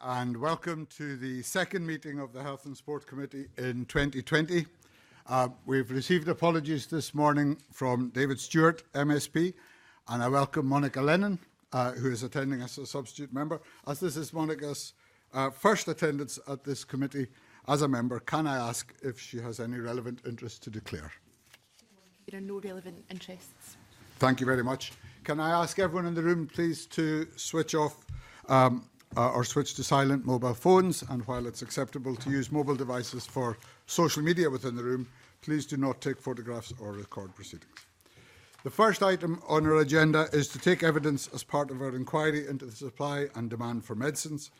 and welcome to the second meeting of the Health and Sport Committee in 2020. We've received apologies this morning from David Stewart, MSP, and I welcome Monica Lennon, who is attending as a substitute member. As this is Monica's first attendance at this committee as a member, can I ask if she has any relevant interest to declare? There are no relevant interests. Thank you very much. Can I ask everyone in the room, please, to switch off or switch to silent mobile phones, and while it's acceptable to use mobile devices for social media within the room, please do not take photographs or record proceedings. The first item on our agenda is to take evidence as part of our inquiry into the supply and demand for medicines.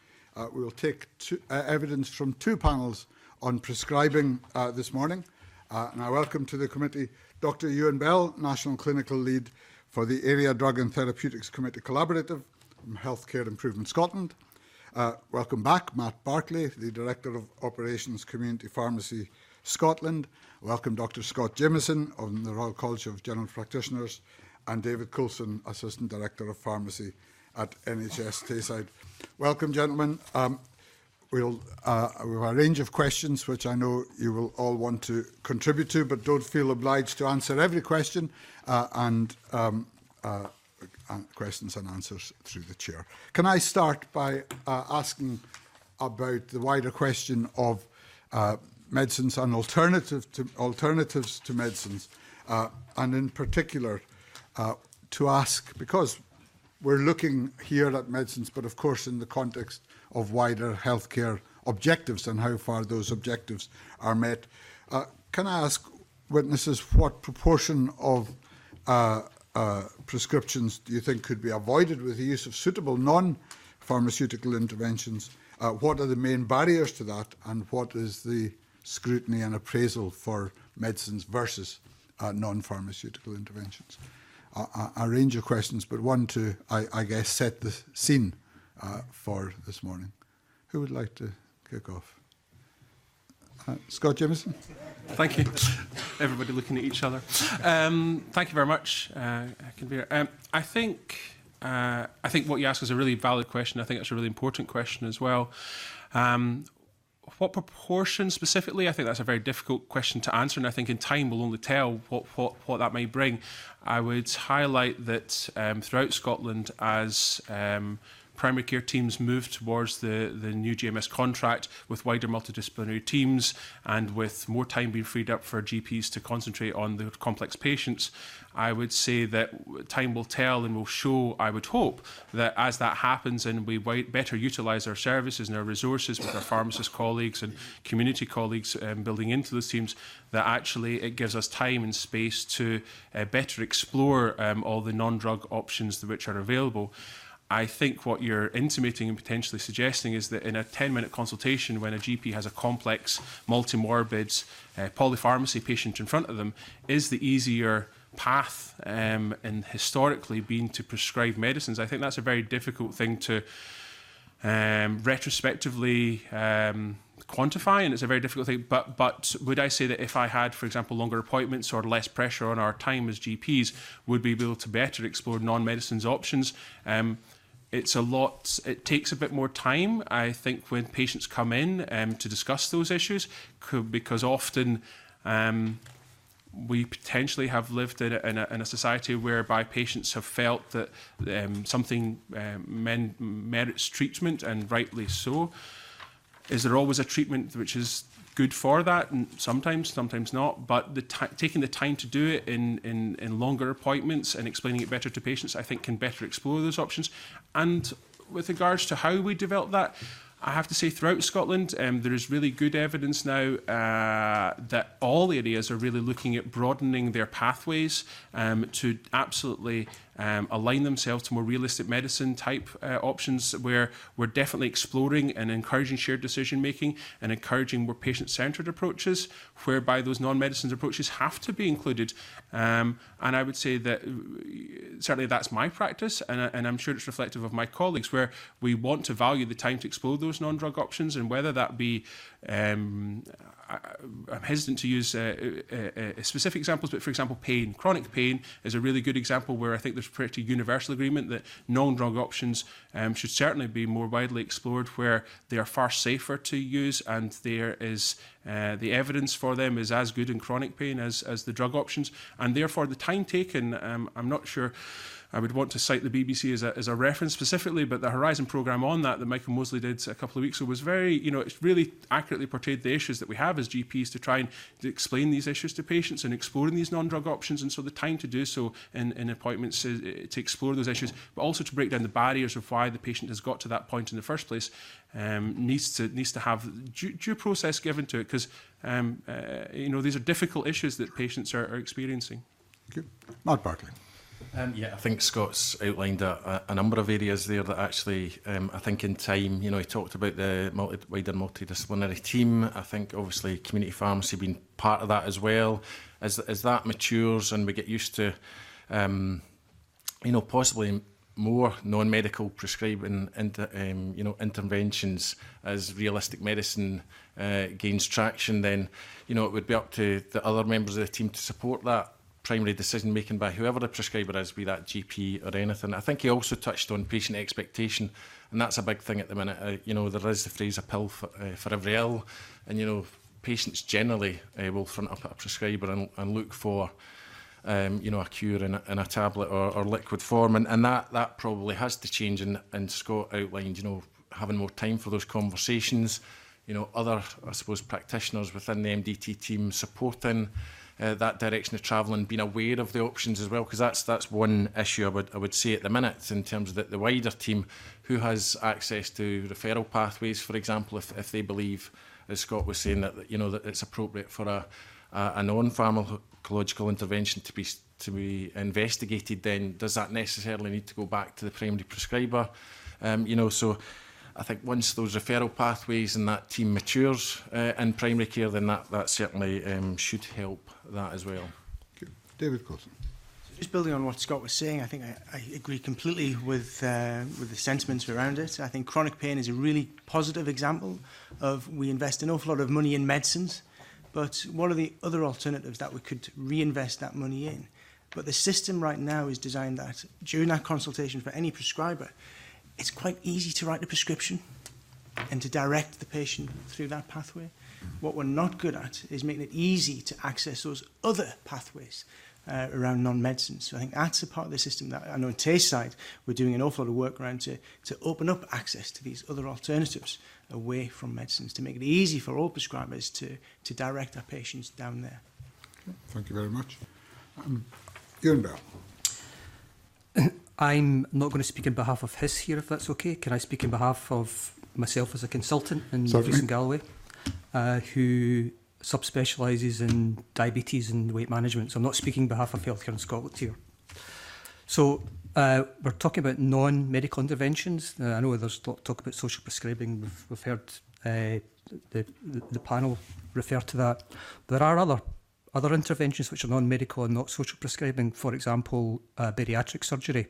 We will take evidence from two panels on prescribing this morning. And I welcome to the committee Dr. Ewan Bell, National Clinical Lead for the Area Drug and Therapeutics Committee Collaborative from Healthcare Improvement Scotland. Welcome back, Matt Barclay, the Director of Operations Community Pharmacy Scotland. Welcome Dr. Scott Jamieson of the Royal College of General Practitioners, and David Coulson, Assistant Director of Pharmacy at NHS Tayside. Welcome, gentlemen. We have a range of questions which I know you will all want to contribute to, but don't feel obliged to answer every question, and questions and answers through the chair. Can I start by asking about the wider question of medicines and alternatives to medicines, and in particular to ask, because we're looking here at medicines, but of course in the context of wider healthcare objectives and how far those objectives are met. Can I ask witnesses what proportion of prescriptions do you think could be avoided with the use of suitable non-pharmaceutical interventions? What are the main barriers to that, and what is the scrutiny and appraisal for medicines versus non-pharmaceutical interventions? A range of questions, but one to, I guess, set the scene for this morning. Who would like to kick off? Scott Jamieson. Thank you. Everybody looking at each other. Thank you very much, Convener. I think what you asked is a really valid question. I think it's a really important question as well. What proportion specifically? I think that's a very difficult question to answer, and I think in time we'll only tell what that might bring. I would highlight that throughout Scotland, as primary care teams move towards the new GMS contract with wider multidisciplinary teams and with more time being freed up for GPs to concentrate on the complex patients, I would say that time will tell and will show, I would hope, that as that happens and we better utilise our services and our resources with our pharmacist colleagues and community colleagues building into those teams, that actually it gives us time and space to better explore all the non-drug options which are available. I think what you're intimating and potentially suggesting is that in a 10-minute consultation, when a GP has a complex, multimorbid polypharmacy patient in front of them, is the easier path and historically been to prescribe medicines. I think that's a very difficult thing to retrospectively quantify, and it's a very difficult thing. But would I say that if I had, for example, longer appointments or less pressure on our time as GPs, would we be able to better explore non-medicines options? It takes a bit more time, I think, when patients come in to discuss those issues, because often we potentially have lived in a society whereby patients have felt that something merits treatment, and rightly so. Is there always a treatment which is good for that? And sometimes not. But taking the time to do it in longer appointments and explaining it better to patients, I think, can better explore those options. And with regards to how we develop that, I have to say throughout Scotland, there is really good evidence now that all areas are really looking at broadening their pathways to absolutely align themselves to more realistic medicine type options, where we're definitely exploring and encouraging shared decision making and encouraging more patient-centred approaches, whereby those non-medicines approaches have to be included. And I would say that certainly that's my practice, and I'm sure it's reflective of my colleagues, where we want to value the time to explore those non-drug options, and whether that be I'm hesitant to use specific examples, but for example, pain. Chronic pain is a really good example where I think there's pretty universal agreement that non-drug options should certainly be more widely explored, where they are far safer to use, and there is the evidence for them is as good in chronic pain as the drug options, and therefore the time taken, I'm not sure I would want to cite the BBC as a reference specifically, but the Horizon programme on that Michael Mosley did a couple of weeks ago was very, it really accurately portrayed the issues that we have as GPs to try and explain these issues to patients and exploring these non-drug options. And so the time to do so in appointments to explore those issues, but also to break down the barriers of why the patient has got to that point in the first place, needs to have due process given to it, because these are difficult issues that patients are experiencing. Thank you. Matt Bartley. Yeah, I think Scott's outlined a number of areas there that actually, I think in time, he talked about the wider multidisciplinary team. I think obviously community pharmacy being part of that as well. As that matures and we get used to, possibly more non-medical prescribing interventions as realistic medicine gains traction, then, it would be up to the other members of the team to support that primary decision making by whoever the prescriber is, be that GP or anything. I think he also touched on patient expectation, and that's a big thing at the minute. There is the phrase "a pill for every ill," and patients generally will front up at a prescriber and look for a cure in a tablet or liquid form, and that probably has to change. And Scott outlined having more time for those conversations. Other, I suppose, practitioners within the MDT team supporting that direction of travel and being aware of the options as well, because that's one issue I would say at the minute in terms of the wider team, who has access to referral pathways, for example, if they believe, as Scott was saying, that that it's appropriate for a non-pharmacological intervention to be investigated, then does that necessarily need to go back to the primary prescriber? So I think once those referral pathways and that team matures in primary care, then that certainly should help that as well. Okay. David Coulson. Just building on what Scott was saying, I think I agree completely with the sentiments around it. I think chronic pain is a really positive example of we invest an awful lot of money in medicines, but what are the other alternatives that we could reinvest that money in? But the system right now is designed that during that consultation for any prescriber, it's quite easy to write a prescription and to direct the patient through that pathway. What we're not good at is making it easy to access those other pathways around non-medicine. So I think that's a part of the system that I know on Tay's side, we're doing an awful lot of work around to open up access to these other alternatives away from medicines, to make it easy for all prescribers to direct our patients down there. Okay. Thank you very much. Ewan Bell. I'm not going to speak on behalf of his here, if that's okay. Can I speak on behalf of myself as a consultant in Rees and Galloway, who subspecialises in diabetes and weight management? So I'm not speaking on behalf of Healthcare in Scotland here. So we're talking about non-medical interventions. I know there's a lot of talk about social prescribing. We've heard the panel refer to that. But there are other interventions which are non-medical and not social prescribing, for example, bariatric surgery,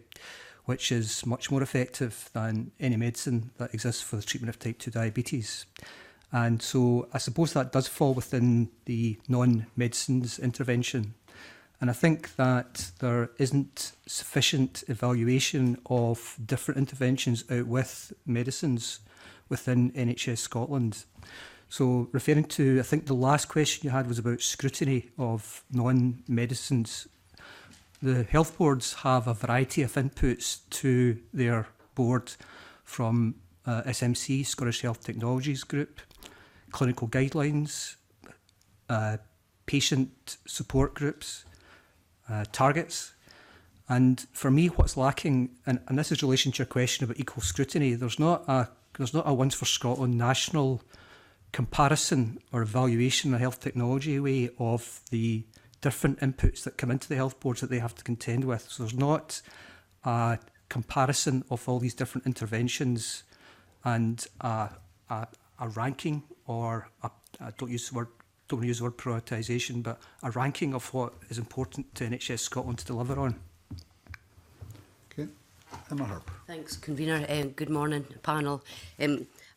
which is much more effective than any medicine that exists for the treatment of type 2 diabetes. And so I suppose that does fall within the non-medicines intervention. And I think that there isn't sufficient evaluation of different interventions out with medicines within NHS Scotland. So referring to, I think the last question you had was about scrutiny of non-medicines. The health boards have a variety of inputs to their board from SMC, Scottish Health Technologies Group, clinical guidelines, patient support groups, targets. And for me, what's lacking, and this is in relation to your question about equal scrutiny, there's not a Once for Scotland national comparison or evaluation in a health technology way of the different inputs that come into the health boards that they have to contend with. So there's not a comparison of all these different interventions and a ranking, or I don't want to use the word prioritisation, but a ranking of what is important to NHS Scotland to deliver on. Okay, Emma Harper. Thanks, convener. Good morning, panel.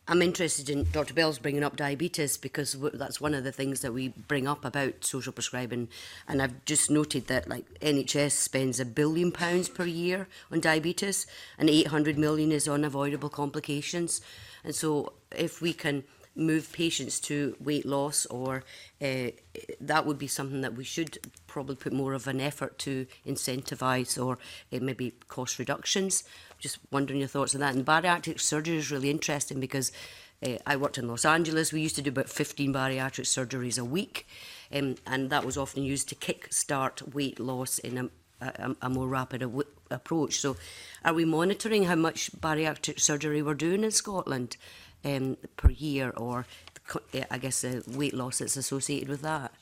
I'm interested in Dr. Bell's bringing up diabetes, because that's one of the things that we bring up about social prescribing. And I've just noted that NHS spends £1 billion per year on diabetes, and 800 million is on avoidable complications. And so if we can move patients to weight loss, or that would be something that we should probably put more of an effort to incentivise, or maybe cost reductions. Just wondering your thoughts on that. And bariatric surgery is really interesting, because I worked in Los Angeles. We used to do about 15 bariatric surgeries a week, and that was often used to kick-start weight loss in a more rapid approach. So are we monitoring how much bariatric surgery we're doing in Scotland per year, or I guess the weight loss that's associated with that?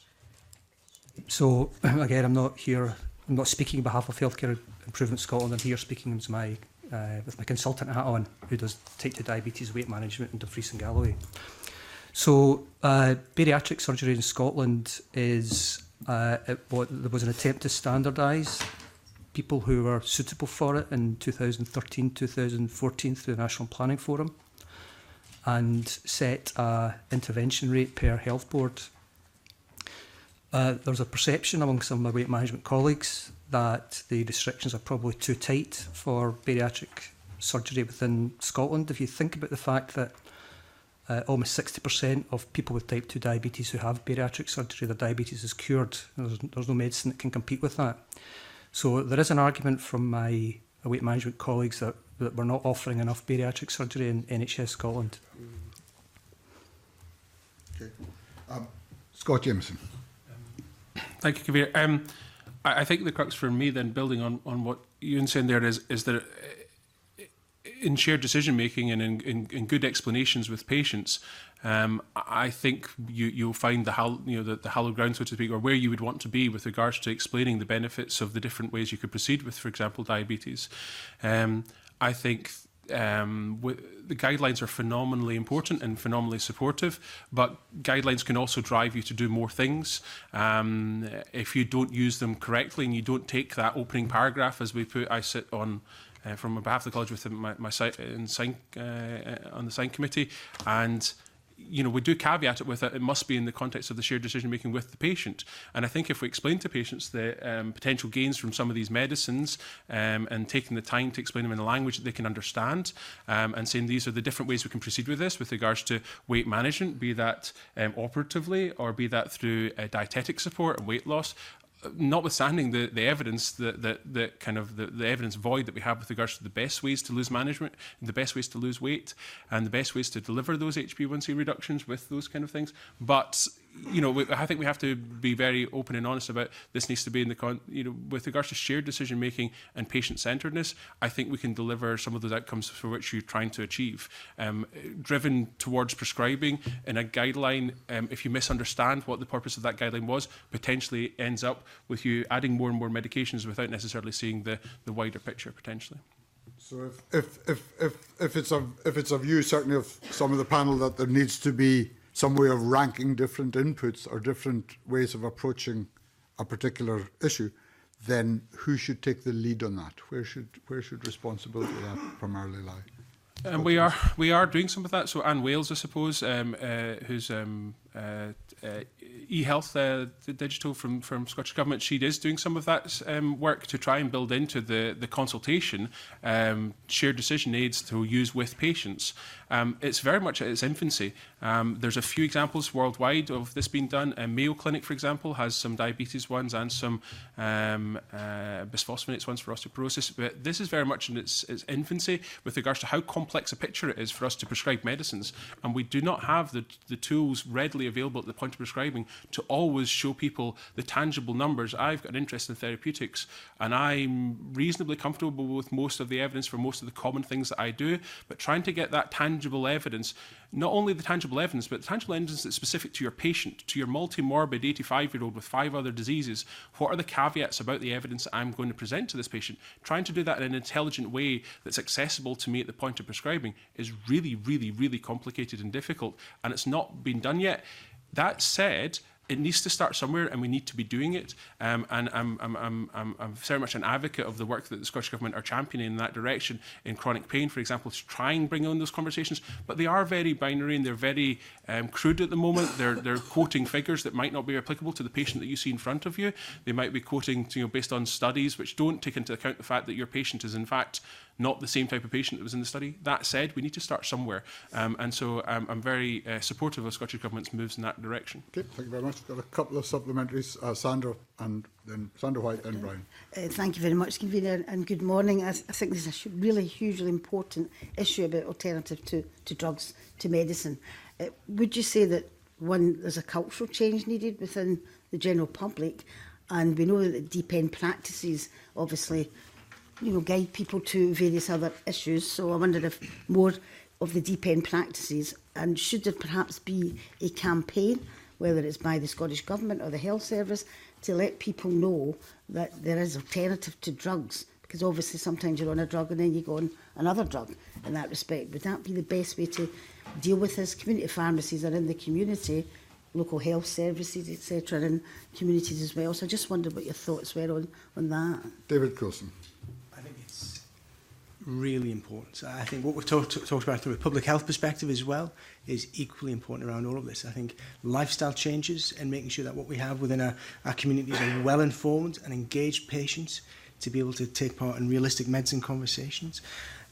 So again, I'm not speaking on behalf of Healthcare Improvement Scotland. I'm here speaking as with my consultant hat on, who does type 2 diabetes, weight management in Dumfries and Galloway. So bariatric surgery in Scotland is there was an attempt to standardise people who were suitable for it in 2013-2014 through the National Planning Forum, and set a intervention rate per health board. There's a perception among some of my weight management colleagues that the restrictions are probably too tight for bariatric surgery within Scotland. If you think about the fact that almost 60% of people with type 2 diabetes who have bariatric surgery, their diabetes is cured. There's no medicine that can compete with that. So there is an argument from my weight management colleagues that we're not offering enough bariatric surgery in NHS Scotland. Okay. Scott Jameson. Thank you, Kabir. I think the crux for me, then, building on what Ewan's saying there, is that in shared decision making and in good explanations with patients, I think you'll find the hallowed ground, so to speak, or where you would want to be with regards to explaining the benefits of the different ways you could proceed with, for example, diabetes. I think the guidelines are phenomenally important and phenomenally supportive, but guidelines can also drive you to do more things. If you don't use them correctly and you don't take that opening paragraph, as we put, I sit on from behalf of the college with my on the sign committee, and we do caveat it with it must be in the context of the shared decision making with the patient. And I think if we explain to patients the potential gains from some of these medicines, and taking the time to explain them in a language that they can understand, and saying these are the different ways we can proceed with this with regards to weight management, be that operatively or be that through dietetic support and weight loss, notwithstanding the evidence, the evidence void that we have with regards to the best ways to lose management, the best ways to lose weight, and the best ways to deliver those HbA1c reductions with those kind of things. But I think we have to be very open and honest about this. Needs to be in the with regards to shared decision making and patient centeredness. I think we can deliver some of those outcomes for which you're trying to achieve. Driven towards prescribing in a guideline, if you misunderstand what the purpose of that guideline was, potentially ends up with you adding more and more medications without necessarily seeing the wider picture potentially. So if it's a view, certainly of some of the panel, that there needs to be some way of ranking different inputs or different ways of approaching a particular issue, then who should take the lead on that? Where should responsibility of that primarily lie? And we are doing some of that. So Anne Wales, I suppose, who's e-health digital from Scottish Government, she is doing some of that work to try and build into the consultation shared decision aids to use with patients. It's very much at its infancy. There's a few examples worldwide of this being done. Mayo Clinic, for example, has some diabetes ones and some bisphosphonates ones for osteoporosis. But this is very much in its infancy with regards to how complex a picture it is for us to prescribe medicines. And we do not have the tools readily available at the point of prescribing to always show people the tangible numbers. I've got an interest in therapeutics, and I'm reasonably comfortable with most of the evidence for most of the common things that I do, but trying to get that tangible evidence, not only the tangible evidence, but the tangible evidence that's specific to your patient, to your multi-morbid 85-year-old with 5 other diseases. What are the caveats about the evidence that I'm going to present to this patient? Trying to do that in an intelligent way that's accessible to me at the point of prescribing is really, really, really complicated and difficult, and it's not been done yet. That said, it needs to start somewhere, and we need to be doing it. And I'm very much an advocate of the work that the Scottish Government are championing in that direction in chronic pain, for example, to try and bring on those conversations. But they are very binary and they're very crude at the moment. They're quoting figures that might not be applicable to the patient that you see in front of you. They might be quoting, based on studies which don't take into account the fact that your patient is in fact not the same type of patient that was in the study. That said, we need to start somewhere. And so I'm very supportive of Scottish Government's moves in that direction. Okay, thank you very much. Got a couple of supplementaries. Sandra, and then Sandra White, then Brian. Thank you very much, Convener, and good morning. I think this is a really hugely important issue about alternative to drugs, to medicine. Would you say that, one, there's a cultural change needed within the general public, and we know that the deep end practices obviously guide people to various other issues. So I wonder if more of the deep end practices, and should there perhaps be a campaign, whether it's by the Scottish Government or the Health Service, to let people know that there is alternative to drugs, because obviously sometimes you're on a drug and then you go on another drug in that respect. Would that be the best way to deal with this? Community pharmacies are in the community, local health services, etc., in communities as well. So I just wondered what your thoughts were on that. David Coulson. I think it's really important. So I think what we've talked about from a public health perspective as well is equally important around all of this. I think lifestyle changes and making sure that what we have within our communities are well-informed and engaged patients to be able to take part in realistic medicine conversations.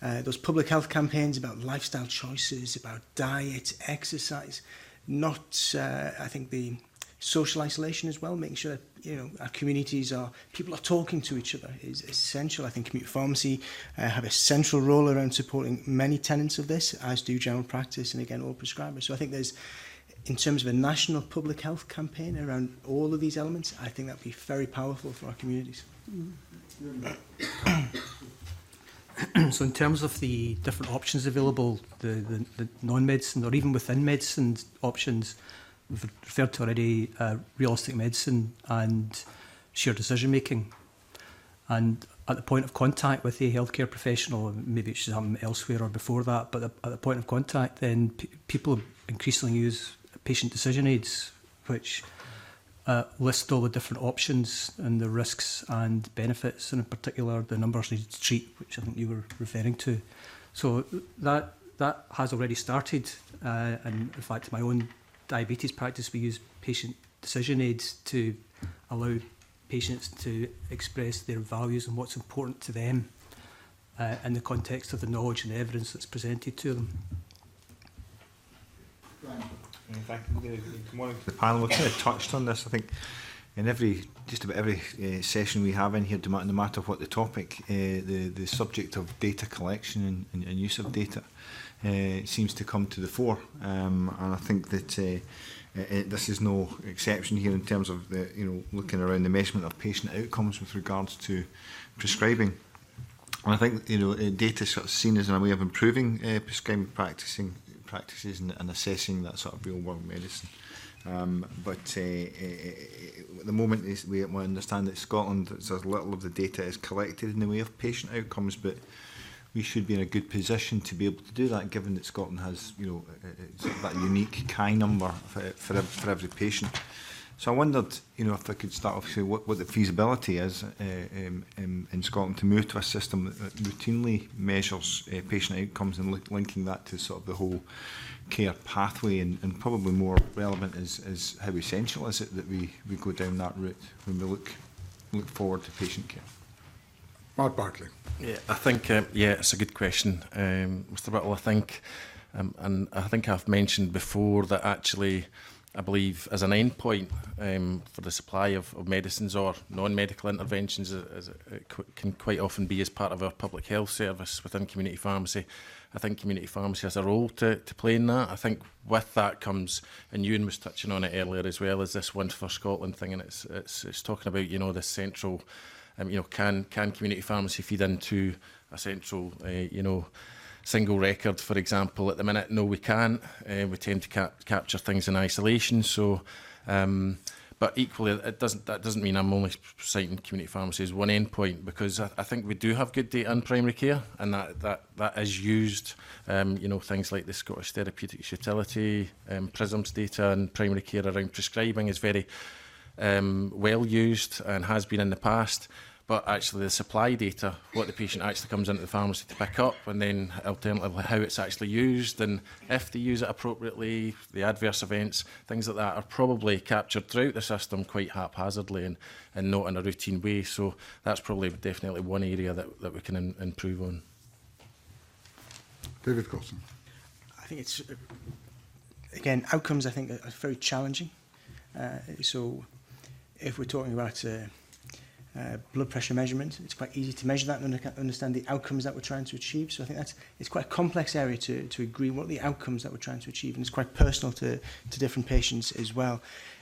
Those public health campaigns about lifestyle choices, about diet, exercise, not, I think, the social isolation as well, making sure that our communities people are talking to each other is essential. I think community pharmacy have a central role around supporting many tenets of this, as do general practice and again all prescribers. So I think there's, in terms of a national public health campaign around all of these elements, I think that would be very powerful for our communities. So in terms of the different options available, the non-medicine or even within medicine options, we've referred to already realistic medicine and shared decision making. And at the point of contact with a healthcare professional, maybe it should happen elsewhere or before that, but at the point of contact, then people increasingly use patient decision aids, which list all the different options and the risks and benefits, and in particular the numbers needed to treat, which I think you were referring to. So that has already started, and in fact in my own diabetes practice we use patient decision aids to allow patients to express their values and what's important to them in the context of the knowledge and evidence that's presented to them. Thank you. Good morning to the panel. We've kind of touched on this, I think, in just about every session we have in here, no matter what the topic, the subject of data collection and use of data seems to come to the fore, and I think that this is no exception here in terms of looking around the measurement of patient outcomes with regards to prescribing. And I think data is sort of seen as a way of improving prescribing practices and assessing that sort of real world medicine. But at the moment we understand that Scotland, so little of the data is collected in the way of patient outcomes, but we should be in a good position to be able to do that, given that Scotland has sort of that unique KI number for every patient. So I wondered, if I could start off with what the feasibility is in Scotland to move to a system that routinely measures patient outcomes and linking that to sort of the whole care pathway, and probably more relevant is how essential is it that we go down that route when we look forward to patient care. Mark Barclay. Yeah, I think it's a good question, Mr. Whittle. I think, and I think I've mentioned before that actually, I believe as an endpoint for the supply of medicines or non-medical interventions, as it can quite often be as part of our public health service within community pharmacy. I think community pharmacy has a role to play in that. I think with that comes, and Ewan was touching on it earlier as well, as this One for Scotland thing, and it's talking about this central, can community pharmacy feed into a central, single record, for example. At the minute, no, we can't. We tend to capture things in isolation. So, But equally, that doesn't mean I'm only citing community pharmacy as one endpoint, because I think we do have good data in primary care, and that is used. You know, things like the Scottish Therapeutics Utility, PRISM's data in primary care around prescribing is very well used and has been in the past. But actually the supply data, what the patient actually comes into the pharmacy to pick up, and then alternatively how it's actually used, and if they use it appropriately, the adverse events, things like that are probably captured throughout the system quite haphazardly and not in a routine way. So that's probably definitely one area that we can improve on. David Coulson. I think it's, again, outcomes I think are very challenging. So if we're talking about blood pressure measurement, it's quite easy to measure that and understand the outcomes that we're trying to achieve. So I think it's quite a complex area to agree what are the outcomes that we're trying to achieve, and it's quite personal to different patients as well.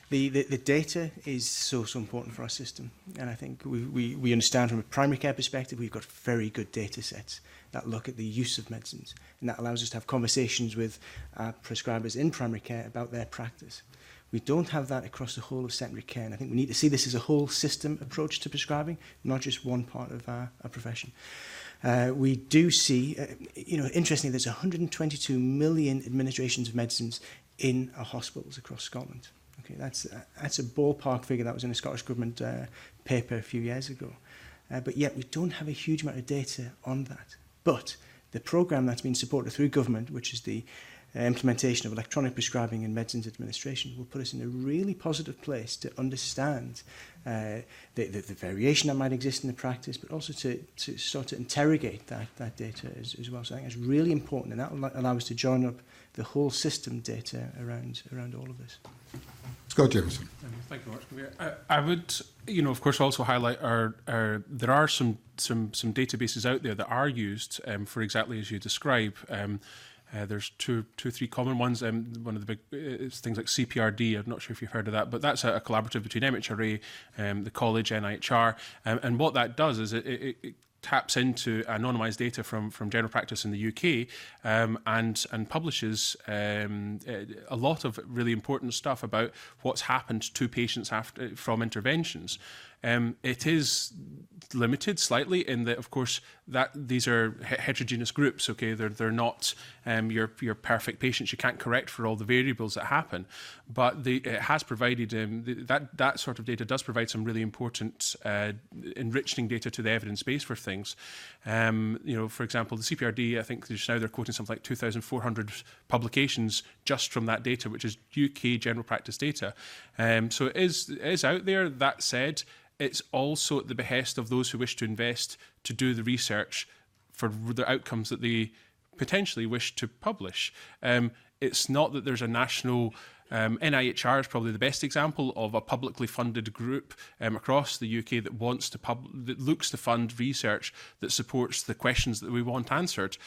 The data is so important for our system, and I think we understand from a primary care perspective we've got very good data sets that look at the use of medicines, and that allows us to have conversations with prescribers in primary care about their practice. We don't have that across the whole of secondary care, and I think we need to see this as a whole system approach to prescribing, not just one part of our profession. We do see, interestingly, there's 122 million administrations of medicines in our hospitals across Scotland. Okay, that's a ballpark figure that was in a Scottish Government paper a few years ago. But yet we don't have a huge amount of data on that. But the programme that's been supported through government, which is the implementation of electronic prescribing and medicines administration, will put us in a really positive place to understand the variation that might exist in the practice, but also to start to interrogate that data as well. So I think it's really important, and that will allow us to join up the whole system data around all of this. Scott Jameson. Thank you very much. I would, of course, also highlight there are some databases out there that are used for exactly as you describe. There's two or three common ones. One of the big is things like CPRD. I'm not sure if you've heard of that, but that's a collaborative between MHRA, the college, NIHR, and what that does is it taps into anonymised data from general practice in the UK and publishes a lot of really important stuff about what's happened to patients from interventions. It is limited slightly in that, of course, that these are heterogeneous groups. Okay, they're not your perfect patients. You can't correct for all the variables that happen, but it has provided that sort of data does provide some really important enriching data to the evidence base for things. For example, the CPRD, I think just now they're quoting something like 2,400 publications just from that data, which is UK general practice data. So it is out there. That said, it's also at the behest of those who wish to invest to do the research for the outcomes that they potentially wish to publish. It's not that there's a national NIHR is probably the best example of a publicly funded group across the UK that that looks to fund research that supports the questions that we want answered.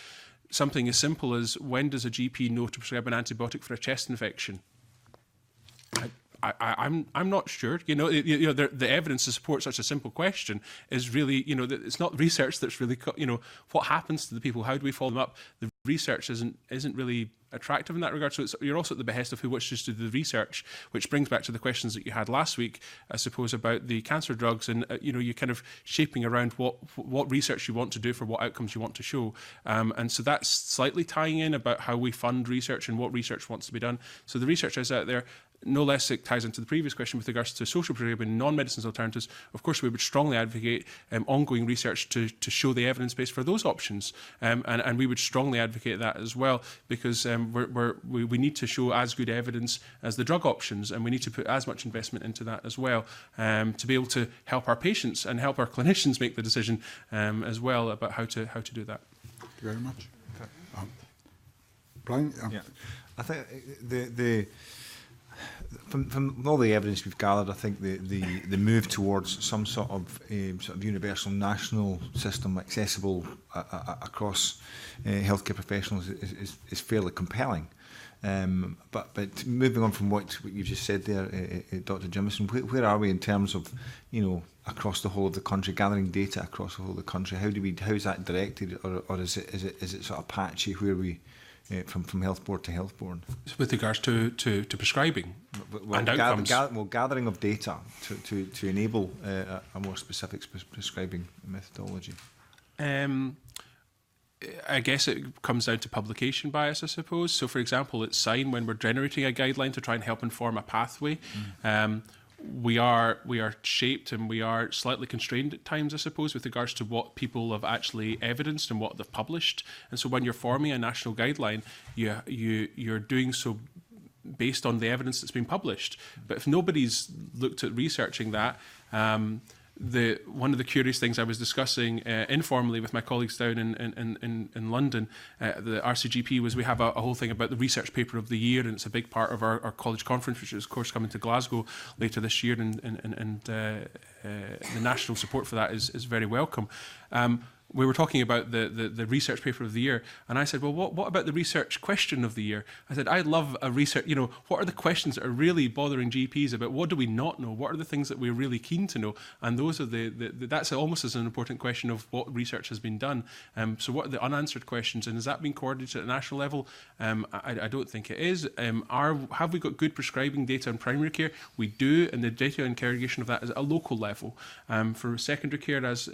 Something as simple as, when does a GP know to prescribe an antibiotic for a chest infection? I'm not sure. The evidence to support such a simple question is really, it's not research that's really, what happens to the people? How do we follow them up? The research isn't really attractive in that regard. So you're also at the behest of who wishes to do the research, which brings back to the questions that you had last week, I suppose, about the cancer drugs, and you're kind of shaping around what research you want to do for what outcomes you want to show. And so that's slightly tying in about how we fund research and what research wants to be done. So the research is out there. No less, it ties into the previous question with regards to social prescribing, non-medicines alternatives. Of course, we would strongly advocate ongoing research to show the evidence base for those options, and we would strongly advocate that as well, because we need to show as good evidence as the drug options, and we need to put as much investment into that as well, to be able to help our patients and help our clinicians make the decision as well about how to do that. Thank you very much. Brian? Yeah. I think from all the evidence we've gathered, I think the move towards some sort of universal national system accessible across healthcare professionals is fairly compelling. But moving on from what you've just said there, Dr. Jimison, where are we in terms of across the whole of the country, gathering data across the whole of the country? How is that directed, or is it sort of patchy where we from health board to health board. With regards to prescribing and outcomes. Gathering of data to enable a more specific prescribing methodology. I guess it comes down to publication bias, I suppose. So, for example, at SIGN, when we're generating a guideline to try and help inform a pathway, we are shaped and we are slightly constrained at times, I suppose, with regards to what people have actually evidenced and what they've published. And so when you're forming a national guideline, you're doing so based on the evidence that's been published. But if nobody's looked at researching that, one of the curious things I was discussing informally with my colleagues down in London, the RCGP, was we have a whole thing about the research paper of the year, and it's a big part of our college conference, which is of course coming to Glasgow later this year, and the national support for that is very welcome. We were talking about the research paper of the year, and I said, well, what about the research question of the year? I said, I love a research, what are the questions that are really bothering GPs about what do we not know? What are the things that we're really keen to know? And those are that's almost as an important question of what research has been done. So what are the unanswered questions, and has that been coordinated at a national level? I don't think it is. Have we got good prescribing data in primary care? We do, and the data interrogation of that is at a local level. For secondary care, as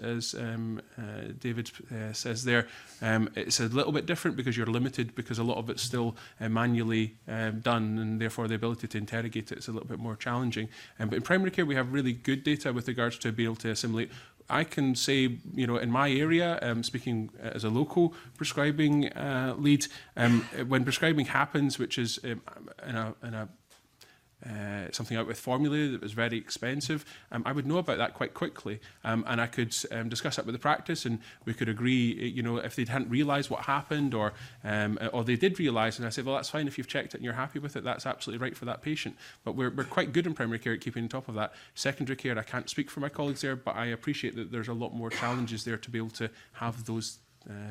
David says there, it's a little bit different because you're limited, because a lot of it's still manually done, and therefore the ability to interrogate it is a little bit more challenging. But in primary care, we have really good data with regards to being able to assimilate. I can say, in my area, speaking as a local prescribing lead, when prescribing happens, which is in a something out with formulae that was very expensive, I would know about that quite quickly, and I could discuss that with the practice, and we could agree, if they hadn't realised what happened, or they did realise, and I said, well, that's fine if you've checked it and you're happy with it, that's absolutely right for that patient. But we're quite good in primary care at keeping on top of that. Secondary care, I can't speak for my colleagues there, but I appreciate that there's a lot more challenges there to be able to have those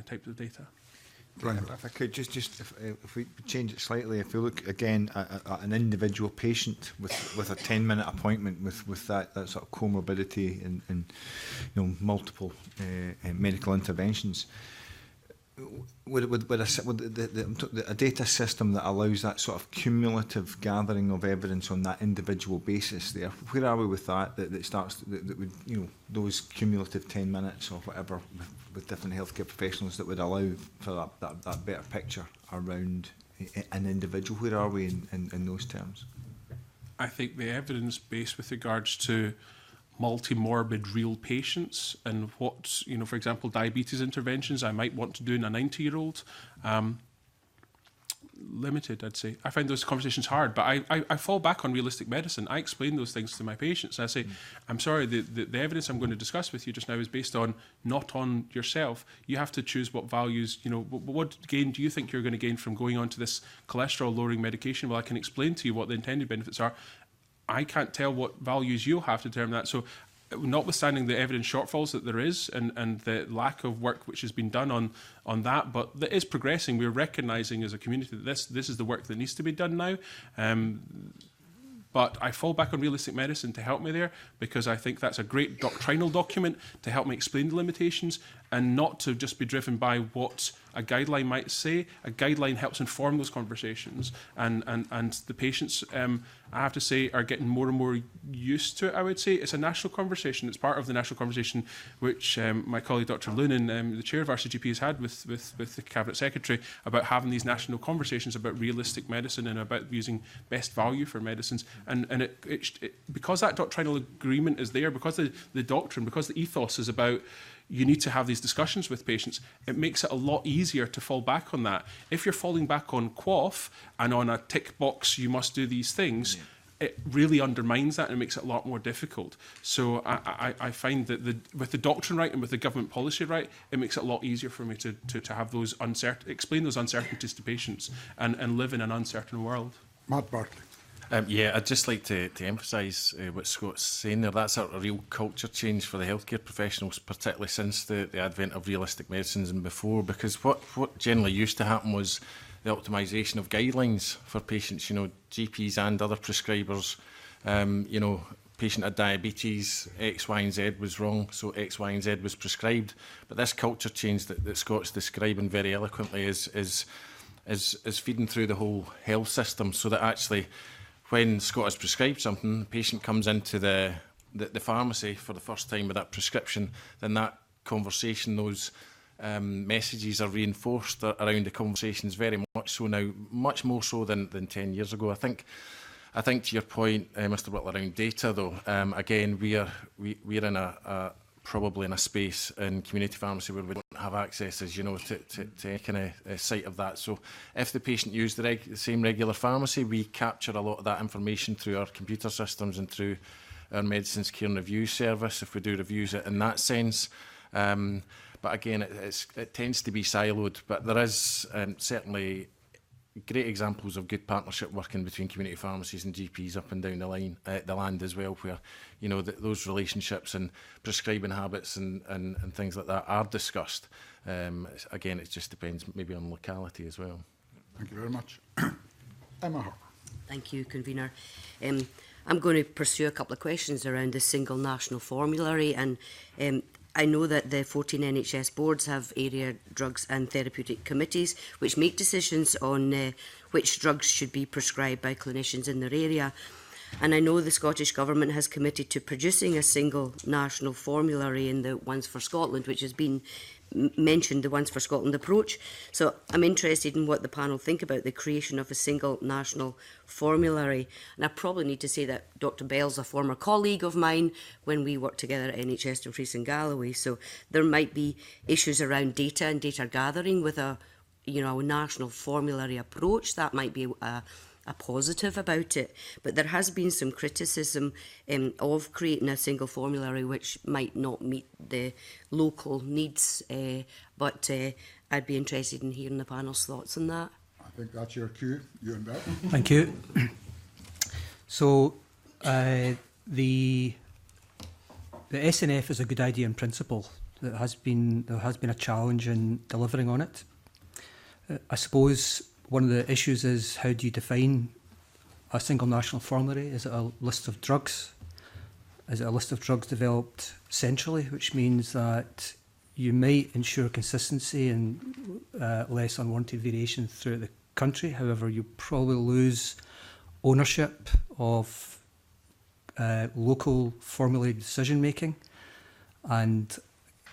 types of data. Brian. If I could if we change it slightly, if we look again at an individual patient with a 10-minute appointment with that sort of comorbidity and multiple medical interventions, with a data system that allows that sort of cumulative gathering of evidence on that individual basis, there, where are we with that? That starts that would those cumulative 10 minutes or whatever with different healthcare professionals that would allow for that better picture around an individual. Where are we in those terms? I think the evidence base with regards to multi-morbid real patients and what, for example, diabetes interventions I might want to do in a 90-year-old, limited, I'd say. I find those conversations hard, but I fall back on realistic medicine. I explain those things to my patients. I say, I'm sorry, the evidence I'm going to discuss with you just now is based on, not on yourself. You have to choose what values, what gain do you think you're going to gain from going on to this cholesterol-lowering medication? Well, I can explain to you what the intended benefits are. I can't tell what values you'll have to determine that. So notwithstanding the evidence shortfalls that there is and the lack of work which has been done on that, but that is progressing. We're recognising as a community that this is the work that needs to be done now. But I fall back on realistic medicine to help me there, because I think that's a great doctrinal document to help me explain the limitations and not to just be driven by what a guideline might say. A guideline helps inform those conversations, and the patients, I have to say, are getting more and more used to it, I would say. It's a national conversation. It's part of the national conversation which my colleague Dr Loonan, the chair of RCGP, has had with the Cabinet Secretary about having these national conversations about realistic medicine and about using best value for medicines. And it because that doctrinal agreement is there, because the doctrine, because the ethos is about you need to have these discussions with patients, it makes it a lot easier to fall back on that. If you're falling back on QOF and on a tick box, you must do these things, it really undermines that and makes it a lot more difficult. So I find that with the doctrine right and with the government policy right, it makes it a lot easier for me to have those explain those uncertainties to patients and live in an uncertain world. Matt Bartley. I'd just like to emphasise what Scott's saying there. That's a real culture change for the healthcare professionals, particularly since the advent of realistic medicines and before, because what generally used to happen was the optimisation of guidelines for patients, GPs and other prescribers. Patient had diabetes, X, Y and Z was wrong, so X, Y and Z was prescribed. But this culture change that Scott's describing very eloquently is is feeding through the whole health system, so that actually when Scott has prescribed something, the patient comes into the pharmacy for the first time with that prescription, then that conversation, those messages are reinforced around the conversations very much so now, much more so than 10 years ago. I think to your point, Mr. Whittle, around data though, again, we're in probably in a space in community pharmacy where we don't have access, as you know, to any kind of site of that. So if the patient used the same regular pharmacy, we capture a lot of that information through our computer systems and through our medicines care and review service, if we do reviews in that sense. But again, it tends to be siloed, but there is certainly great examples of good partnership working between community pharmacies and GPs up and down the line, the land as well, where those relationships and prescribing habits and things like that are discussed. Again, it just depends maybe on locality as well. Thank you very much. Emma Harper. Thank you, Convener. I'm going to pursue a couple of questions around the single national formulary, and I know that the 14 NHS boards have area drugs and therapeutic committees which make decisions on which drugs should be prescribed by clinicians in their area. And I know the Scottish Government has committed to producing a single national formulary in the Ones for Scotland, which has been mentioned, the Ones for Scotland approach. So I'm interested in what the panel think about the creation of a single national formulary. And I probably need to say that Dr. Bell's a former colleague of mine when we worked together at NHS Dumfries and Galloway. So there might be issues around data and data gathering with a national formulary approach. That might be a positive about it, but there has been some criticism of creating a single formulary which might not meet the local needs, but I'd be interested in hearing the panel's thoughts on that. I think that's your cue, you and Beth. Thank you. So the SNF is a good idea in principle. There has been a challenge in delivering on it. I suppose one of the issues is, how do you define a single national formulary? Is it a list of drugs? Is it a list of drugs developed centrally, which means that you might ensure consistency and less unwanted variation throughout the country. However, you probably lose ownership of local formulary decision making and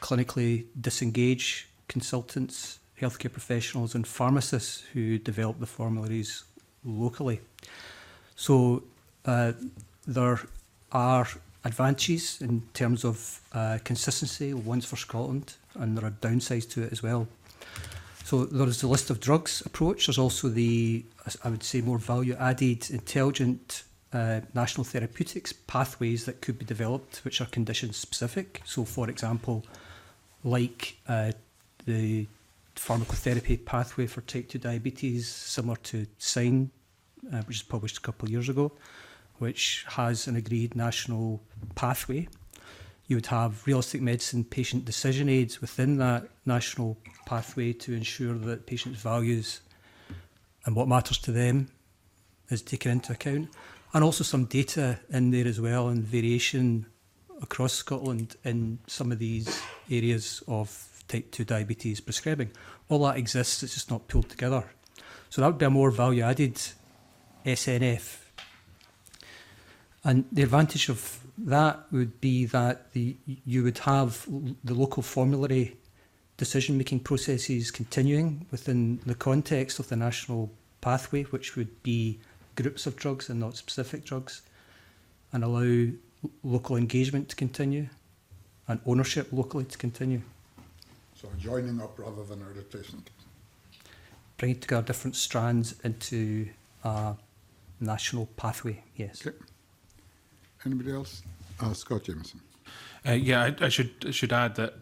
clinically disengage consultants, healthcare professionals and pharmacists who develop the formularies locally. So there are advantages in terms of consistency, Ones for Scotland, and there are downsides to it as well. So there's the list of drugs approach. There's also the, I would say, more value-added, intelligent national therapeutics pathways that could be developed, which are condition-specific. So, for example, like the pharmacotherapy pathway for type 2 diabetes, similar to SIGN, which was published a couple of years ago, which has an agreed national pathway. You would have realistic medicine patient decision aids within that national pathway to ensure that patients' values and what matters to them is taken into account. And also some data in there as well, and variation across Scotland in some of these areas of type 2 diabetes prescribing. All that exists, it's just not pulled together. So that would be a more value-added SNF. And the advantage of that would be that you would have the local formulary decision-making processes continuing within the context of the national pathway, which would be groups of drugs and not specific drugs, and allow local engagement to continue and ownership locally to continue. So joining up rather than a replacement. Bringing together different strands into a national pathway, yes. Okay. Anybody else? Scott Jameson. Yeah, I should add that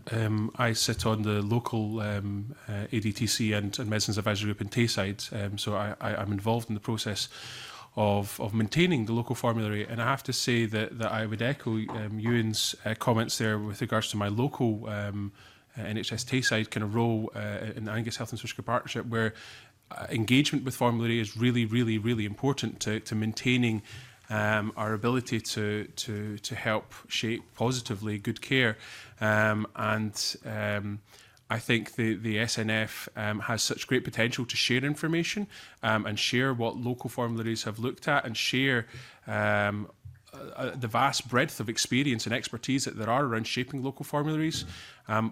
I sit on the local ADTC and Medicines Advisory Group in Tayside, so I'm involved in the process of maintaining the local formulary, and I have to say that I would echo Ewan's comments there with regards to my local NHS Tayside kind of role in the Angus Health and Social Care Partnership, where engagement with formulary is really, really, really important to maintaining our ability to help shape positively good care. And I think the SNF has such great potential to share information and share what local formularies have looked at and share the vast breadth of experience and expertise that there are around shaping local formularies.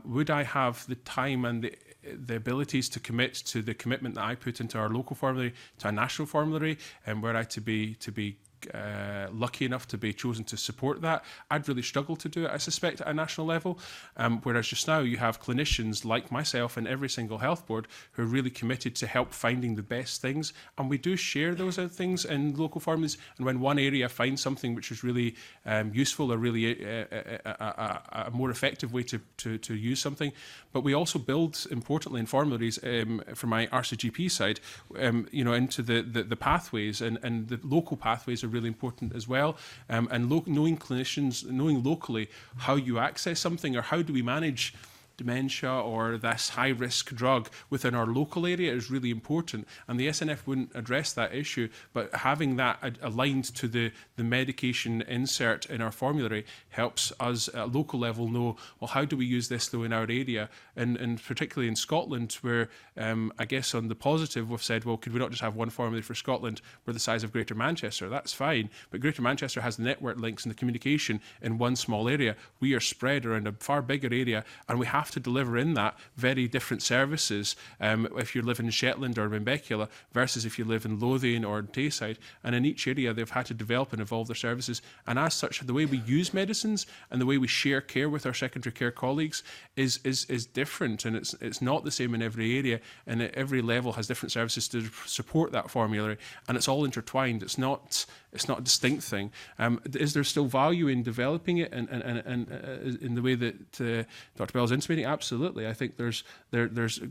Would I have the time and the abilities to commit to the commitment that I put into our local formulary to a national formulary, and were I to be lucky enough to be chosen to support that? I'd really struggle to do it, I suspect, at a national level. Whereas just now you have clinicians like myself and every single health board who are really committed to help finding the best things, and we do share those things in local formularies. And when one area finds something which is really useful or really a more effective way to use something, but we also build, importantly, in formularies, from my RCGP side, into the pathways, and the local pathways are really important as well. And knowing clinicians, knowing locally how you access something, or how do we manage dementia or this high-risk drug within our local area is really important. And the SNF wouldn't address that issue, but having that aligned to the medication insert in our formulary helps us at a local level know, well, how do we use this though in our area? And particularly in Scotland, where I guess on the positive we've said, well, could we not just have one formulary for Scotland? We're the size of Greater Manchester. That's fine, but Greater Manchester has the network links and the communication in one small area. We are spread around a far bigger area, and we have to deliver in that very different services if you live in Shetland or Benbecula versus if you live in Lothian or Tayside. And in each area they've had to develop and evolve their services, and as such the way we use medicines and the way we share care with our secondary care colleagues is different, and it's not the same in every area, and at every level has different services to support that formulary, and it's all intertwined. It's not a distinct thing. Is there still value in developing it and in the way that Dr. Bell's intimating? Absolutely. I think there's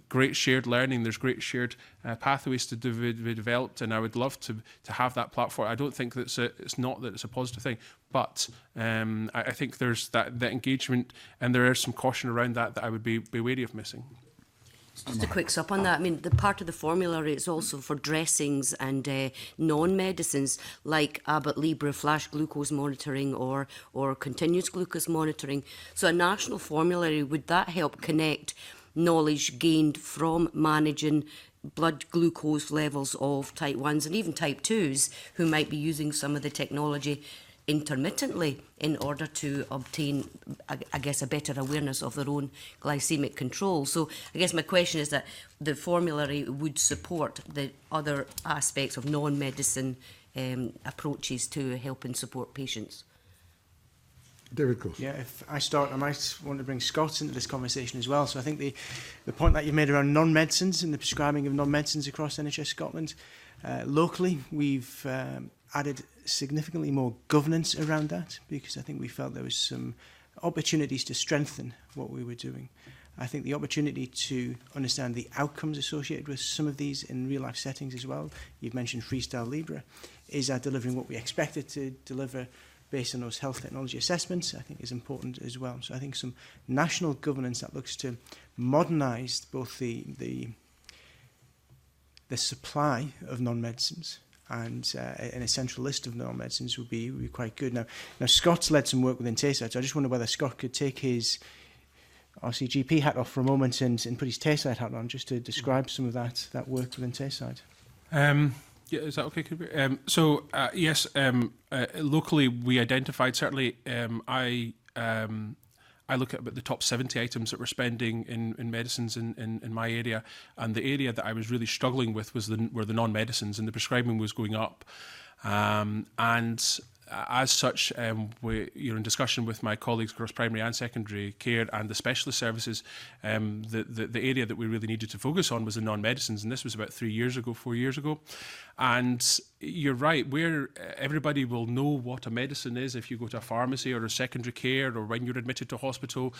great shared learning, there's great shared pathways to be developed, and I would love to have that platform. I don't think that it's not that it's a positive thing, but I think there's that engagement, and there is some caution around that I would be wary of missing. Just a quick sup on that. I mean, the part of the formulary is also for dressings and non-medicines like Abbott Libre flash glucose monitoring or continuous glucose monitoring. So a national formulary, would that help connect knowledge gained from managing blood glucose levels of type 1s and even type 2s who might be using some of the technology intermittently in order to obtain, I guess, a better awareness of their own glycemic control? So I guess my question is that the formulary would support the other aspects of non-medicine approaches to help and support patients. David Coase. Yeah, if I start, I might want to bring Scott into this conversation as well. So I think the point that you made around non-medicines and the prescribing of non-medicines across NHS Scotland, locally we've added significantly more governance around that, because I think we felt there was some opportunities to strengthen what we were doing. I think the opportunity to understand the outcomes associated with some of these in real life settings as well, you've mentioned Freestyle Libre, is that delivering what we expected to deliver based on those health technology assessments, I think is important as well. So I think some national governance that looks to modernise both the supply of non-medicines and an essential list of non-medicines would be quite good. Now Scott's led some work within Tayside, so I just wonder whether Scott could take his RCGP hat off for a moment and put his Tayside hat on, just to describe some of that work within Tayside. Yeah, is that okay? Yes, locally we identified, certainly I look at about the top 70 items that we're spending in medicines in my area, and the area that I was really struggling with were the non-medicines, and the prescribing was going up. And as such, you're in discussion with my colleagues across primary and secondary care and the specialist services. The area that we really needed to focus on was the non-medicines, and this was about 4 years ago. And you're right, where everybody will know what a medicine is if you go to a pharmacy or a secondary care or when you're admitted to hospital.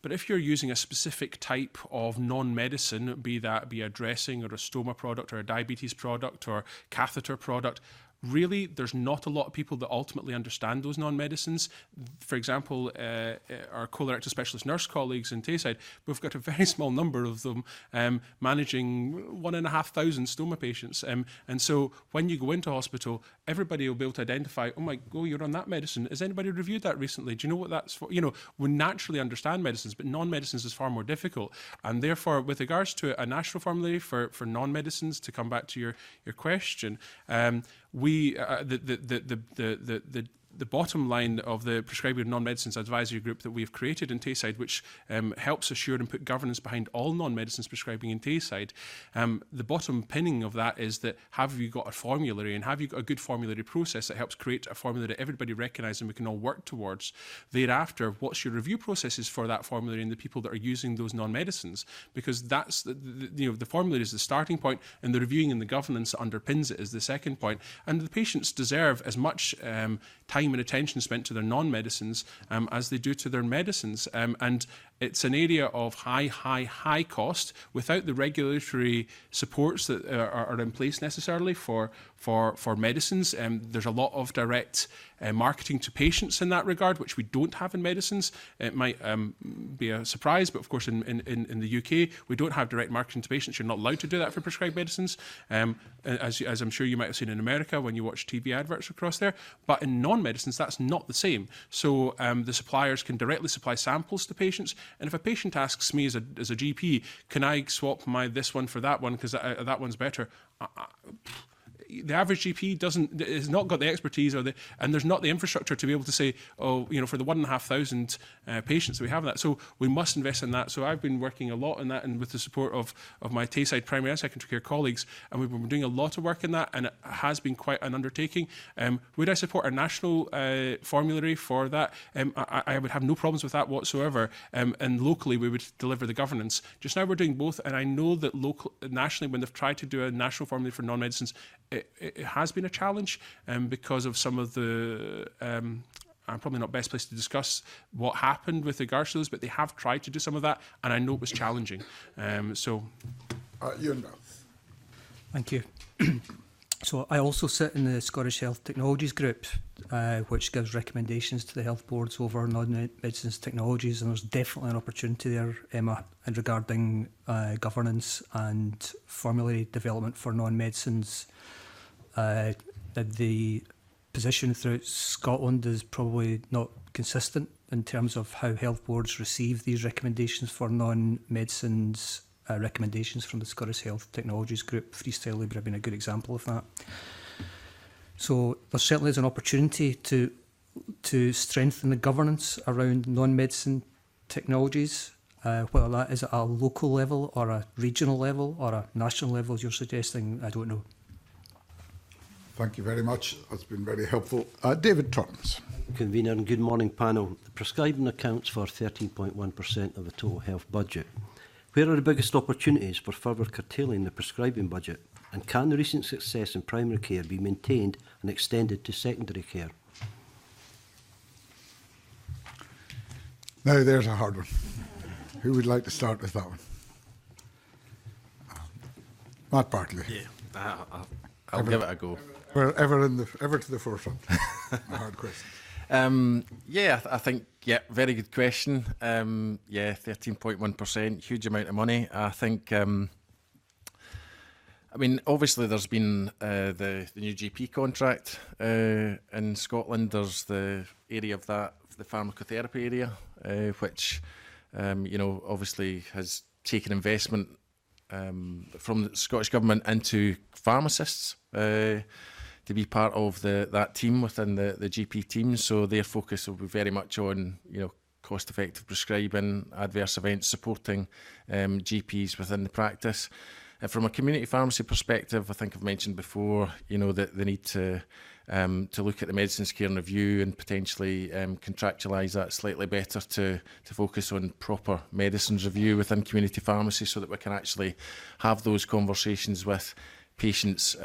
But if you're using a specific type of non-medicine, be a dressing or a stoma product or a diabetes product or catheter product, really, there's not a lot of people that ultimately understand those non-medicines. For example, our colorectal specialist nurse colleagues in Tayside, we've got a very small number of them managing 1,500 stoma patients. And so when you go into hospital, everybody will be able to identify, oh my God, you're on that medicine. Has anybody reviewed that recently? Do you know what that's for? You know, we naturally understand medicines, but non-medicines is far more difficult. And therefore, with regards to a national formulary for non-medicines, to come back to your question, the bottom line of the Prescribing Non-Medicines Advisory Group that we've created in Tayside, which helps assure and put governance behind all non-medicines prescribing in Tayside, the bottom pinning of that is that have you got a formulary, and have you got a good formulary process that helps create a formulary that everybody recognises and we can all work towards. Thereafter, what's your review processes for that formulary and the people that are using those non-medicines? Because that's the formulary is the starting point, and the reviewing and the governance that underpins it is the second point. And the patients deserve as much time and attention spent to their non-medicines as they do to their medicines. And it's an area of high cost without the regulatory supports that are in place necessarily for medicines. There's a lot of direct marketing to patients in that regard, which we don't have in medicines. It might be a surprise, but of course in the UK, we don't have direct marketing to patients. You're not allowed to do that for prescribed medicines, as I'm sure you might have seen in America when you watch TV adverts across there. But in non-medicines, that's not the same. So the suppliers can directly supply samples to patients. And if a patient asks me as a GP, can I swap this one for that one because that one's better? The average GP has not got the expertise and there's not the infrastructure to be able to say, oh, you know, for the 1,500 patients that we have that. So we must invest in that. So I've been working a lot in that, and with the support of my Tayside primary and secondary care colleagues, and we've been doing a lot of work in that, and it has been quite an undertaking. Would I support a national formulary for that? I would have no problems with that whatsoever. And locally, we would deliver the governance. Just now we're doing both, and I know that nationally, when they've tried to do a national formulary for non-medicines, it has been a challenge because of some of the I'm probably not best placed to discuss what happened with regards to those, but they have tried to do some of that, and I know it was challenging. Ian Bell. Thank you. So I also sit in the Scottish Health Technologies Group, which gives recommendations to the health boards over non-medicines technologies, and there's definitely an opportunity there, Emma, regarding governance and formulary development for non-medicines. The position throughout Scotland is probably not consistent in terms of how health boards receive these recommendations for non-medicines recommendations from the Scottish Health Technologies Group. Freestyle Libre being a good example of that. So there certainly is an opportunity to strengthen the governance around non-medicine technologies, whether that is at a local level or a regional level or a national level, as you're suggesting, I don't know. Thank you very much. That's been very helpful. David Torrance. Convener, and good morning, panel. The prescribing accounts for 13.1% of the total health budget. Where are the biggest opportunities for further curtailing the prescribing budget? And can the recent success in primary care be maintained and extended to secondary care? Now, there's a hard one. Who would like to start with that one? Matt Bartley. Yeah, I'll give it a go. We're ever to the forefront. A hard question. I think, very good question. 13.1%, huge amount of money. I think, obviously there's been the new GP contract in Scotland. There's the area of that, the pharmacotherapy area, which, obviously has taken investment from the Scottish Government into pharmacists to be part of that team within the GP team. So their focus will be very much on, cost-effective prescribing, adverse events, supporting GPs within the practice. From a community pharmacy perspective, I think I've mentioned before, that they need to look at the medicines care and review and potentially contractualise that slightly better to focus on proper medicines review within community pharmacy, so that we can actually have those conversations with patients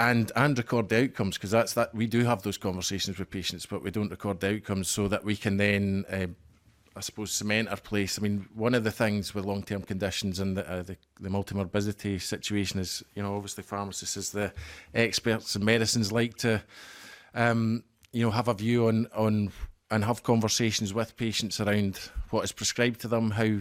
and record the outcomes, because that we do have those conversations with patients, but we don't record the outcomes, so that we can then I suppose, cement our place. I mean, one of the things with long-term conditions and the multimorbidity situation is, you know, obviously pharmacists as the experts in medicines like to, you know, have a view on and have conversations with patients around what is prescribed to them, how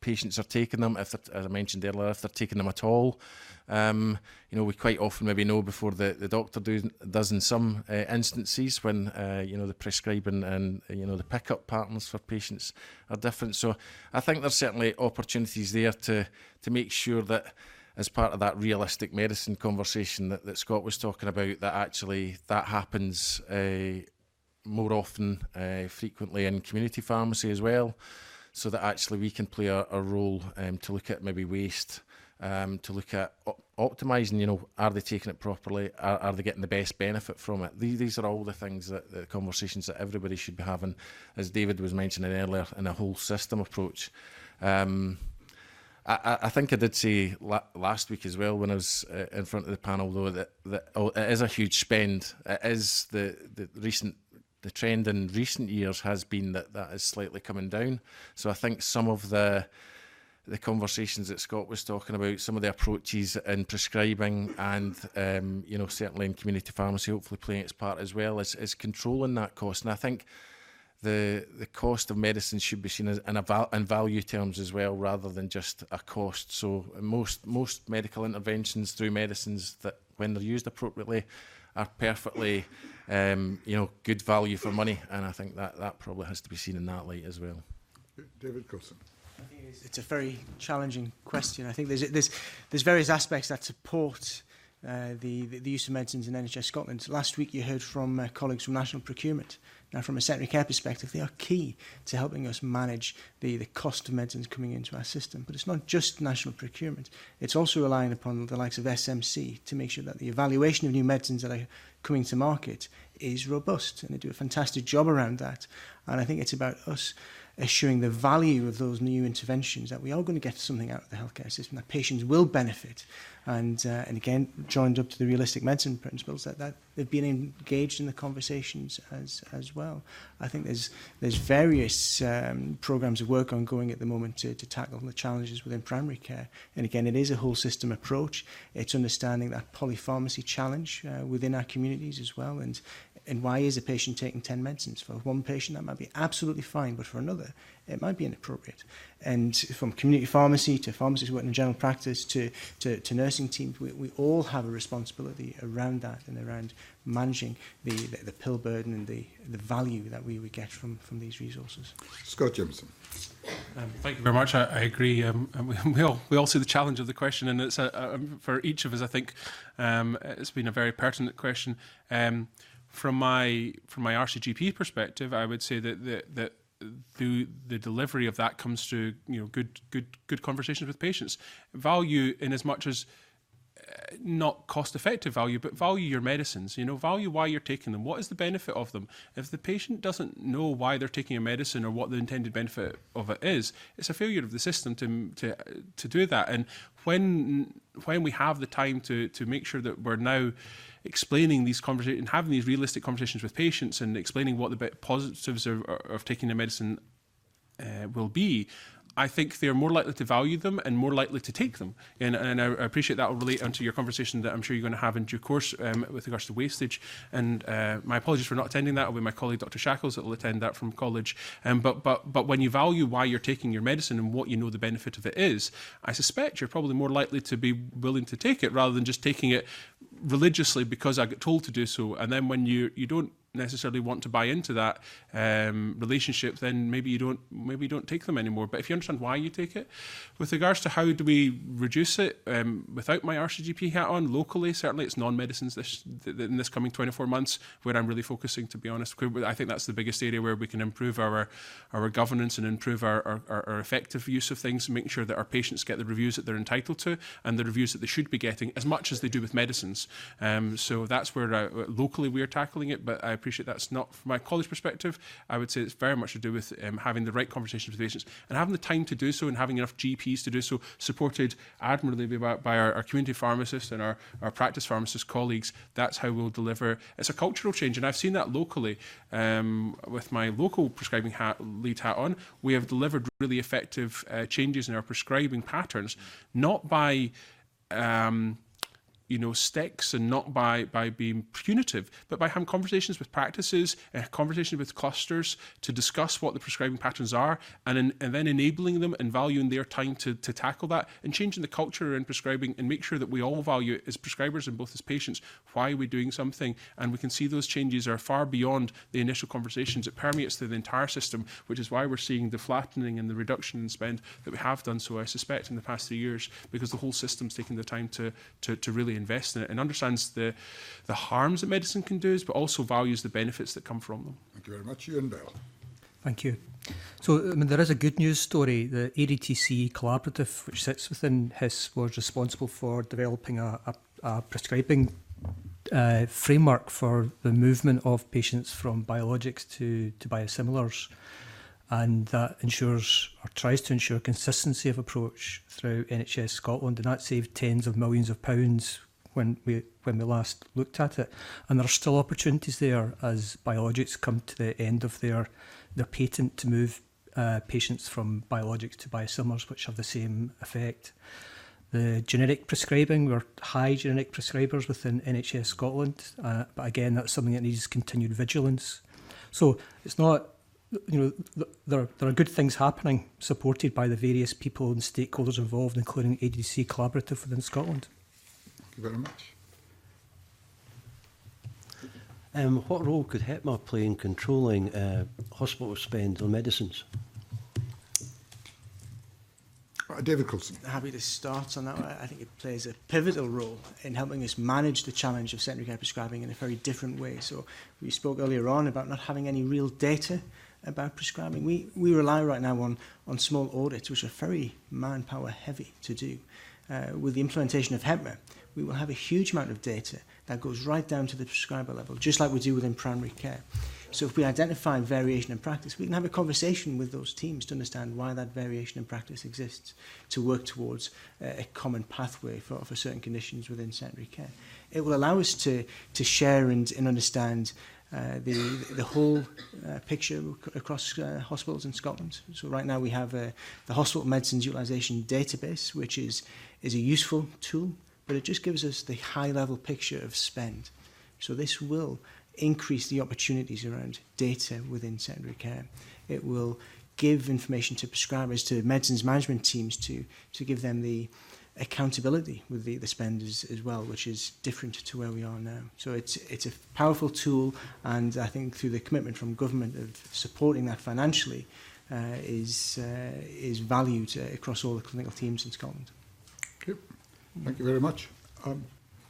patients are taking them, if as I mentioned earlier, if they're taking them at all. You know, we quite often maybe know before the doctor does in some instances when, you know, the prescribing and, you know, the pickup patterns for patients are different. So I think there's certainly opportunities there to make sure that as part of that realistic medicine conversation that Scott was talking about, that actually that happens more often, frequently in community pharmacy as well, so that actually we can play a role to look at maybe waste, to look at optimising, you know, are they taking it properly? Are they getting the best benefit from it? These are all the things the conversations that everybody should be having, as David was mentioning earlier, in a whole system approach. I think I did say last week as well when I was in front of the panel, though, that it is a huge spend. It is the trend in recent years has been that is slightly coming down. So I think some of the conversations that Scott was talking about, some of the approaches in prescribing and, you know, certainly in community pharmacy, hopefully playing its part as well, is controlling that cost. And I think the cost of medicine should be seen as in value terms as well, rather than just a cost. So most medical interventions through medicines that, when they're used appropriately, are perfectly, you know, good value for money. And I think that probably has to be seen in that light as well. David Coulson. I think it's a very challenging question. I think there's various aspects that support the use of medicines in NHS Scotland. Last week you heard from colleagues from National Procurement. Now, from a secondary care perspective, they are key to helping us manage the cost of medicines coming into our system. But it's not just national procurement. It's also relying upon the likes of SMC to make sure that the evaluation of new medicines that are coming to market is robust. And they do a fantastic job around that. And I think it's about us assuring the value of those new interventions, that we are going to get something out of the healthcare system, that patients will benefit. And again, joined up to the realistic medicine principles, that they've been engaged in the conversations as well. I think there's various programs of work ongoing at the moment to tackle the challenges within primary care. And again, it is a whole system approach. It's understanding that polypharmacy challenge within our communities as well. And why is a patient taking 10 medicines? For one patient, that might be absolutely fine, but for another, it might be inappropriate. And from community pharmacy to pharmacists working in general practice to nursing teams, we all have a responsibility around that and around managing the pill burden and the value that we would get from these resources. Scott Jimson. Thank you very much. I agree. We all see the challenge of the question, and it's for each of us. I think it's been a very pertinent question. From my RCGP perspective, I would say that the delivery of that comes through, you know, good conversations with patients. Value in as much as not cost-effective value, but value your medicines. You know, value why you're taking them. What is the benefit of them? If the patient doesn't know why they're taking a medicine or what the intended benefit of it is, it's a failure of the system to do that. And when we have the time to make sure that we're now explaining these conversations and having these realistic conversations with patients and explaining what the positives of taking the medicine will be, I think they're more likely to value them and more likely to take them. And I appreciate that will relate onto your conversation that I'm sure you're going to have in due course with regards to wastage. And my apologies for not attending that. It'll be my colleague Dr. Shackles that will attend that from college. But when you value why you're taking your medicine and what you know the benefit of it is, I suspect you're probably more likely to be willing to take it rather than just taking it religiously because I get told to do so. And then when you don't necessarily want to buy into that relationship, then maybe you don't take them anymore. But if you understand why you take it, with regards to how do we reduce it, without my RCGP hat on, locally, certainly it's non-medicines in this coming 24 months where I'm really focusing, to be honest. I think that's the biggest area where we can improve our governance and improve our effective use of things, making sure that our patients get the reviews that they're entitled to and the reviews that they should be getting as much as they do with medicines. So that's where locally we are tackling it, but I appreciate that's not from my college perspective. I would say it's very much to do with having the right conversations with patients and having the time to do so and having enough GPs to do so, supported admirably by our community pharmacists and our practice pharmacist colleagues. That's how we'll deliver. It's a cultural change, and I've seen that locally with my local prescribing lead hat on. We have delivered really effective changes in our prescribing patterns, not by sticks and not by being punitive, but by having conversations with practices, conversations with clusters to discuss what the prescribing patterns are, and then enabling them and valuing their time to tackle that, and changing the culture in prescribing, and make sure that we all value as prescribers and both as patients why are we doing something. And we can see those changes are far beyond the initial conversations. It permeates through the entire system, which is why we're seeing the flattening and the reduction in spend that we have done so, I suspect, in the past 3 years, because the whole system's taking the time to really invest in it and understands the harms that medicine can do, but also values the benefits that come from them. Thank you very much. Ewan Bell. Thank you. So, there is a good news story. The ADTC collaborative, which sits within HIS, was responsible for developing a prescribing framework for the movement of patients from biologics to biosimilars. And that ensures, or tries to ensure, consistency of approach throughout NHS Scotland, and that saved tens of millions of pounds when we last looked at it. And there are still opportunities there as biologics come to the end of their patent to move patients from biologics to biosimilars, which have the same effect. The generic prescribing, we're high generic prescribers within NHS Scotland, but again, that's something that needs continued vigilance. So it's not, there are good things happening, supported by the various people and stakeholders involved, including ADC Collaborative within Scotland. Thank you very much. What role could HEPMA play in controlling hospital spend on medicines? David Coulson. Happy to start on that one. I think it plays a pivotal role in helping us manage the challenge of secondary care prescribing in a very different way. So we spoke earlier on about not having any real data about prescribing. We rely right now on small audits, which are very manpower heavy to do. With the implementation of HEPMA, we will have a huge amount of data that goes right down to the prescriber level, just like we do within primary care. So if we identify variation in practice, we can have a conversation with those teams to understand why that variation in practice exists, to work towards a common pathway for certain conditions within secondary care. It will allow us to share and understand the whole picture across hospitals in Scotland. So right now we have the hospital medicines utilisation database, which is a useful tool, but it just gives us the high-level picture of spend. So this will increase the opportunities around data within secondary care. It will give information to prescribers, to medicines management teams, to give them the accountability with the spend as well, which is different to where we are now. So it's a powerful tool, and I think through the commitment from government of supporting that financially is valued across all the clinical teams in Scotland. Okay. Thank you very much.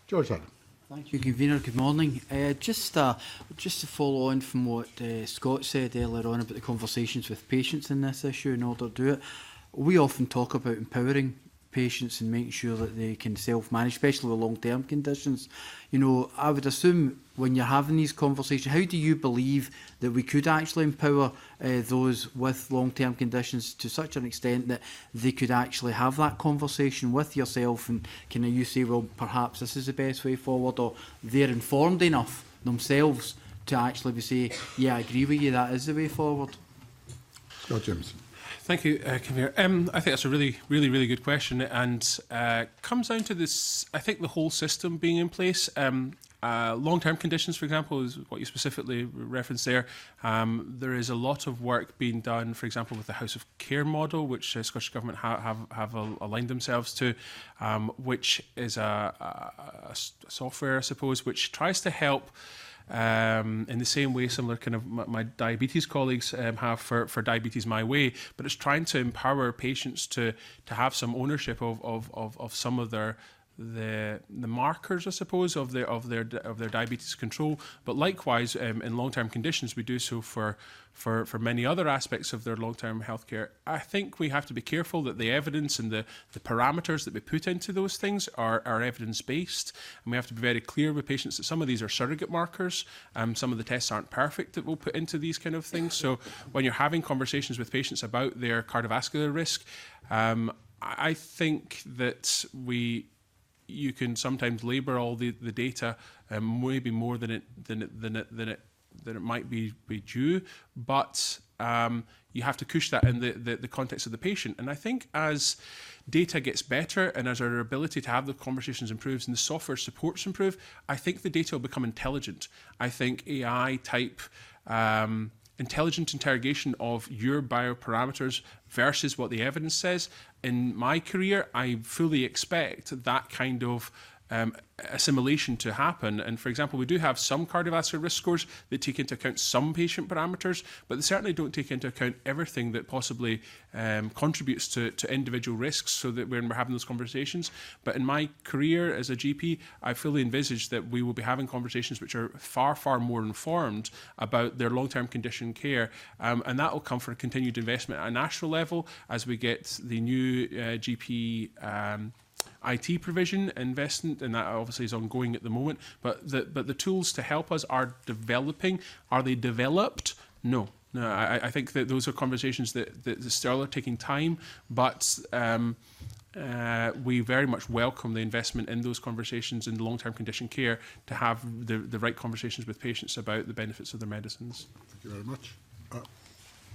George Adam. Thank you, Convener. Good morning. Just to follow on from what Scott said earlier on about the conversations with patients in this issue in order to do it, we often talk about empowering patients and making sure that they can self-manage, especially with long-term conditions. I would assume when you're having these conversations, how do you believe that we could actually empower those with long-term conditions to such an extent that they could actually have that conversation with yourself, and can you say, well, perhaps this is the best way forward, or they're informed enough themselves to actually say, yeah, I agree with you, that is the way forward? Scott Jameson. Thank you, Convener. I think that's a really, really, really good question, and comes down to this, I think, the whole system being in place. Long-term conditions, for example, is what you specifically referenced there. There is a lot of work being done, for example, with the House of Care model, which Scottish Government have aligned themselves to, which is a software, I suppose, which tries to help in the same way similar kind of my diabetes colleagues have for Diabetes My Way, but it's trying to empower patients to have some ownership of some of their markers, I suppose, of their diabetes control. But likewise, in long-term conditions, we do so for many other aspects of their long-term healthcare. I think we have to be careful that the evidence and the parameters that we put into those things are evidence-based, and we have to be very clear with patients that some of these are surrogate markers. Some of the tests aren't perfect that we'll put into these kind of things. So when you're having conversations with patients about their cardiovascular risk, I think that you can sometimes labour all the data maybe more than it might be due, but you have to push that in the context of the patient. And I think as data gets better and as our ability to have the conversations improves and the software supports improve, I think the data will become intelligent. I think AI type intelligent interrogation of your bioparameters versus what the evidence says. In my career, I fully expect that kind of assimilation to happen. And for example, we do have some cardiovascular risk scores that take into account some patient parameters, but they certainly don't take into account everything that possibly contributes to individual risks, so that when we're having those conversations. But in my career as a GP, I fully envisage that we will be having conversations which are far, far more informed about their long-term condition care. And that will come for continued investment at a national level as we get the new GP IT provision investment, and that obviously is ongoing at the moment. But the tools to help us are developing. Are they developed? No. I think that those are conversations that still are taking time, but we very much welcome the investment in those conversations in long-term condition care to have the right conversations with patients about the benefits of their medicines. Thank you very much.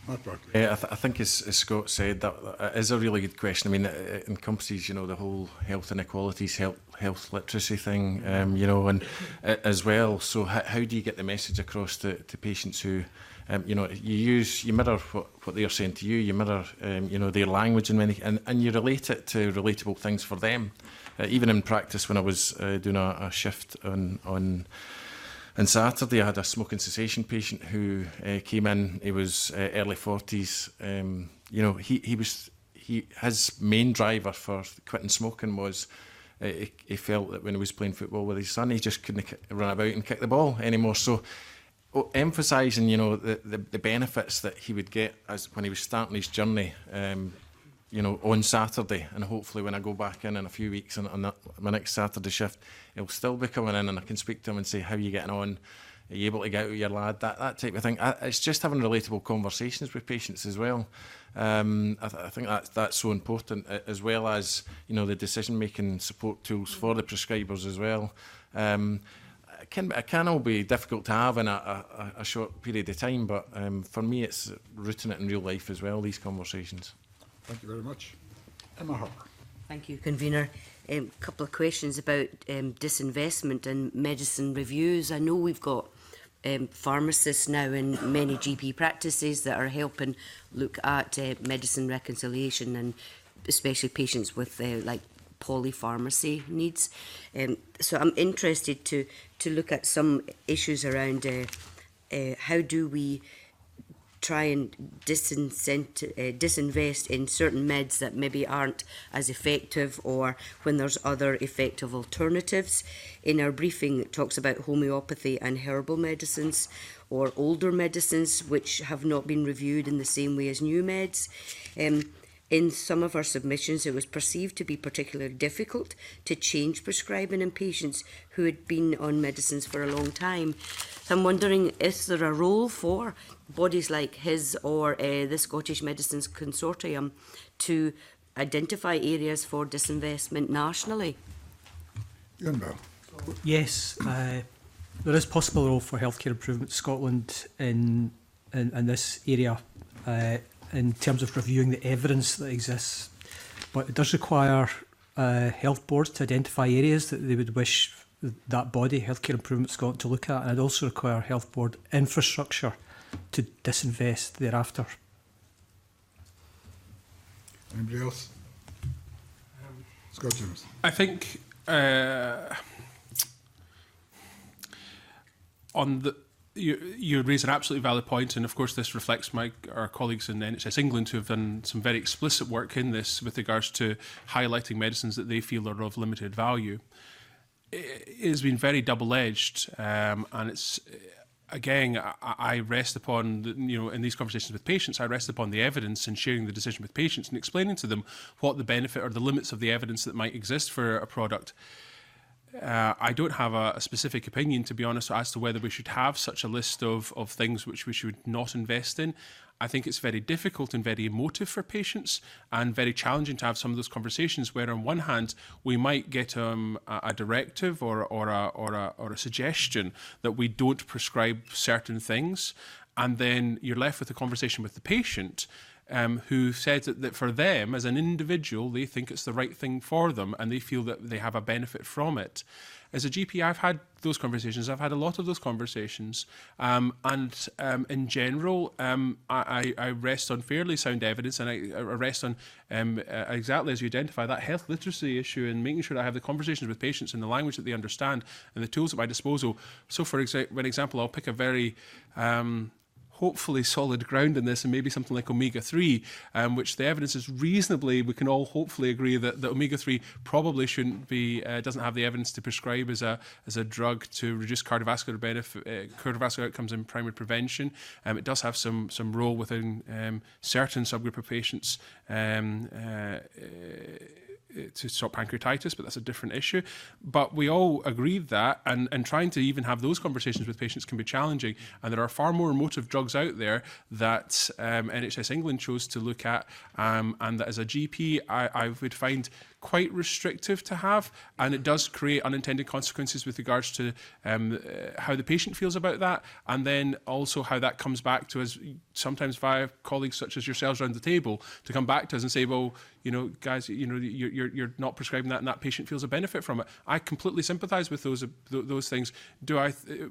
Matt Barkley. Yeah, I think as Scott said, that is a really good question. I mean, it encompasses, the whole health inequalities, health literacy thing, and as well. So how do you get the message across to patients who, you mirror what they're saying to you, you mirror, their language and you relate it to relatable things for them. Even in practice, when I was doing a shift on Saturday, I had a smoking cessation patient who came in. He was early 40s. His main driver for quitting smoking was he felt that when he was playing football with his son, he just couldn't run about and kick the ball anymore. So emphasising, the benefits that he would get as when he was starting his journey, on Saturday, and hopefully when I go back in a few weeks on my next Saturday shift, he'll still be coming in and I can speak to him and say, how are you getting on? Are you able to get out with your lad? That type of thing. It's just having relatable conversations with patients as well. I think that's so important, as well as, the decision-making support tools for the prescribers as well. It can all be difficult to have in a short period of time, but for me it's rooting it in real life as well, these conversations. Thank you very much. Emma Harper. Thank you, Convener. A couple of questions about disinvestment and medicine reviews. I know we've got pharmacists now in many GP practices that are helping look at medicine reconciliation, and especially patients with like polypharmacy needs. So I'm interested to look at some issues around how do we try and disinvest in certain meds that maybe aren't as effective, or when there's other effective alternatives. In our briefing, it talks about homeopathy and herbal medicines, or older medicines which have not been reviewed in the same way as new meds. In some of our submissions, it was perceived to be particularly difficult to change prescribing in patients who had been on medicines for a long time. So I'm wondering, is there a role for bodies like his or the Scottish Medicines Consortium to identify areas for disinvestment nationally? Ian Bell. Yes, there is possible role for Healthcare Improvement Scotland in this area in terms of reviewing the evidence that exists, but it does require health boards to identify areas that they would wish that body, Healthcare Improvement Scotland, to look at, and it also require health board infrastructure to disinvest thereafter. Anybody else? Scott James. I think you raise an absolutely valid point, and of course this reflects our colleagues in NHS England who have done some very explicit work in this with regards to highlighting medicines that they feel are of limited value. It has been very double-edged, and it's again, I rest upon, in these conversations with patients, I rest upon the evidence and sharing the decision with patients and explaining to them what the benefit or the limits of the evidence that might exist for a product. I don't have a specific opinion, to be honest, as to whether we should have such a list of things which we should not invest in. I think it's very difficult and very emotive for patients and very challenging to have some of those conversations where on one hand we might get a directive or a suggestion that we don't prescribe certain things, and then you're left with a conversation with the patient who said that for them as an individual they think it's the right thing for them and they feel that they have a benefit from it. As a GP, I've had those conversations. I've had a lot of those conversations. In general, I rest on fairly sound evidence, and I rest on exactly as you identify that health literacy issue and making sure that I have the conversations with patients in the language that they understand and the tools at my disposal. So for example, I'll pick a very hopefully solid ground in this, and maybe something like omega-3, which the evidence is reasonably, we can all hopefully agree that the omega-3 probably shouldn't be, doesn't have the evidence to prescribe as a drug to reduce cardiovascular cardiovascular outcomes in primary prevention. It does have some role within certain subgroup of patients to stop pancreatitis, but that's a different issue. But we all agreed that, and trying to even have those conversations with patients can be challenging. And there are far more emotive drugs out there that NHS England chose to look at, and that as a GP I would find quite restrictive to have, and it does create unintended consequences with regards to how the patient feels about that, and then also how that comes back to us sometimes via colleagues such as yourselves around the table to come back to us and say, well, guys, you're not prescribing that, and that patient feels a benefit from it. I completely sympathise with those things.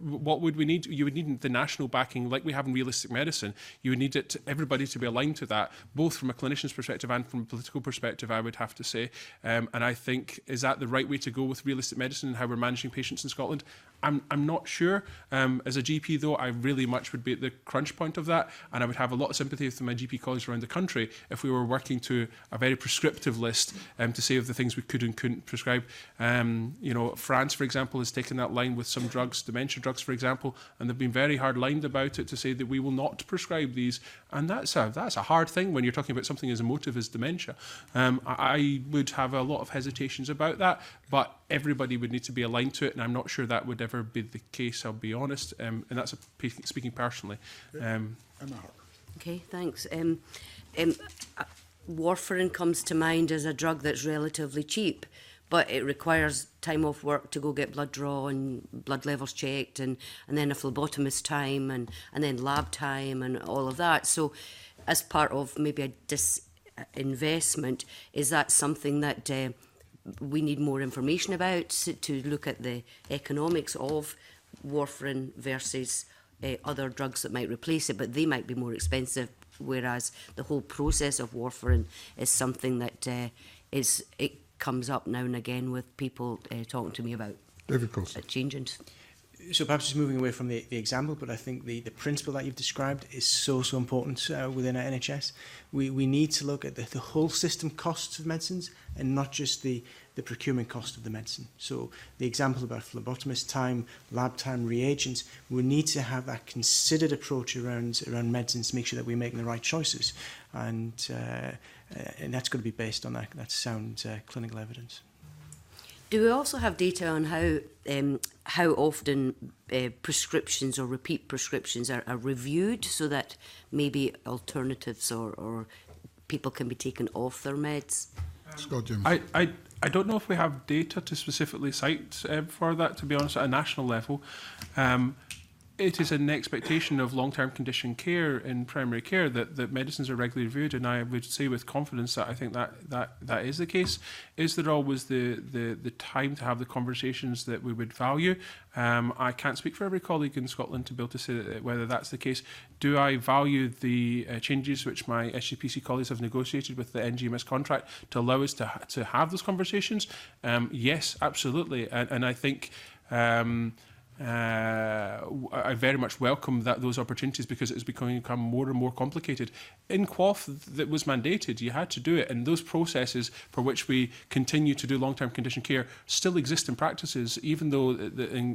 What would we need? You would need the national backing, like we have in realistic medicine. You would need everybody to be aligned to that, both from a clinician's perspective and from a political perspective, I would have to say. And I think, is that the right way to go with realistic medicine and how we're managing patients in Scotland? I'm not sure. As a GP, though, I really much would be at the crunch point of that, and I would have a lot of sympathy with my GP colleagues around the country if we were working to a very prescriptive list to say of the things we could and couldn't prescribe. France, for example, has taken that line with some drugs, dementia drugs, for example, and they've been very hard-lined about it to say that we will not prescribe these, and that's a hard thing when you're talking about something as emotive as dementia. I would have a lot of hesitations about that, but everybody would need to be aligned to it, and I'm not sure that would ever be the case, I'll be honest, and that's speaking personally. Okay, thanks. Warfarin comes to mind as a drug that's relatively cheap, but it requires time off work to go get blood drawn and blood levels checked, and then a phlebotomist time and then lab time and all of that. So as part of maybe a disinvestment, is that something that we need more information about to look at the economics of warfarin versus other drugs that might replace it, but they might be more expensive, whereas the whole process of warfarin is something that it comes up now and again with people talking to me about changing. So perhaps just moving away from the example, but I think the principle that you've described is so important within our NHS. We need to look at the whole system costs of medicines and not just the procurement cost of the medicine. So the example about phlebotomist time, lab time, reagents, we need to have that considered approach around medicines to make sure that we're making the right choices. And that's going to be based on that sound clinical evidence. Do we also have data on how often prescriptions or repeat prescriptions are reviewed, so that maybe alternatives or people can be taken off their meds? Scott James. I don't know if we have data to specifically cite for that, to be honest, at a national level. It is an expectation of long-term condition care in primary care that medicines are regularly reviewed, and I would say with confidence that I think that is the case. Is there always the time to have the conversations that we would value? I can't speak for every colleague in Scotland to be able to say whether that's the case. Do I value the changes which my SGPC colleagues have negotiated with the NGMS contract to allow us to have those conversations? Yes, absolutely, and I think I very much welcome those opportunities, because it has become more and more complicated. In QOF, that was mandated, you had to do it, and those processes for which we continue to do long-term condition care still exist in practices, even though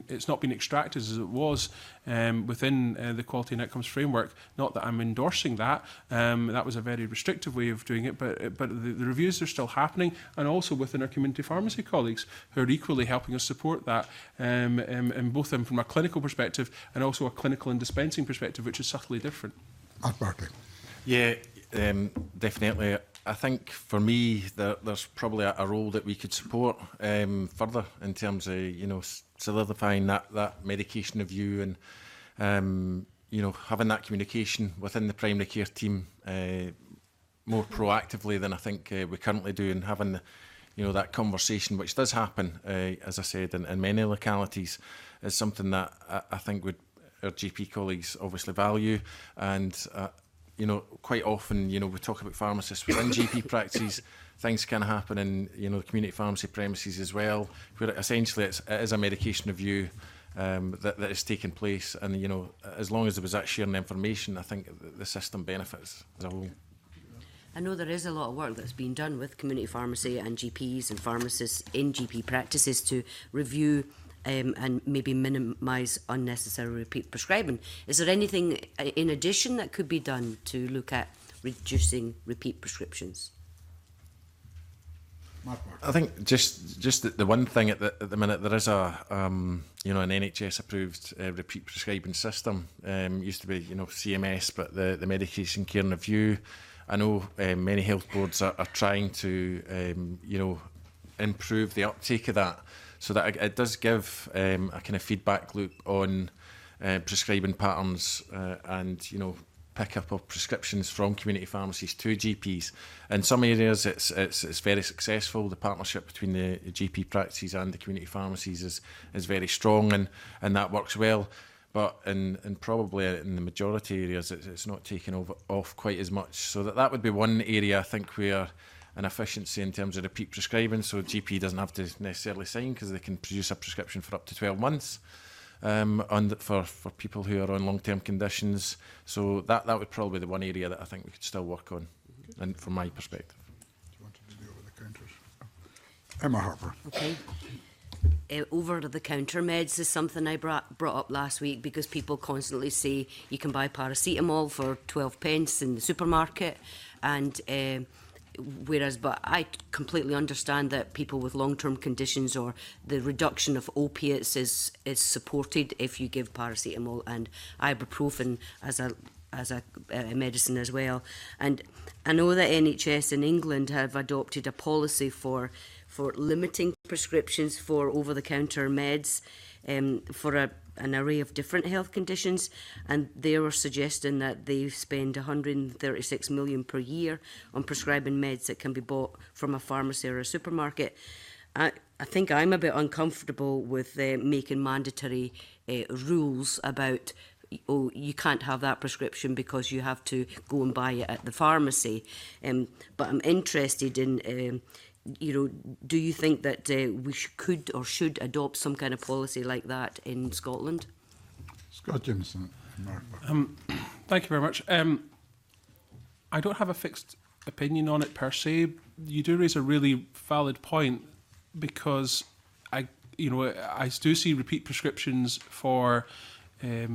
it's not been extracted as it was within the Quality and Outcomes Framework. Not that I'm endorsing that. That was a very restrictive way of doing it, but the reviews are still happening, and also within our community pharmacy colleagues who are equally helping us support that, in both from a clinical perspective and also a clinical and dispensing perspective, which is subtly different. Mark Bartley. Yeah, definitely. I think for me, there's probably a role that we could support further in terms of, solidifying that medication review and, having that communication within the primary care team more proactively than I think we currently do, and having that conversation, which does happen, as I said, in many localities, is something that I think our GP colleagues obviously value. And, quite often, we talk about pharmacists within GP practices. Things can happen in, the community pharmacy premises as well, where essentially it is a medication review that is taking place. And, as long as there was that sharing information, I think the system benefits as a whole. I know there is a lot of work that's been done with community pharmacy and GPs and pharmacists in GP practices to review and maybe minimise unnecessary repeat prescribing. Is there anything in addition that could be done to look at reducing repeat prescriptions? I think just the one thing at the minute, there is an NHS approved repeat prescribing system. Used to be CMS, but the medication care and review. I know many health boards are trying to improve the uptake of that, so that it does give a kind of feedback loop on prescribing patterns and pick up of prescriptions from community pharmacies to GPs. In some areas it's very successful. The partnership between the GP practices and the community pharmacies is very strong, and that works well. But in probably in the majority areas, it's not taken off quite as much. So that would be one area, I think, where an efficiency in terms of repeat prescribing, so GP doesn't have to necessarily sign, because they can produce a prescription for up to 12 months for people who are on long-term conditions. So that would probably be the one area that I think we could still work on, and from my perspective. Do you want to do over-the-counters? Emma Harper. Okay. Over-the-counter meds is something I brought up last week, because people constantly say you can buy paracetamol for 12 pence in the supermarket, and but I completely understand that people with long-term conditions, or the reduction of opiates is supported if you give paracetamol and ibuprofen as a medicine as well. And I know that NHS in England have adopted a policy for limiting prescriptions for over-the-counter meds for an array of different health conditions, and they were suggesting that they spend 136 million per year on prescribing meds that can be bought from a pharmacy or a supermarket. I think I'm a bit uncomfortable with making mandatory rules about, oh, you can't have that prescription because you have to go and buy it at the pharmacy. But I'm interested in do you think that we could or should adopt some kind of policy like that in Scotland? Scott Jameson. Mark. Thank you very much. I don't have a fixed opinion on it per se. You do raise a really valid point, because I do see repeat prescriptions for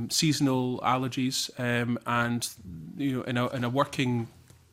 seasonal allergies, and in a working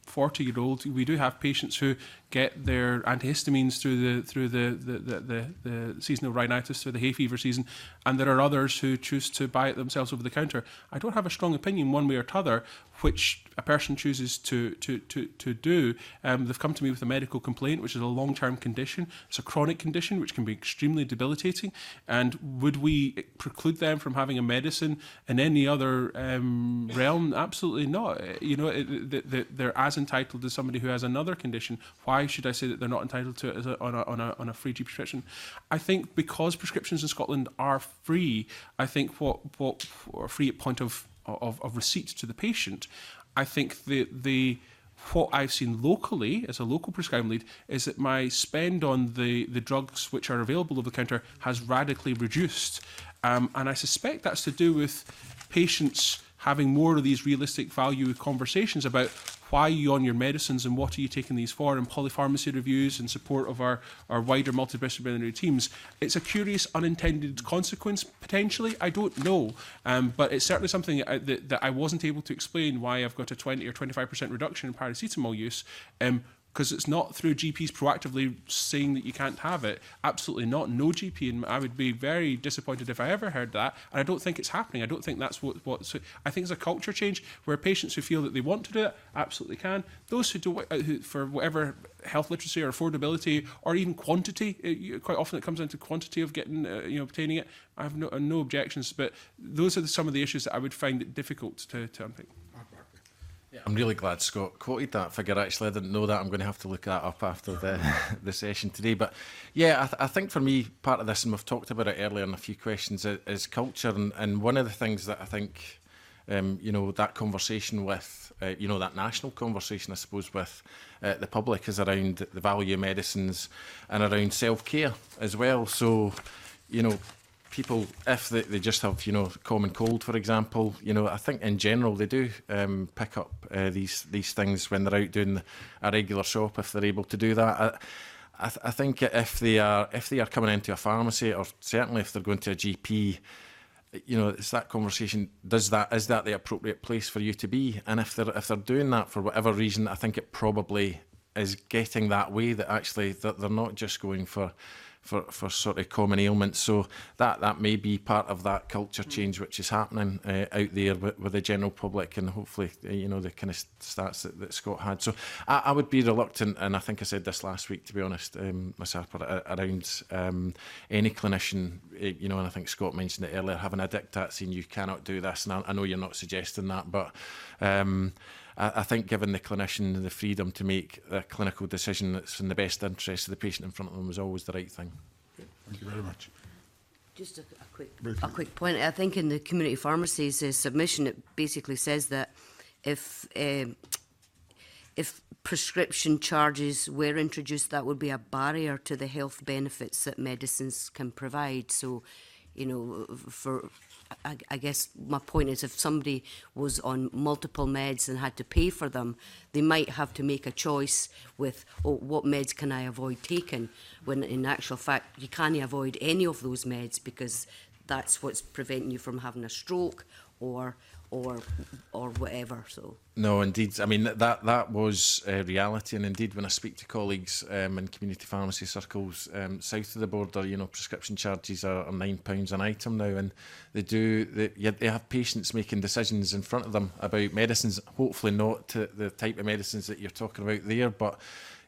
40-year-old, we do have patients who get their antihistamines through the seasonal rhinitis, through the hay fever season, and there are others who choose to buy it themselves over the counter. I don't have a strong opinion one way or t'other which a person chooses to do. They've come to me with a medical complaint, which is a long-term condition. It's a chronic condition which can be extremely debilitating. And would we preclude them from having a medicine in any other realm? Absolutely not. They're as entitled as somebody who has another condition. Why should I say that they're not entitled to it on a free GP prescription? I think because prescriptions in Scotland are free, I think what are free at point of receipt to the patient, I think what I've seen locally as a local prescribing lead is that my spend on the drugs which are available over the counter has radically reduced. And I suspect that's to do with patients having more of these realistic value conversations about why are you on your medicines and what are you taking these for, and polypharmacy reviews in support of our wider multidisciplinary teams. It's a curious unintended consequence, potentially. I don't know. But it's certainly something that I wasn't able to explain why I've got a 20 or 25% reduction in paracetamol use. Because it's not through GPs proactively saying that you can't have it. Absolutely not. No GP, and I would be very disappointed if I ever heard that. And I don't think it's happening. I don't think that's what I think it's a culture change where patients who feel that they want to do it absolutely can. Those who don't, who, for whatever health literacy or affordability or even quantity, quite often it comes down to quantity of getting, obtaining it. I have no objections, but those are some of the issues that I would find it difficult to unpick. I'm really glad Scott quoted that figure. Actually, I didn't know that. I'm going to have to look that up after the session today. But yeah, I think for me, part of this, and we've talked about it earlier in a few questions, is culture. And one of the things that I think, that conversation with, that national conversation, I suppose, with the public is around the value of medicines and around self-care as well. So, people, if they just have, common cold, for example, I think in general they do pick up these things when they're out doing a regular shop, if they're able to do that. I think if they are coming into a pharmacy, or certainly if they're going to a GP, it's that conversation. Is that the appropriate place for you to be? And if they're doing that for whatever reason, I think it probably is getting that way, that actually that they're not just going for sort of common ailments. So that may be part of that culture change which is happening out there with the general public, and hopefully the kind of stats that Scott had. So I would be reluctant, and I think I said this last week, to be honest, myself, around any clinician, and I think Scott mentioned it earlier, having a diktat saying you cannot do this, and I know you're not suggesting that, but I think giving the clinician the freedom to make a clinical decision that's in the best interest of the patient in front of them is always the right thing. Thank you very much. Just a quick point. I think in the community pharmacies submission, it basically says that if prescription charges were introduced, that would be a barrier to the health benefits that medicines can provide. So, I guess my point is, if somebody was on multiple meds and had to pay for them, they might have to make a choice with, what meds can I avoid taking, when in actual fact you can't avoid any of those meds because that's what's preventing you from having a stroke or whatever. So no, indeed. I mean, that was reality, and indeed when I speak to colleagues in community pharmacy circles south of the border, prescription charges are £9 an item now, and they have patients making decisions in front of them about medicines, hopefully not to the type of medicines that you're talking about there, but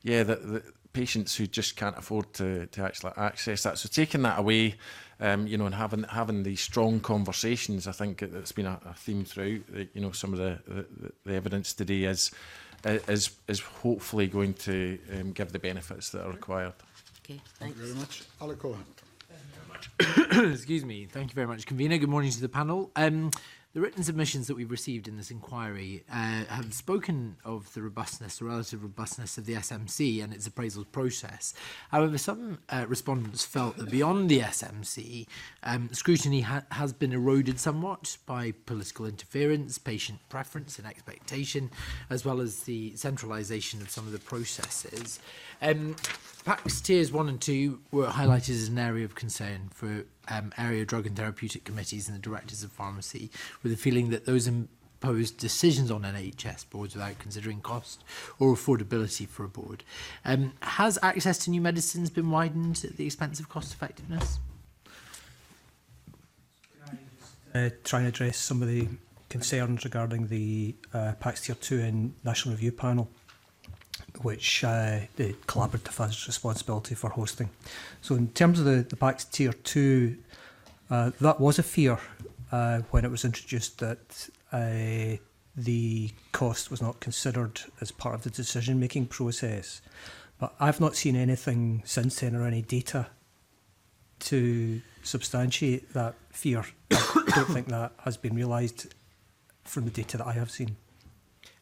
yeah, the patients who just can't afford to actually access that. So taking that away, and having these strong conversations, I think it's been a theme throughout. Some of the evidence today is hopefully going to give the benefits that are required. Okay, Thank you very much. Alec Cohen. Excuse me. Thank you very much, Convener. Good morning to the panel. The written submissions that we've received in this inquiry have spoken of the robustness, the relative robustness of the SMC and its appraisal process. However, some respondents felt that beyond the SMC, scrutiny has been eroded somewhat by political interference, patient preference and expectation, as well as the centralisation of some of the processes. PACS Tiers 1 and 2 were highlighted as an area of concern for area drug and therapeutic committees and the directors of pharmacy, with the feeling that those imposed decisions on NHS boards without considering cost or affordability for a board. Has access to new medicines been widened at the expense of cost effectiveness? Try and address some of the concerns regarding the PACS Tier 2 and National Review Panel, which the collaborative has responsibility for hosting. So in terms of the PACS Tier 2, that was a fear when it was introduced, that the cost was not considered as part of the decision-making process. But I've not seen anything since then, or any data to substantiate that fear. I don't think that has been realised from the data that I have seen.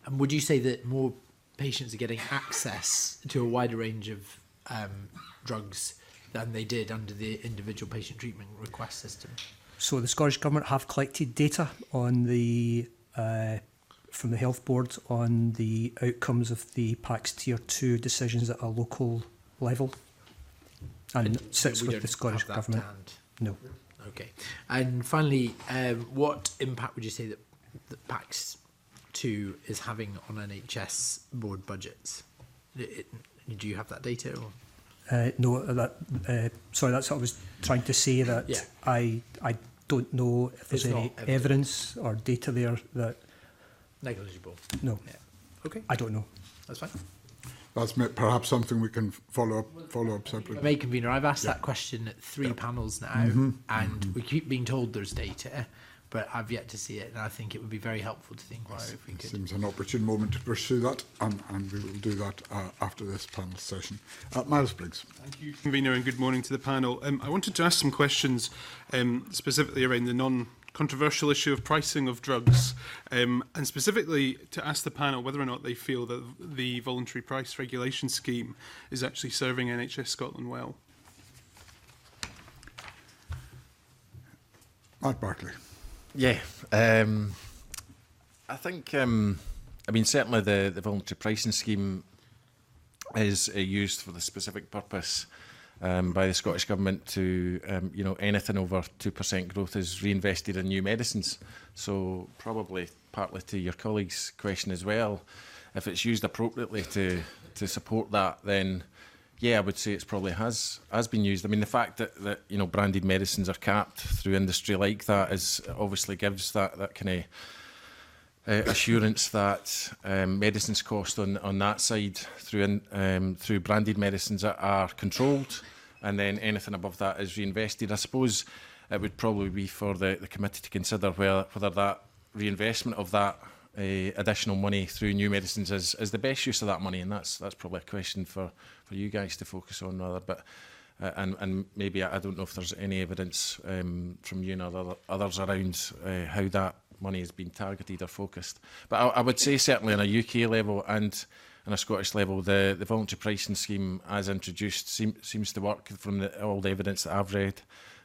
And would you say that more patients are getting access to a wider range of drugs than they did under the individual patient treatment request system? So the Scottish Government have collected data on the from the Health Board on the outcomes of the PACS Tier 2 decisions at a local level, and sits we with don't the Scottish have that Government. to hand. No. Okay. And finally, what impact would you say that PACS 2 is having on NHS board budgets? Do you have that data? Or? No, sorry, that's what I was trying to say, that Yeah. I don't know if there's It's any not evidence or data there that... Negligible. No. Yeah. Okay. I don't know. That's fine. That's perhaps something we can follow up separately. May Convener, I've asked that question at 3 panels now, and we keep being told there's data, but I've yet to see it, and I think it would be very helpful to the inquiry if we could. Seems an opportune moment to pursue that, and we will do that after this panel session. Miles Briggs. Thank you, Convener, and good morning to the panel. I wanted to ask some questions specifically around the non-controversial issue of pricing of drugs, and specifically to ask the panel whether or not they feel that the voluntary price regulation scheme is actually serving NHS Scotland well. Mark Barclay. Yeah, I think, I mean, certainly the voluntary pricing scheme is used for the specific purpose by the Scottish Government to, you know, anything over 2% growth is reinvested in new medicines. So probably partly to your colleague's question as well, if it's used appropriately to support that, then yeah, I would say it's probably has been used. I mean, the fact that you know, branded medicines are capped through industry like that is obviously gives that kind of assurance that medicines cost on that side through branded medicines are controlled, and then anything above that is reinvested. I suppose it would probably be for the committee to consider whether that reinvestment of that additional money through new medicines is the best use of that money, and that's probably a question for you guys to focus on rather. But and maybe I don't know if there's any evidence from you and others around how that money has been targeted or focused. But I would say certainly on a UK level and on a Scottish level, the voluntary pricing scheme as introduced seems to work from all the evidence that I've read.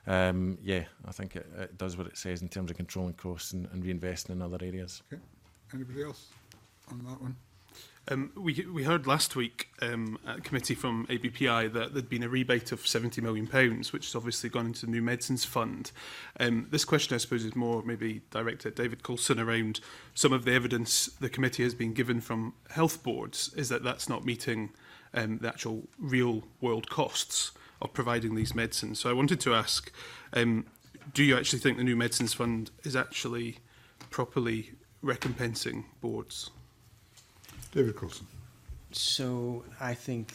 Yeah, I think it does what it says in terms of controlling costs and reinvesting in other areas. Okay. Anybody else on that one? We heard last week at committee from ABPI that there'd been a rebate of £70 million, which has obviously gone into the New Medicines Fund. This question, I suppose, is more maybe directed at David Coulson around some of the evidence the committee has been given from health boards is that that's not meeting the actual real-world costs of providing these medicines. So I wanted to ask, do you actually think the New Medicines Fund is actually properly recompensing boards? David Coulson. So I think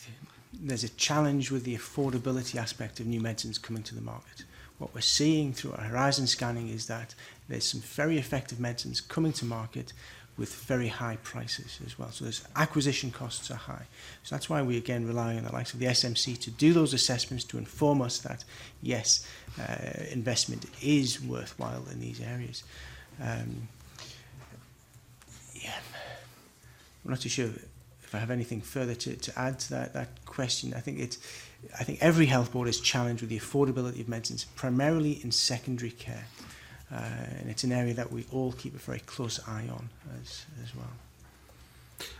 there's a challenge with the affordability aspect of new medicines coming to the market. What we're seeing through our horizon scanning is that there's some very effective medicines coming to market with very high prices as well. So those acquisition costs are high. So that's why we again rely on the likes of the SMC to do those assessments to inform us that yes, investment is worthwhile in these areas. Yeah, I'm not too sure if I have anything further to add to that question. I think every health board is challenged with the affordability of medicines, primarily in secondary care, and it's an area that we all keep a very close eye on as well.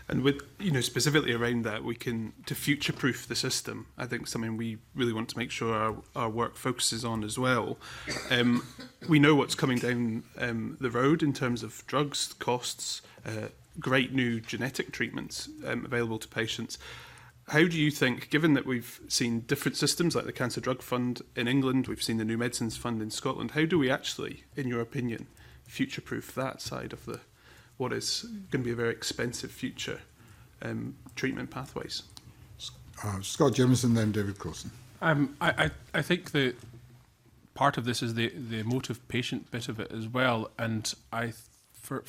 And with, you know, specifically around that, we can, to future-proof the system, I think something we really want to make sure our work focuses on as well. We know what's coming down the road in terms of drugs, costs, great new genetic treatments available to patients. How do you think, given that we've seen different systems like the Cancer Drug Fund in England, we've seen the New Medicines Fund in Scotland, how do we actually, in your opinion, future-proof that side of what is going to be a very expensive future treatment pathways? Scott Jameson, then David Coulson. I think that part of this is the emotive patient bit of it as well, and for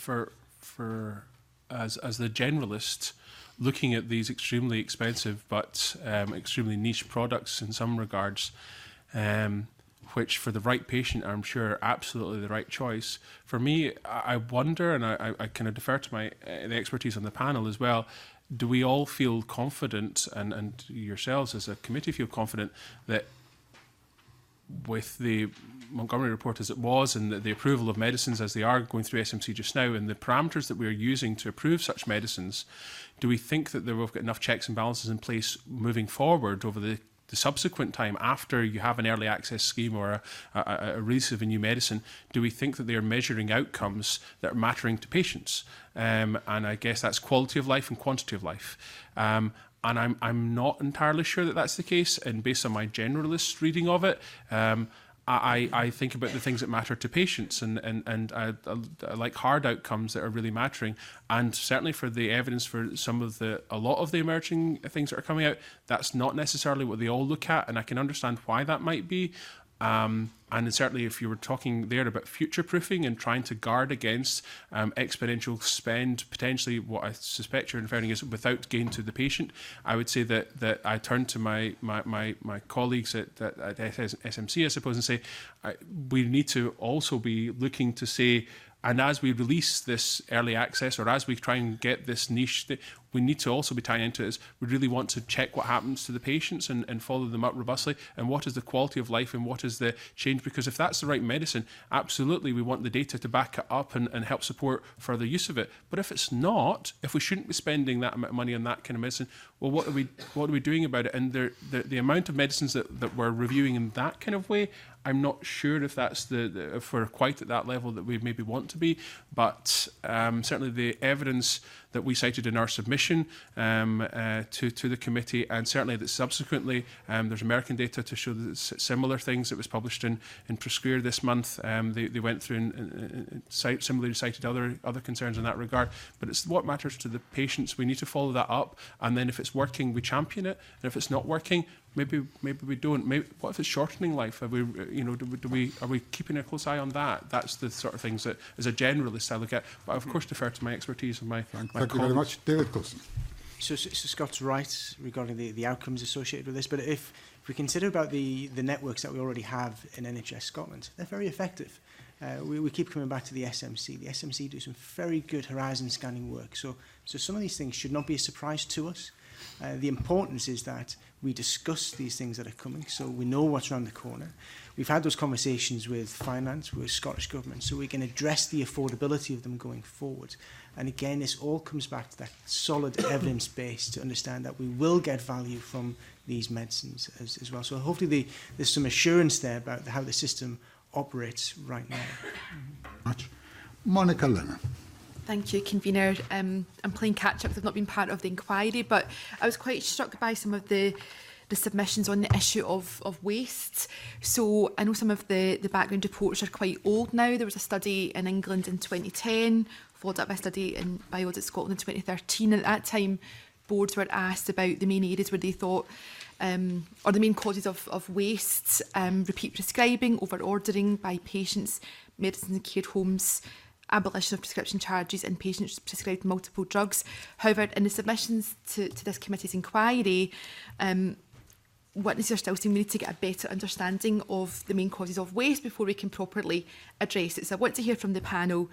as the generalist, looking at these extremely expensive but extremely niche products in some regards, which for the right patient are, I'm sure, absolutely the right choice. For me, I wonder, and I kind of defer to the expertise on the panel as well, do we all feel confident, and yourselves as a committee feel confident, that with the Montgomery report as it was, and the approval of medicines as they are going through SMC just now, and the parameters that we are using to approve such medicines, do we think that we've got enough checks and balances in place moving forward over the subsequent time after you have an early access scheme or a release of a new medicine? Do we think that they are measuring outcomes that are mattering to patients? And I guess that's quality of life and quantity of life. And I'm not entirely sure that that's the case. And based on my generalist reading of it, I think about the things that matter to patients, and I like hard outcomes that are really mattering. And certainly for the evidence for a lot of the emerging things that are coming out, that's not necessarily what they all look at, and I can understand why that might be. And certainly if you were talking there about future-proofing and trying to guard against exponential spend, potentially what I suspect you're inferring is without gain to the patient, I would say that I turn to my colleagues at SMC, I suppose, and say we need to also be looking to say, and as we release this early access, or as we try and get this niche, we need to also be tying into it is we really want to check what happens to the patients and follow them up robustly, and what is the quality of life and what is the change. Because if that's the right medicine, absolutely we want the data to back it up and help support further use of it. But if it's not, if we shouldn't be spending that amount of money on that kind of medicine, well, what are we doing about it? And the amount of medicines that we're reviewing in that kind of way, I'm not sure if that's if we're quite at that level that we maybe want to be, but certainly the evidence that we cited in our submission to the committee, and certainly that subsequently there's American data to show that similar things that was published in Prescribing this month. They went through and similarly cited other concerns in that regard. But it's what matters to the patients. We need to follow that up, and then if it's working, we champion it, and if it's not working, maybe we don't. What if it's shortening life? Are we keeping a close eye on that? That's the sort of things that, as a generalist, I look at. But I, of course, defer to my expertise and my Thank you very much. David Coulson. So Scott's right regarding the outcomes associated with this, but if we consider about the networks that we already have in NHS Scotland, they're very effective. We keep coming back to the SMC. The SMC do some very good horizon scanning work. So some of these things should not be a surprise to us. The importance is that we discuss these things that are coming, so we know what's around the corner. We've had those conversations with finance, with Scottish Government, so we can address the affordability of them going forward. And again, this all comes back to that solid evidence base to understand that we will get value from these medicines as well. So hopefully there's some assurance there about how the system operates right now. Much. Monica Lennon. Thank you, Convener. I'm playing catch-up because I've not been part of the inquiry, but I was quite struck by some of the submissions on the issue of waste. So I know some of the background reports are quite old now. There was a study in England in 2010, followed up by a study in Bioaudit Scotland in 2013. And at that time, boards were asked about the main areas where they thought, or the main causes of waste, repeat prescribing, over-ordering by patients, medicines in care homes, abolition of prescription charges and patients prescribed multiple drugs. However, in the submissions to this committee's inquiry, witnesses are still saying we need to get a better understanding of the main causes of waste before we can properly address it. So I want to hear from the panel,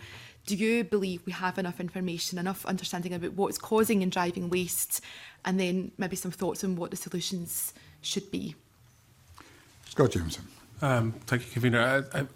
do you believe we have enough information, enough understanding about what's causing and driving waste, and then maybe some thoughts on what the solutions should be? Scott Jameson. Thank you, Convener.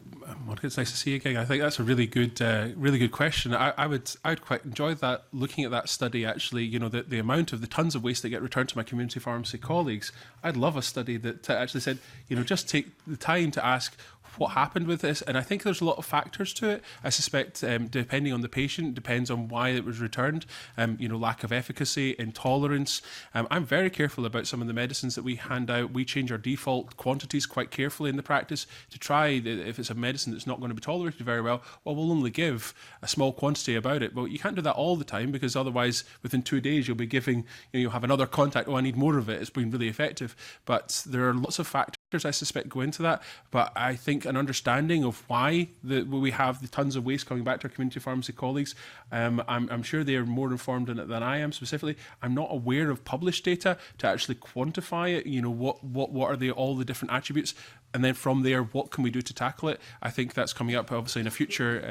Monica, it's nice to see you again. I think that's a really good question. I would quite enjoy that, looking at that study. Actually, you know, the amount of the tons of waste that get returned to my community pharmacy colleagues. I'd love a study that actually said, you know, just take the time to ask what happened with this. And I think there's a lot of factors to it. I suspect, depending on the patient, depends on why it was returned. You know, lack of efficacy, intolerance. I'm very careful about some of the medicines that we hand out. We change our default quantities quite carefully in the practice to try, if it's a medicine that's not going to be tolerated very well, we'll only give a small quantity about it. But you can't do that all the time, because otherwise within 2 days you'll be giving, you know, you'll have another contact, I need more of it. It's been really effective. But there are lots of factors I suspect go into that. But I think an understanding of why we have the tons of waste coming back to our community pharmacy colleagues, I'm sure they are more informed than I am specifically. I'm not aware of published data to actually quantify it. You know, what are all the different attributes? And then from there, what can we do to tackle it? I think that's coming up obviously in a future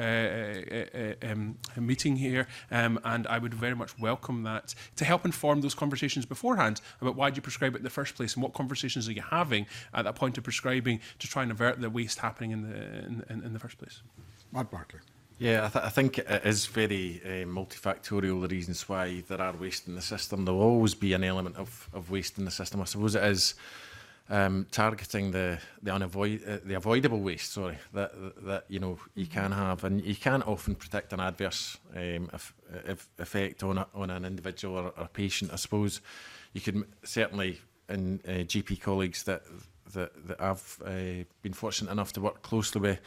meeting here, and I would very much welcome that to help inform those conversations beforehand about why do you prescribe it in the first place, and what conversations are you having at that point of prescribing to try and avert the waste happening in the first place. Matt Barclay. Yeah, I think it is very multifactorial, the reasons why there are waste in the system. There will always be an element of waste in the system. I suppose it is targeting the avoidable waste, that you can have, and you can't often predict an adverse effect on an individual or a patient. I suppose you could certainly, in GP colleagues that I've been fortunate enough to work closely with,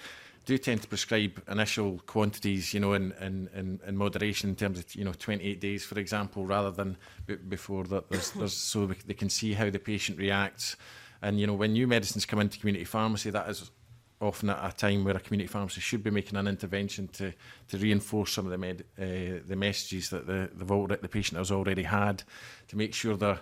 do tend to prescribe initial quantities, in moderation in terms of, 28 days, for example, rather than before that. There's so they can see how the patient reacts. And, when new medicines come into community pharmacy, that is often at a time where a community pharmacy should be making an intervention to reinforce some of the messages that the patient has already had, to make sure they're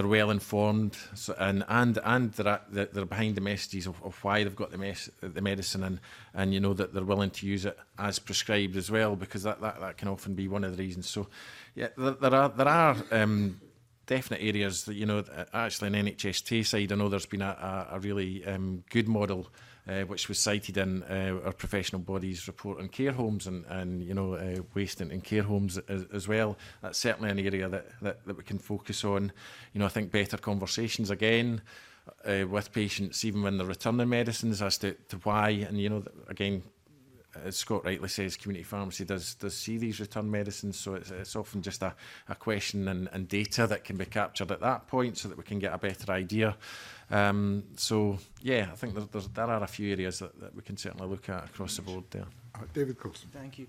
well informed, and they're behind the messages of why they've got the medicine, and that they're willing to use it as prescribed as well, because that can often be one of the reasons. So, yeah, there are definite areas that actually in NHS Tayside, I know there's been a really good model which was cited in our professional body's report on care homes and waste in care homes as well. That's certainly an area that we can focus on. I think better conversations again with patients, even when they're returning medicines, as to why. And again, as Scott rightly says, community pharmacy does see these return medicines, so it's often just a question and data that can be captured at that point, so that we can get a better idea. So yeah, I think there are a few areas that we can certainly look at across the board there. David Coulson. Thank you.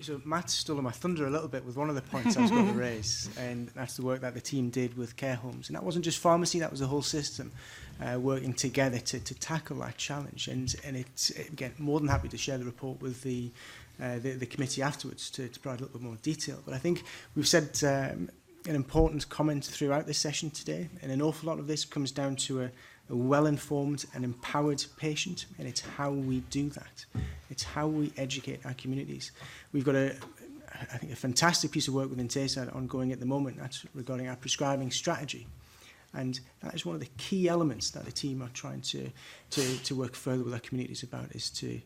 So Matt stole my thunder a little bit with one of the points I was going to raise, and that's the work that the team did with care homes. And that wasn't just pharmacy, that was the whole system working together to tackle that challenge. And it's, again, more than happy to share the report with the committee afterwards to provide a little bit more detail. But I think we've said an important comment throughout this session today, and an awful lot of this comes down to a well-informed and empowered patient, and it's how we do that. It's how we educate our communities. We've got I think a fantastic piece of work within Tayside ongoing at the moment. That's regarding our prescribing strategy. And that is one of the key elements that the team are trying to work further with our communities about, is to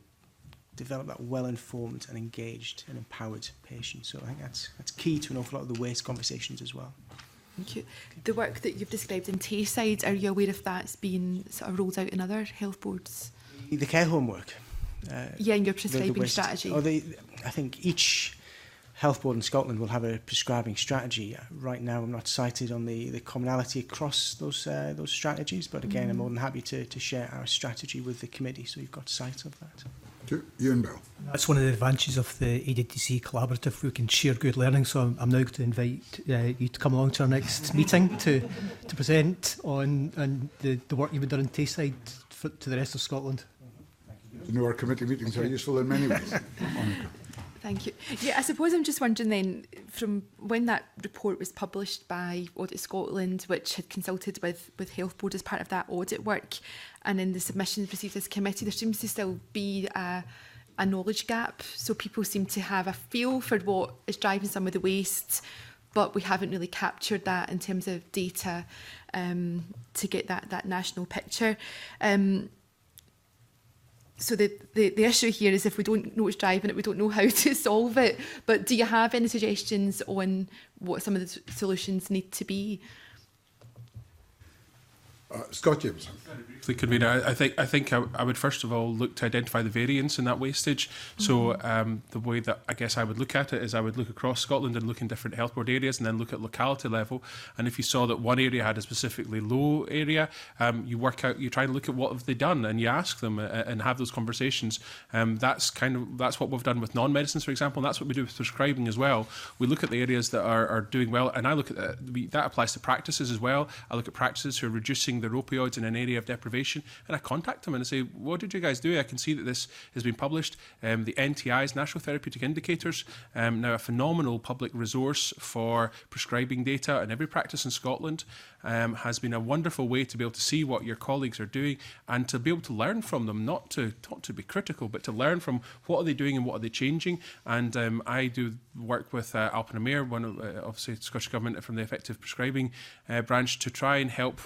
develop that well-informed and engaged and empowered patient. So I think that's key to an awful lot of the waste conversations as well. Thank you. The work that you've described in Tayside, are you aware if that's been sort of rolled out in other health boards? The care home work. In your prescribing strategy. I think each health board in Scotland will have a prescribing strategy. Right now, I'm not cited on the commonality across those strategies, but again, I'm more than happy to share our strategy with the committee, so you've got sight of that. Ewan Bell. That's one of the advantages of the ADTC collaborative. We can share good learning, so I'm now going to invite you to come along to our next meeting to present on the work you've done in Tayside to the rest of Scotland. Our committee meetings are useful in many ways. Thank you. Yeah, I suppose I'm just wondering then, from when that report was published by Audit Scotland, which had consulted with Health Board as part of that audit work, and in the submissions received as committee, there seems to still be a knowledge gap. So people seem to have a feel for what is driving some of the waste, but we haven't really captured that in terms of data to get that national picture. So the issue here is, if we don't know what's driving it, we don't know how to solve it. But do you have any suggestions on what some of the solutions need to be? Scott Jameson. Convener, I think I would first of all look to identify the variance in that wastage. So the way that I guess I would look at it is, I would look across Scotland and look in different health board areas, and then look at locality level. And if you saw that one area had a specifically low area, you try and look at what have they done, and you ask them and have those conversations. That's what we've done with non-medicines, for example, and that's what we do with prescribing as well. We look at the areas that are doing well, and I look at that applies to practices as well. I look at practices who are reducing their opioids in an area of deprivation, and I contact them and I say, what did you guys do? I can see that this has been published. The NTIs, National Therapeutic Indicators, now a phenomenal public resource for prescribing data in every practice in Scotland, has been a wonderful way to be able to see what your colleagues are doing and to be able to learn from them, not to be critical, but to learn from what are they doing and what are they changing. And I do work with Alpine Mayor, one of obviously Scottish Government from the Effective Prescribing branch, to try and help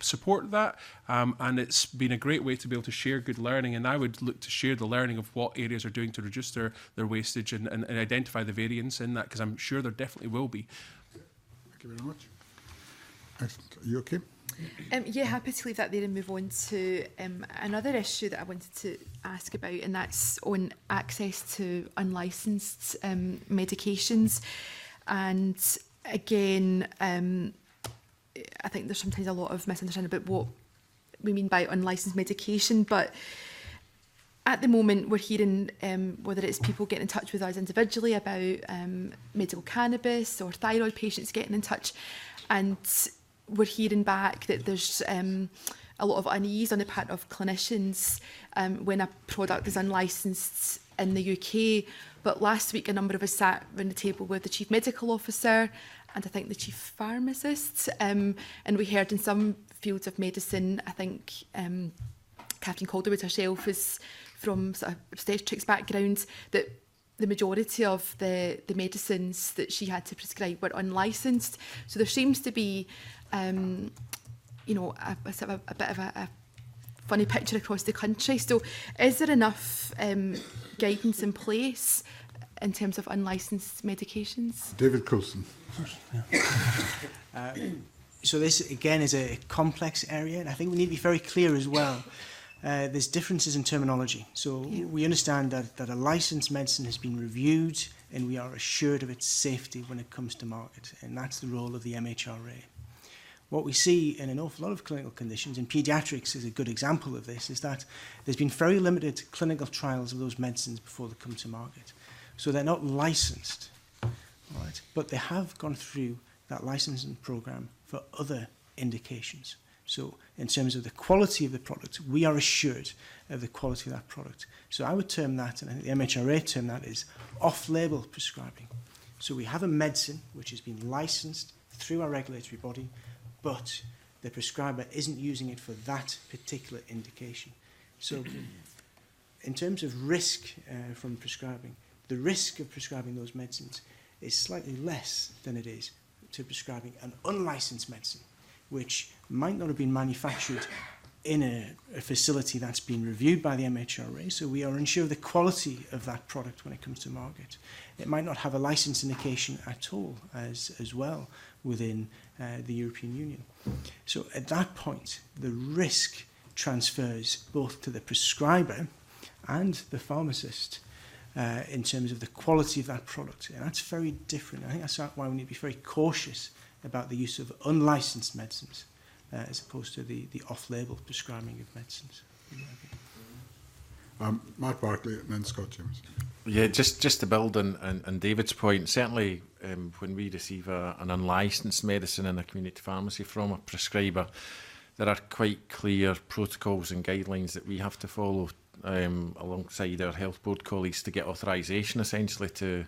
support support that, and it's been a great way to be able to share good learning, and I would look to share the learning of what areas are doing to reduce their wastage and identify the variance in that, because I'm sure there definitely will be. Thank you very much. Excellent. Are you okay? Yeah, happy to leave that there and move on to another issue that I wanted to ask about, and that's on access to unlicensed medications. And again, I think there's sometimes a lot of misunderstanding about what we mean by unlicensed medication, but at the moment we're hearing whether it's people getting in touch with us individually about medical cannabis or thyroid patients getting in touch, and we're hearing back that there's a lot of unease on the part of clinicians when a product is unlicensed in the UK. But last week, a number of us sat around the table with the Chief Medical Officer and I think the Chief Pharmacist, and we heard in some fields of medicine, I think Catherine Calderwood herself is from sort of obstetrics background, that the majority of the medicines that she had to prescribe were unlicensed. So there seems to be you know, a sort of a bit of a funny picture across the country. So is there enough guidance in place in terms of unlicensed medications? David Coulson. So this, again, is a complex area, and I think we need to be very clear as well. There's differences in terminology. So we understand that a licensed medicine has been reviewed and we are assured of its safety when it comes to market, and that's the role of the MHRA. What we see in an awful lot of clinical conditions, and paediatrics is a good example of this, is that there's been very limited clinical trials of those medicines before they come to market. So they're not licensed, right? But they have gone through that licensing program for other indications. So in terms of the quality of the product, we are assured of the quality of that product. So I would term that, and I think the MHRA term that, is off-label prescribing. So we have a medicine which has been licensed through our regulatory body, but the prescriber isn't using it for that particular indication. So in terms of risk from prescribing, the risk of prescribing those medicines is slightly less than it is to prescribing an unlicensed medicine, which might not have been manufactured in a facility that's been reviewed by the MHRA, so we are unsure of the quality of that product when it comes to market. It might not have a license indication at all as well within the European Union. So at that point, the risk transfers both to the prescriber and the pharmacist in terms of the quality of that product. And that's very different. I think that's why we need to be very cautious about the use of unlicensed medicines as opposed to the off-label prescribing of medicines. Mark Barkley and then Scott James. Yeah, just to build on David's point, certainly when we receive an unlicensed medicine in a community pharmacy from a prescriber, there are quite clear protocols and guidelines that we have to follow alongside our health board colleagues to get authorisation essentially to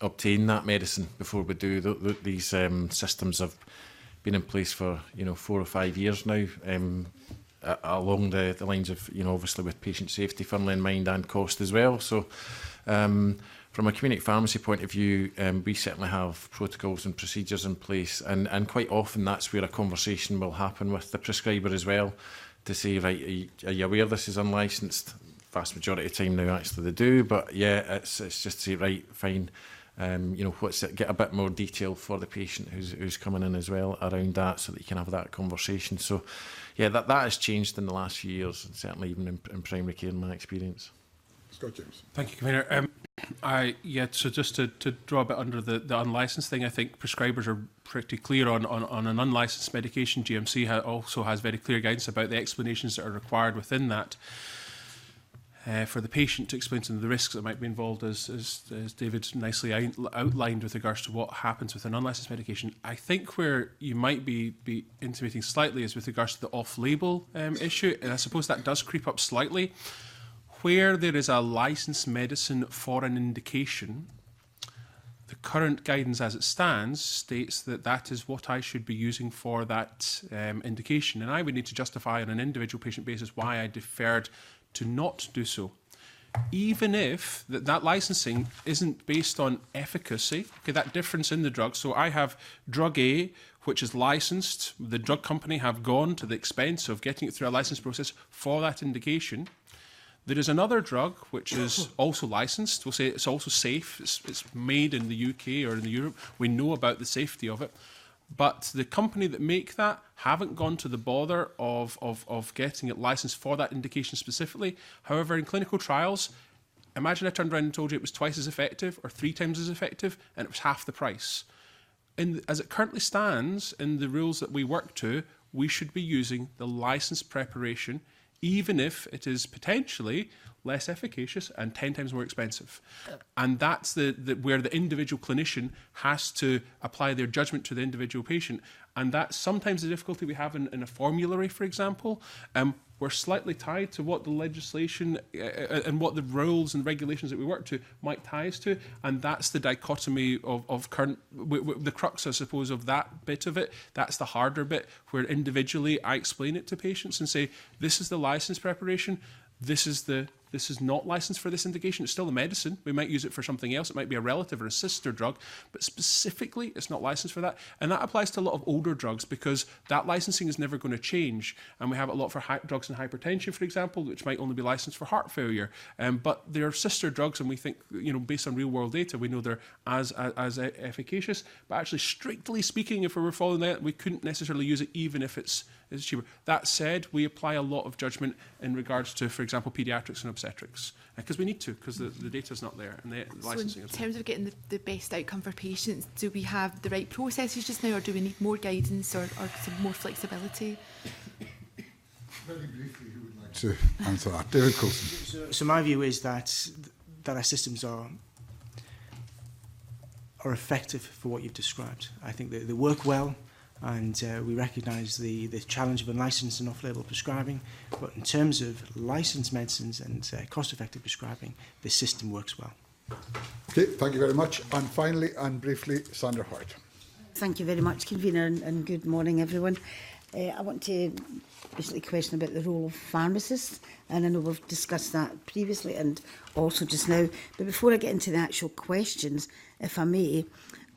obtain that medicine before we do. These systems have been in place for 4 or 5 years now, along the lines of obviously with patient safety firmly in mind and cost as well. So from a community pharmacy point of view, we certainly have protocols and procedures in place, and quite often that's where a conversation will happen with the prescriber as well, to say, right, are you aware this is unlicensed? Vast majority of the time now actually they do, but yeah, it's just to say, right, fine, what's it, get a bit more detail for the patient who's coming in as well around that, so that you can have that conversation. So yeah, that has changed in the last few years, and certainly even in primary care in my experience. Scott James. Thank you, Convener. So just to draw a bit under the unlicensed thing, I think prescribers are pretty clear on an unlicensed medication. GMC also has very clear guidance about the explanations that are required within that for the patient to explain to them the risks that might be involved, as David nicely outlined with regards to what happens with an unlicensed medication. I think where you might be intimating slightly is with regards to the off-label issue, and I suppose that does creep up slightly. Where there is a licensed medicine for an indication, the current guidance as it stands states that that is what I should be using for that indication. And I would need to justify on an individual patient basis why I deferred to not do so. even if that licensing isn't based on efficacy, okay, that difference in the drug. So I have drug A, which is licensed. The drug company have gone to the expense of getting it through a license process for that indication. There is another drug which is also licensed. We'll say it's also safe. It's made in the UK or in Europe. We know about the safety of it. But the company that make that haven't gone to the bother of getting it licensed for that indication specifically. However, in clinical trials, imagine I turned around and told you it was twice as effective or 3 times as effective, and it was half the price. As it currently stands in the rules that we work to, we should be using the licensed preparation, even if it is potentially less efficacious and 10 times more expensive. And that's where the individual clinician has to apply their judgment to the individual patient. And that's sometimes the difficulty we have in a formulary, for example. We're slightly tied to what the legislation and what the rules and regulations that we work to might tie us to. And that's the dichotomy of current, the crux, I suppose, of that bit of it. That's the harder bit, where individually I explain it to patients and say, this is the license preparation, this is not licensed for this indication. It's still a medicine. We might use it for something else. It might be a relative or a sister drug, but specifically it's not licensed for that. And that applies to a lot of older drugs because that licensing is never going to change. And we have it a lot for drugs in hypertension, for example, which might only be licensed for heart failure. But they're sister drugs, and we think, based on real world data, we know they're as efficacious. But actually, strictly speaking, if we were following that, we couldn't necessarily use it even if it's cheaper. That said, we apply a lot of judgment in regards to, for example, paediatrics and obstetrics, because we need to, because the data is not there and the licensing in is terms of getting the best outcome for patients, do we have the right processes just now, or do we need more guidance or some more flexibility? Very briefly, who would like to answer that? David Coulson. So my view is that our systems are effective for what you've described. I think they work well. And we recognise the challenge of unlicensed and off-label prescribing. But in terms of licensed medicines and cost-effective prescribing, the system works well. Okay, thank you very much. And finally and briefly, Sandra Hart. Thank you very much, Convener, and good morning, everyone. I want to basically question about the role of pharmacists, and I know we've discussed that previously and also just now. But before I get into the actual questions, if I may,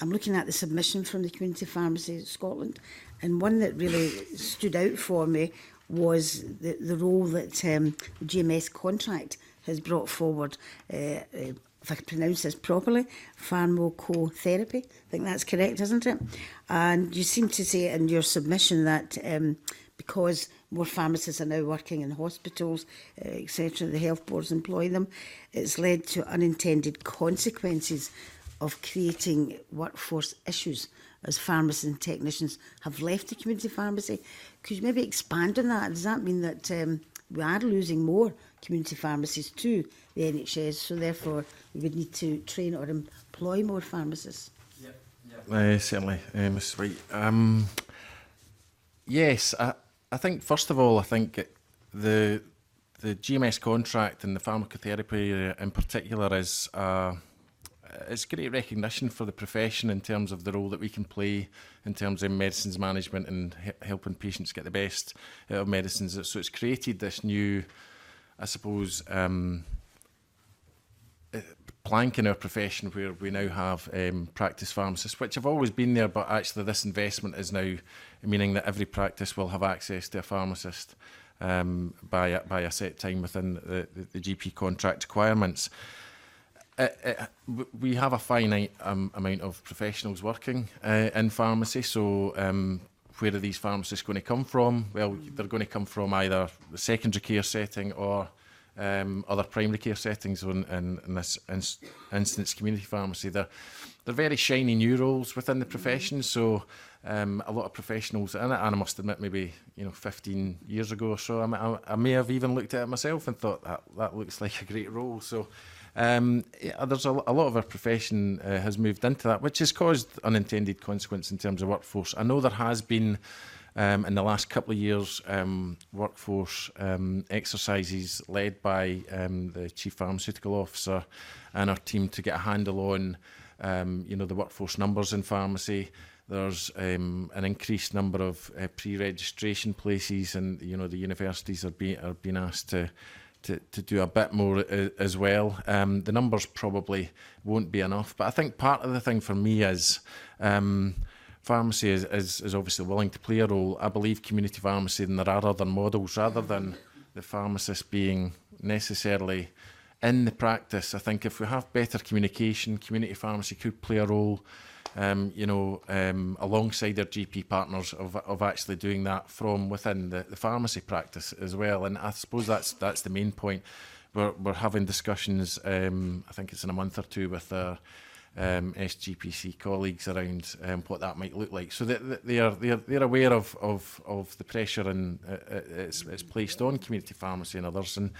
I'm looking at the submission from the Community Pharmacy Scotland, and one that really stood out for me was the role that the GMS contract has brought forward, if I can pronounce this properly, Pharmacotherapy. I think that's correct, isn't it? And you seem to say in your submission that because more pharmacists are now working in hospitals, etc., the health boards employ them, it's led to unintended consequences of creating workforce issues as pharmacists and technicians have left the community pharmacy. Could you maybe expand on that? Does that mean that we are losing more community pharmacies to the NHS, so therefore we would need to train or employ more pharmacists? Certainly, Ms. White. Yes, I think, first of all, I think the GMS contract and the pharmacotherapy in particular is it's great recognition for the profession in terms of the role that we can play in terms of medicines management and helping patients get the best out of medicines. So it's created this new, I suppose, plank in our profession where we now have practice pharmacists, which have always been there, but actually this investment is now meaning that every practice will have access to a pharmacist by a set time within the GP contract requirements. We have a finite amount of professionals working in pharmacy, so where are these pharmacists going to come from? Well, they're going to come from either the secondary care setting or other primary care settings. In this instance, community pharmacy, they're very shiny new roles within the profession. So a lot of professionals, and I must admit, maybe 15 years ago or so, I may have even looked at it myself and thought that looks like a great role. So. There's a lot of our profession has moved into that, which has caused unintended consequence in terms of workforce. I know there has been, in the last couple of years, workforce exercises led by the Chief Pharmaceutical Officer and our team to get a handle on, the workforce numbers in pharmacy. There's an increased number of pre-registration places, and the universities are being asked to to do a bit more as well. The numbers probably won't be enough, but I think part of the thing for me is pharmacy is obviously willing to play a role. I believe community pharmacy, and there are other models rather than the pharmacist being necessarily in the practice. I think if we have better communication, community pharmacy could play a role, alongside their GP partners of actually doing that from within the pharmacy practice as well. And I suppose that's the main point. We're having discussions, I think it's in a month or two, with our SGPC colleagues around what that might look like. So they're aware of the pressure and it's placed on community pharmacy and others. And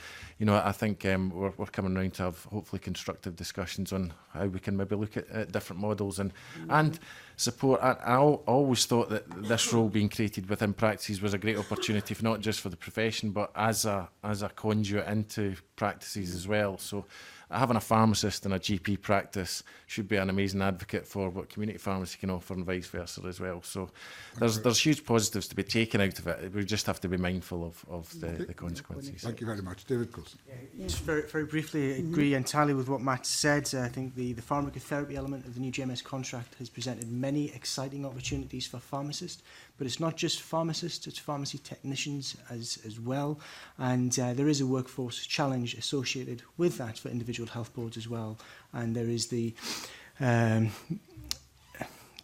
I think we're coming around to have hopefully constructive discussions on how we can maybe look at different models and support. I always thought that this role being created within practices was a great opportunity, for not just for the profession, but as a conduit into practices as well. So having a pharmacist in a GP practice should be an amazing advocate for what community pharmacy can offer, and vice versa as well. So there's huge positives to be taken out of it. We just have to be mindful of the consequences. Thank you very much. David Coulson. Just very briefly agree entirely with what Matt said. I think the pharmacotherapy element of the new GMS contract has presented many exciting opportunities for pharmacists, but it's not just pharmacists, it's pharmacy technicians as well. And there is a workforce challenge associated with that for individual health boards as well. And there is the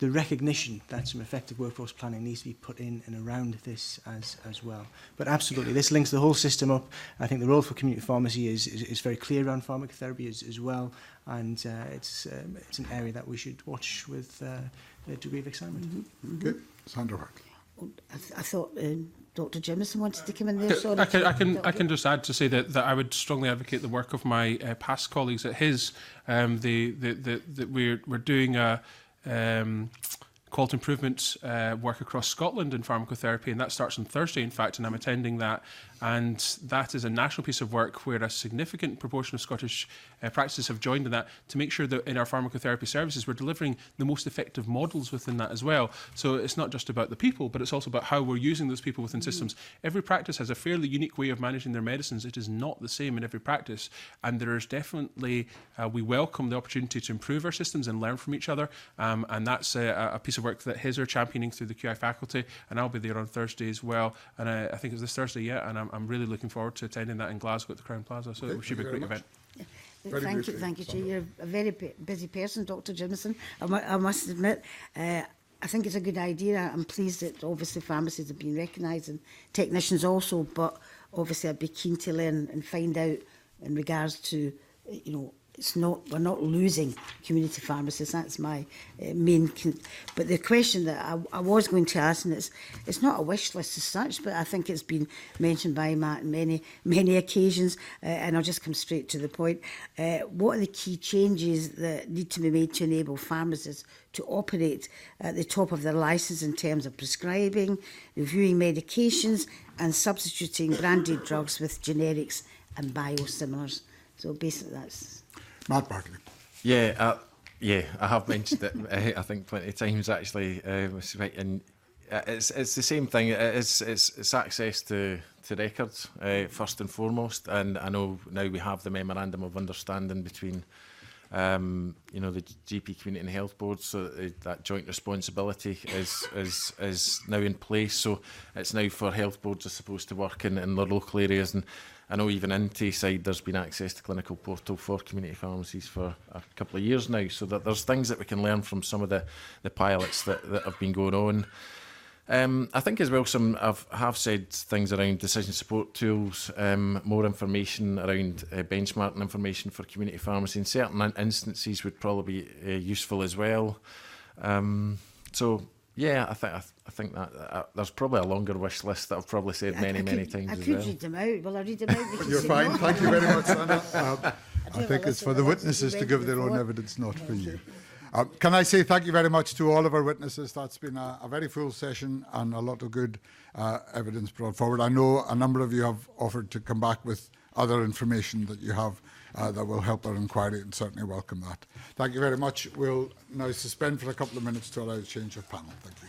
recognition that some effective workforce planning needs to be put in and around this as well. But absolutely, this links the whole system up. I think the role for community pharmacy is very clear around pharmacotherapy as well, and it's an area that we should watch with a degree of excitement. Okay, Sandra Hart. I thought Dr. Jimison wanted to come in there. Sorry. I can just add to say that I would strongly advocate the work of my past colleagues at his. That we're doing a quality improvement work across Scotland in pharmacotherapy, and that starts on Thursday, in fact, and I'm attending that. And that is a national piece of work where a significant proportion of Scottish practices have joined in that, to make sure that in our pharmacotherapy services we're delivering the most effective models within that as well. So it's not just about the people, but it's also about how we're using those people within systems. Every practice has a fairly unique way of managing their medicines. It is not the same in every practice, and there is definitely, we welcome the opportunity to improve our systems and learn from each other, and that's a piece of work that his are championing through the QI faculty, and I'll be there on Thursday as well. And I think it's this Thursday, and I'm really looking forward to attending that in Glasgow at the Crown Plaza. So it should be a great event. Thank you, Chair. You're a very busy person, Dr. Jimison. I must admit, I think it's a good idea. I'm pleased that obviously pharmacists have been recognised and technicians also, but obviously I'd be keen to learn and find out in regards to, we're not losing community pharmacists. That's my main. But the question that I was going to ask, and it's not a wish list as such, but I think it's been mentioned by Matt on many occasions, and I'll just come straight to the point. What are the key changes that need to be made to enable pharmacists to operate at the top of their licence in terms of prescribing, reviewing medications, and substituting branded drugs with generics and biosimilars? So basically, that's. Matt Barkley. Yeah, I have mentioned it, I think, plenty of times actually, and it's the same thing. It's access to records first and foremost, and I know now we have the memorandum of understanding between the GP community and health boards, so that joint responsibility is now in place. So it's now for health boards, I suppose, to work in their local areas. And I know even in Tayside there's been access to clinical portal for community pharmacies for a couple of years now, so that there's things that we can learn from some of the pilots that have been going on. I think as well have said things around decision support tools, more information around benchmarking information for community pharmacy in certain instances would probably be useful as well. So yeah, I think that there's probably a longer wish list that I've probably said many times I as could well. read them out. Will I read them out? You're fine. Thank you very much, Sandra. I think it's for the witnesses to give their own evidence, not for you. Can I say thank you very much to all of our witnesses. That's been a very full session and a lot of good evidence brought forward. I know a number of you have offered to come back with other information that you have that will help our inquiry, and certainly welcome that. Thank you very much. We'll now suspend for a couple of minutes to allow a change of panel. Thank you.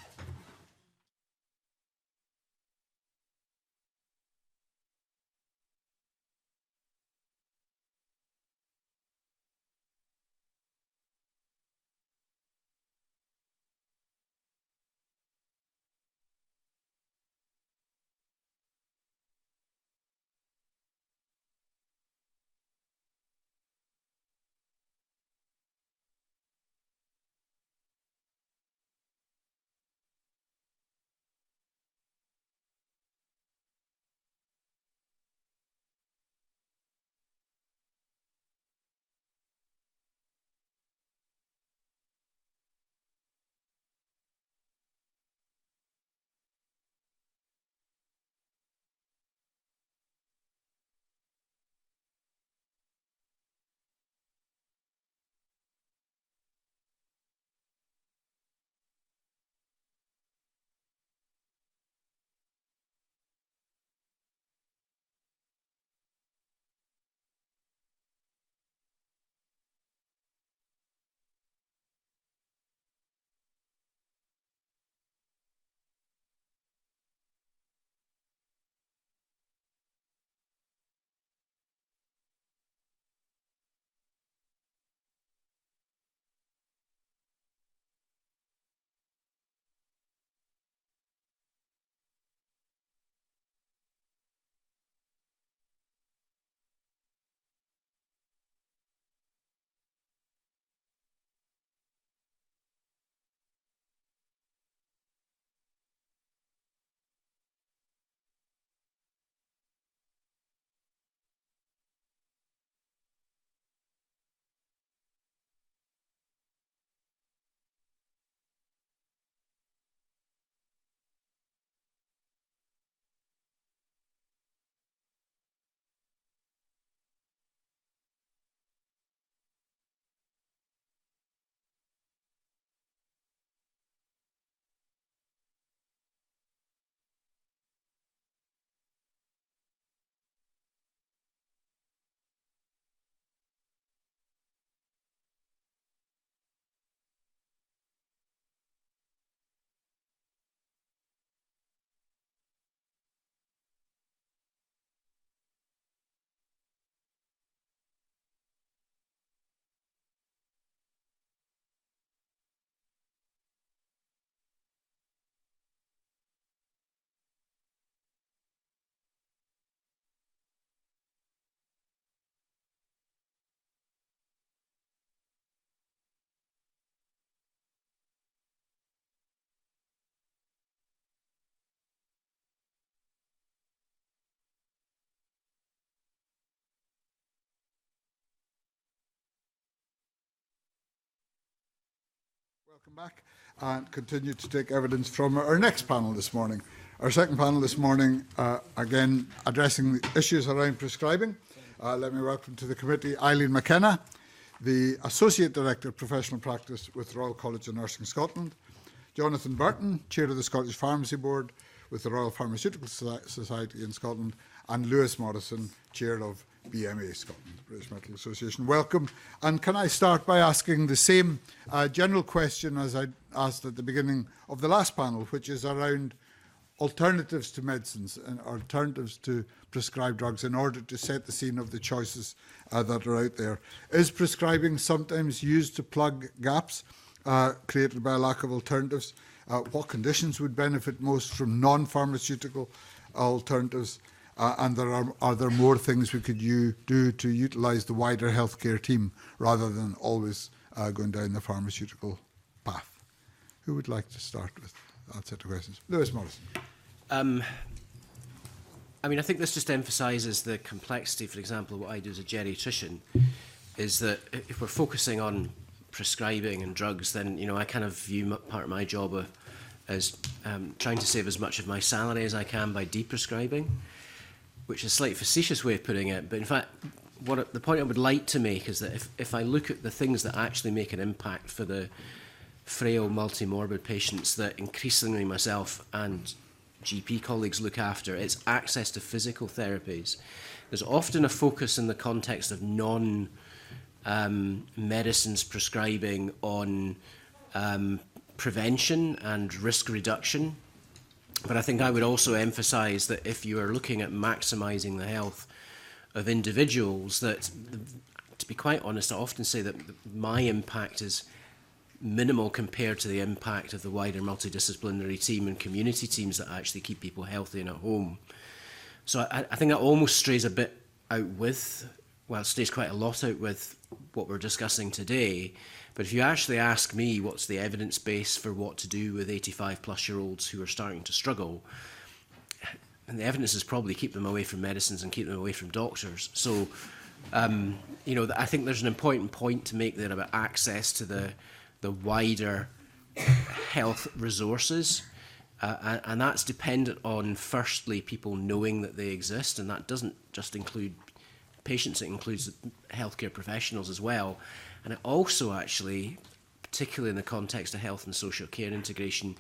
Welcome back, and continue to take evidence from our next panel this morning. Our second panel this morning, again, addressing the issues around prescribing. Let me welcome to the committee Eileen McKenna, the Associate Director of Professional Practice with the Royal College of Nursing Scotland, Jonathan Burton, Chair of the Scottish Pharmacy Board with the Royal Pharmaceutical Society in Scotland, and Lewis Morrison, Chair of BMA Scotland, British Medical Association. Welcome. And can I start by asking the same general question as I asked at the beginning of the last panel, which is around alternatives to medicines and alternatives to prescribed drugs in order to set the scene of the choices that are out there. Is prescribing sometimes used to plug gaps created by a lack of alternatives? What conditions would benefit most from non-pharmaceutical alternatives? And are there more things we could do to utilise the wider healthcare team rather than always going down the pharmaceutical path? Who would like to start with that set of questions? Lewis Morrison. I mean, I think this just emphasises the complexity. For example, what I do as a geriatrician is that if we're focusing on prescribing and drugs, then, you know, I kind of view part of my job as trying to save as much of my salary as I can by deprescribing, which is a slightly facetious way of putting it. But in fact, the point I would like to make is that if I look at the things that actually make an impact for the frail, multi-morbid patients that increasingly myself and GP colleagues look after, it's access to physical therapies. There's often a focus in the context of non-medicines prescribing on prevention and risk reduction. But I think I would also emphasise that if you are looking at maximising the health of individuals, that, to be quite honest, I often say that my impact is minimal compared to the impact of the wider multidisciplinary team and community teams that actually keep people healthy and at home. So I think that almost strays a bit out with, well, it stays quite a lot out with what we're discussing today. But if you actually ask me what's the evidence base for what to do with 85-plus-year-olds who are starting to struggle, and the evidence is probably keep them away from medicines and keep them away from doctors. So, you know, I think there's an important point to make there about access to the wider health resources. And that's dependent on, firstly, people knowing that they exist, and that doesn't just include patients, it includes healthcare professionals as well. And it also actually, particularly in the context of health and social care integration,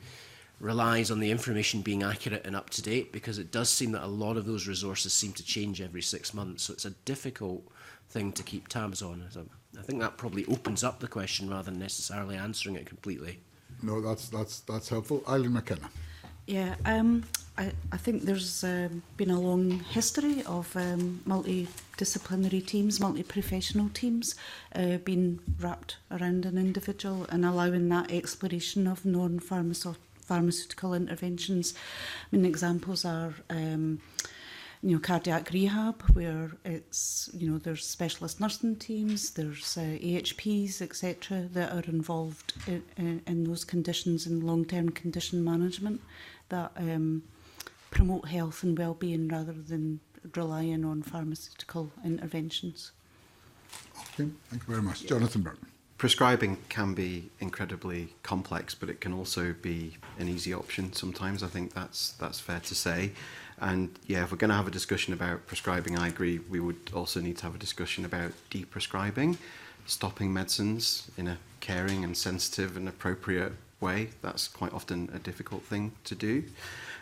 relies on the information being accurate and up to date, because it does seem that a lot of those resources seem to change every 6 months. So it's a difficult thing to keep tabs on. So I think that probably opens up the question rather than necessarily answering it completely. No, that's helpful. Eileen McKenna. Yeah, I think there's been a long history of multidisciplinary teams, multi-professional teams being wrapped around an individual and allowing that exploration of non-pharmaceutical interventions. I mean, examples are cardiac rehab, where it's, there's specialist nursing teams, there's AHPs, etc., that are involved in those conditions and long-term condition management that promote health and well-being rather than relying on pharmaceutical interventions. Okay, thank you very much. Jonathan Burton. Prescribing can be incredibly complex, but it can also be an easy option sometimes. I think that's fair to say. And yeah, if we're going to have a discussion about prescribing, I agree, we would also need to have a discussion about deprescribing, stopping medicines in a caring and sensitive and appropriate way. That's quite often a difficult thing to do.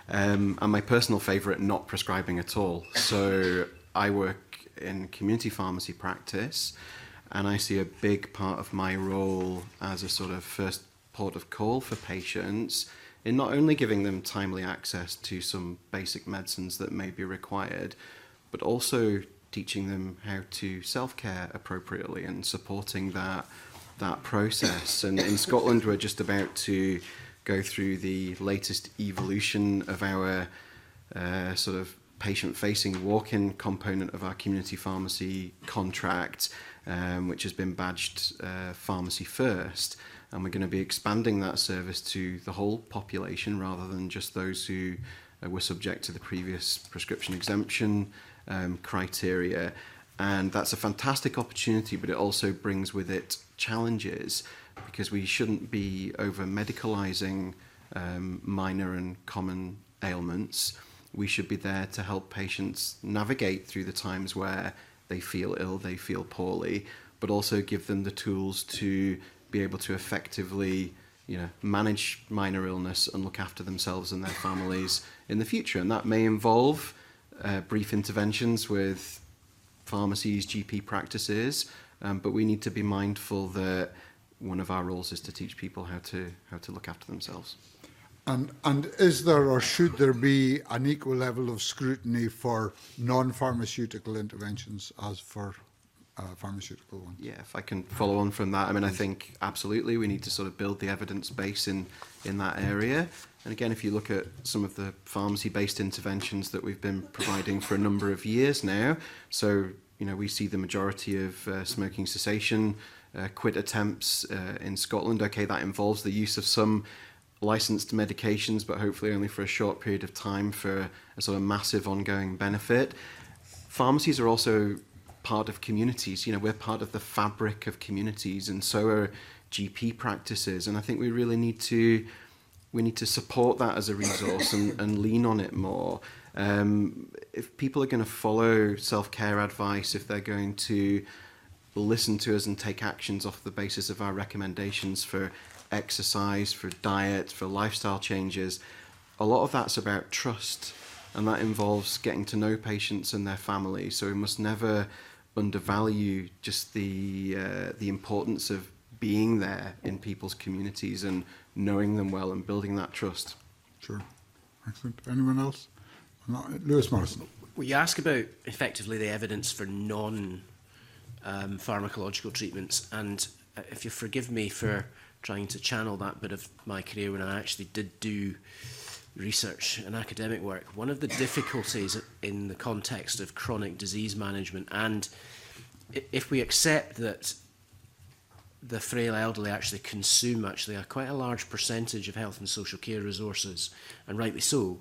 And my personal favourite, not prescribing at all. So I work in community pharmacy practice, and I see a big part of my role as a sort of first port of call for patients in not only giving them timely access to some basic medicines that may be required, but also teaching them how to self-care appropriately and supporting that process. And in Scotland, we're just about to go through the latest evolution of our sort of patient-facing walk-in component of our community pharmacy contract, which has been badged Pharmacy First. And we're going to be expanding that service to the whole population rather than just those who were subject to the previous prescription exemption criteria. And that's a fantastic opportunity, but it also brings with it challenges, because we shouldn't be over-medicalising minor and common ailments. We should be there to help patients navigate through the times where they feel ill, they feel poorly, but also give them the tools to be able to effectively, manage minor illness and look after themselves and their families in the future. And that may involve brief interventions with pharmacies, GP practices, but we need to be mindful that one of our roles is to teach people how to look after themselves. And is there or should there be an equal level of scrutiny for non-pharmaceutical interventions as for pharmaceutical ones? Yeah, if I can follow on from that, I think absolutely we need to sort of build the evidence base in that area. And again, if you look at some of the pharmacy-based interventions that we've been providing for a number of years now, so we see the majority of smoking cessation quit attempts in Scotland. Okay, that involves the use of some licensed medications, but hopefully only for a short period of time for a sort of massive ongoing benefit. Pharmacies are also part of communities. We're part of the fabric of communities, and so are GP practices. And I think we really need to support that as a resource and lean on it more. If people are going to follow self-care advice, if they're going to listen to us and take actions off the basis of our recommendations for exercise, for diet, for lifestyle changes, a lot of that's about trust, and that involves getting to know patients and their families. So we must never undervalue just the importance of being there in people's communities and knowing them well and building that trust. Sure. Excellent. Anyone else? Lewis Morrison. Well, you ask about effectively the evidence for pharmacological treatments, and if you forgive me for trying to channel that bit of my career when I actually did do research and academic work, one of the difficulties in the context of chronic disease management, and if we accept that the frail elderly actually consume quite a large percentage of health and social care resources, and rightly so,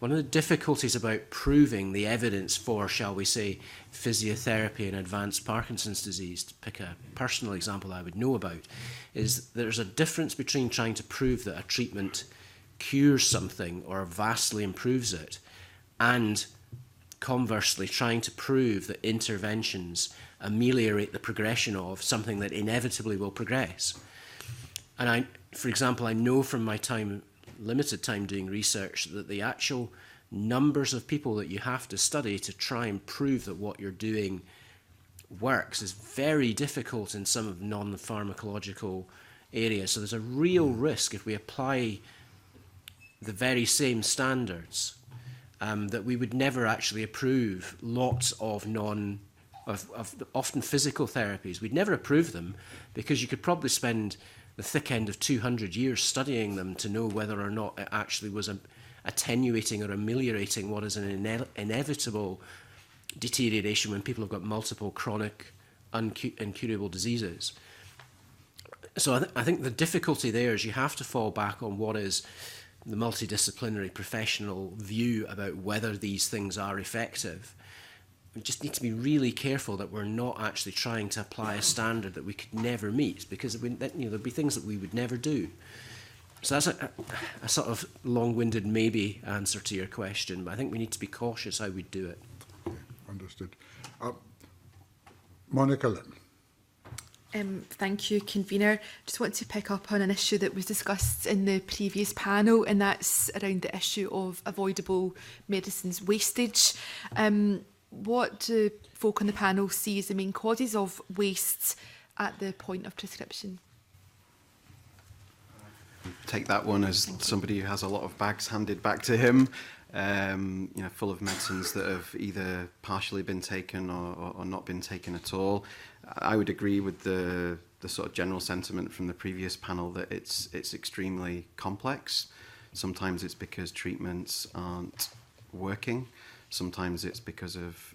one of the difficulties about proving the evidence for, shall we say, physiotherapy and advanced Parkinson's disease, to pick a personal example I would know about, is there's a difference between trying to prove that a treatment cures something or vastly improves it, and conversely trying to prove that interventions ameliorate the progression of something that inevitably will progress. And for example, I know from my limited time doing research that the actual numbers of people that you have to study to try and prove that what you're doing works is very difficult in some of non-pharmacological areas. So there's a real risk if we apply the very same standards that we would never actually approve lots of often physical therapies. We'd never approve them because you could probably spend the thick end of 200 years studying them to know whether or not it actually was attenuating or ameliorating what is an inevitable deterioration when people have got multiple chronic, incurable diseases. So I think the difficulty there is you have to fall back on what is the multidisciplinary professional view about whether these things are effective. We just need to be really careful that we're not actually trying to apply a standard that we could never meet, because there'd be things that we would never do. So that's a sort of long-winded maybe answer to your question, but I think we need to be cautious how we do it. Understood. Monica Lynn. Thank you, Convener. Just want to pick up on an issue that was discussed in the previous panel, and that's around the issue of avoidable medicines wastage. What do folk on the panel see as the main causes of waste at the point of prescription? Take that one as somebody who has a lot of bags handed back to him, full of medicines that have either partially been taken or not been taken at all. I would agree with the sort of general sentiment from the previous panel that it's extremely complex. Sometimes it's because treatments aren't working. Sometimes it's because of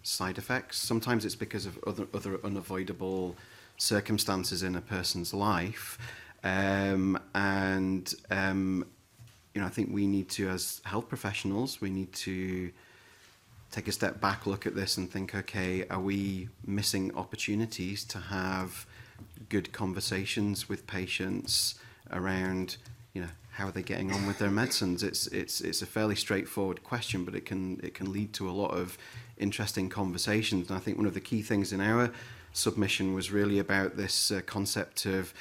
side effects. Sometimes it's because of other unavoidable circumstances in a person's life. I think we need to, as health professionals, we need to take a step back, look at this and think, okay, are we missing opportunities to have good conversations with patients around, you know, how are they getting on with their medicines? It's a fairly straightforward question, but it can lead to a lot of interesting conversations. And I think one of the key things in our submission was really about this concept of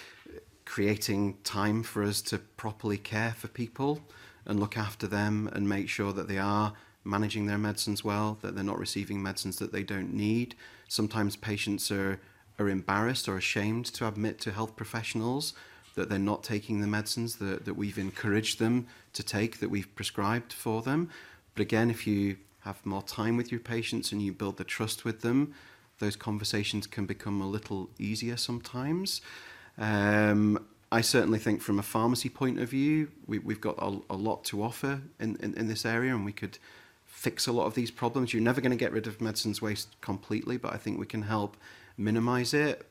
creating time for us to properly care for people and look after them and make sure that they are managing their medicines well, that they're not receiving medicines that they don't need. Sometimes patients are embarrassed or ashamed to admit to health professionals that they're not taking the medicines that we've encouraged them to take, that we've prescribed for them. But again, if you have more time with your patients and you build the trust with them, those conversations can become a little easier sometimes. I certainly think from a pharmacy point of view, we've got a lot to offer in this area, and we could fix a lot of these problems. You're never going to get rid of medicines waste completely, but I think we can help minimise it.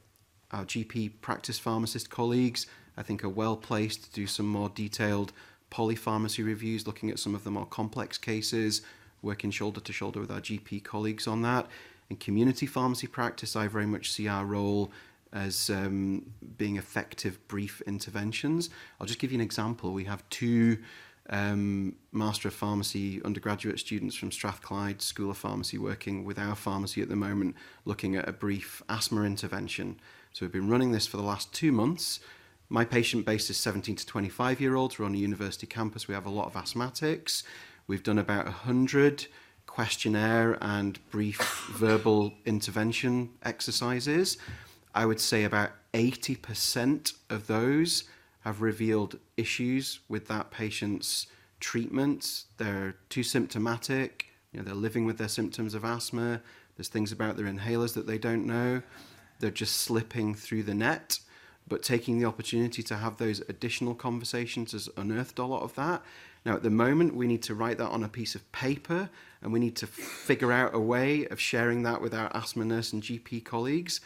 Our GP practice pharmacist colleagues, I think, are well placed to do some more detailed polypharmacy reviews, looking at some of the more complex cases, working shoulder to shoulder with our GP colleagues on that. In community pharmacy practice, I very much see our role as being effective brief interventions. I'll just give you an example. We have two Master of Pharmacy undergraduate students from Strathclyde School of Pharmacy working with our pharmacy at the moment, looking at a brief asthma intervention. So we've been running this for the last 2 months. My patient base is 17 to 25-year-olds. We're on a university campus. We have a lot of asthmatics. We've done about 100 questionnaire and brief verbal intervention exercises. I would say about 80% of those have revealed issues with that patient's treatment. They're too symptomatic, they're living with their symptoms of asthma. There's things about their inhalers that they don't know. They're just slipping through the net. But taking the opportunity to have those additional conversations has unearthed a lot of that. Now, at the moment, we need to write that on a piece of paper, and we need to figure out a way of sharing that with our asthma nurse and GP colleagues.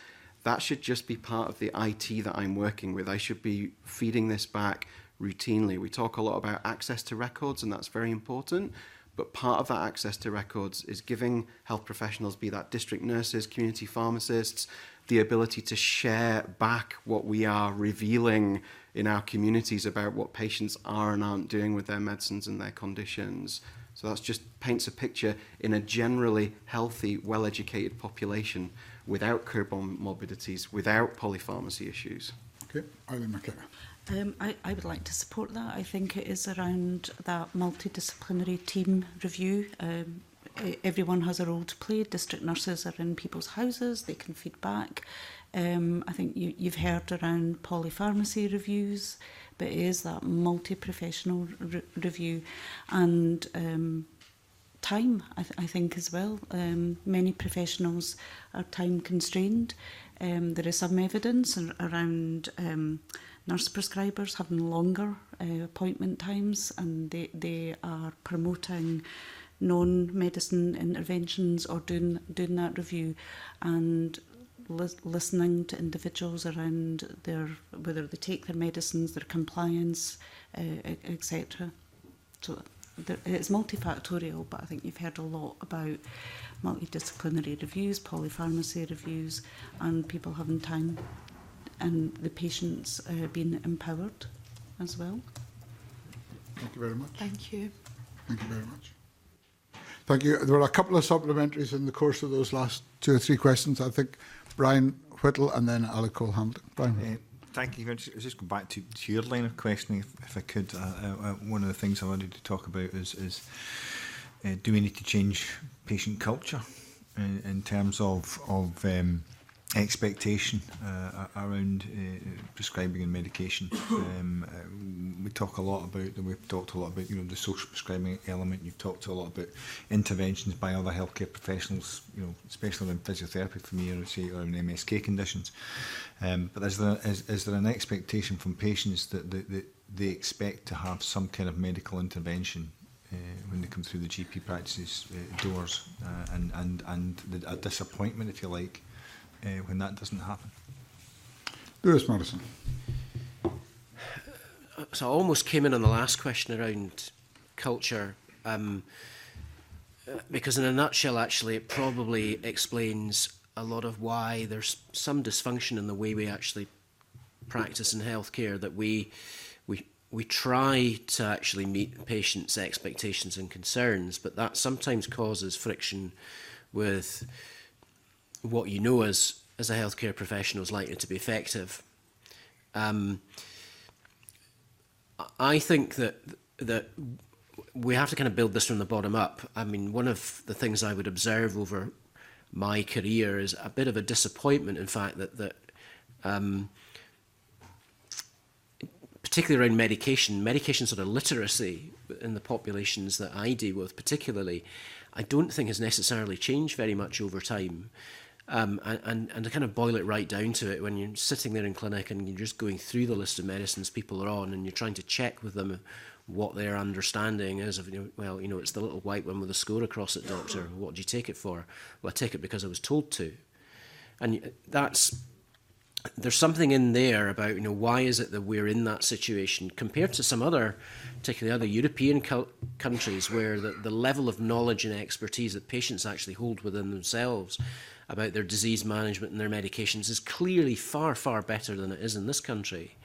That should just be part of the IT that I'm working with. I should be feeding this back routinely. We talk a lot about access to records, and that's very important. But part of that access to records is giving health professionals, be that district nurses, community pharmacists, the ability to share back what we are revealing in our communities about what patients are and aren't doing with their medicines and their conditions. So that just paints a picture in a generally healthy, well-educated population without comorbidities, without polypharmacy issues. Okay, Eileen McKenna. I would like to support that. I think it is around that multidisciplinary team review. Everyone has a role to play. District nurses are in people's houses, they can feed back. I think you've heard around polypharmacy reviews, but it is that multi-professional review. And time, I think, as well. Many professionals are time constrained. There is some evidence around nurse prescribers having longer appointment times, and they are promoting non-medicine interventions or doing that review and listening to individuals around whether they take their medicines, their compliance, etc. So it's multifactorial, but I think you've heard a lot about multidisciplinary reviews, polypharmacy reviews, and people having time, and the patients being empowered as well. Thank you very much. Thank you. Thank you very much. Thank you. There were a couple of supplementaries in the course of those last 2 or 3 questions. I think Brian Whittle and then Ali Cole-Hamilton. Brian. Thank you. I'll just go back to your line of questioning, if I could. One of the things I wanted to talk about is do we need to change patient culture in terms of expectation around prescribing and medication. We've talked a lot about the social prescribing element. You've talked a lot about interventions by other healthcare professionals, especially in physiotherapy for me, or in MSK conditions. But is there an expectation from patients that they expect to have some kind of medical intervention when they come through the GP practices doors, and a disappointment, if you like, when that doesn't happen? Lewis Morrison. So I almost came in on the last question around culture. because in a nutshell, actually, it probably explains a lot of why there's some dysfunction in the way we actually practice in healthcare, that we try to actually meet patients' expectations and concerns, but that sometimes causes friction with what you know as a healthcare professional is likely to be effective. I think that we have to kind of build this from the bottom up. I mean, one of the things I would observe over my career is a bit of a disappointment, in fact, that particularly around medication sort of literacy in the populations that I deal with particularly, I don't think has necessarily changed very much over time. And to kind of boil it right down to it, when you're sitting there in clinic and you're just going through the list of medicines people are on and you're trying to check with them what their understanding is of, well, it's the little white one with a score across it, doctor. What do you take it for? Well, I take it because I was told to. And there's something in there about, why is it that we're in that situation compared to some other, particularly other European countries where the level of knowledge and expertise that patients actually hold within themselves about their disease management and their medications is clearly far, far better than it is in this country.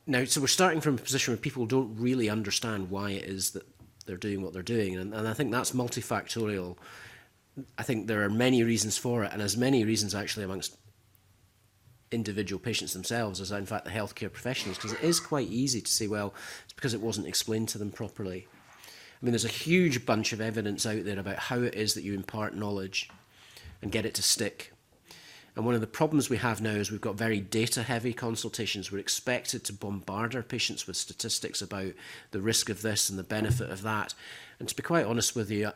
Now, so we're starting from a position where people don't really understand why it is that they're doing what they're doing, and I think that's multifactorial. I think there are many reasons for it, and as many reasons actually amongst individual patients themselves as in fact the healthcare professionals, because it is quite easy to say, well, it's because it wasn't explained to them properly. I mean, there's a huge bunch of evidence out there about how it is that you impart knowledge and get it to stick. And one of the problems we have now is we've got very data-heavy consultations. We're expected to bombard our patients with statistics about the risk of this and the benefit of that. And to be quite honest with you,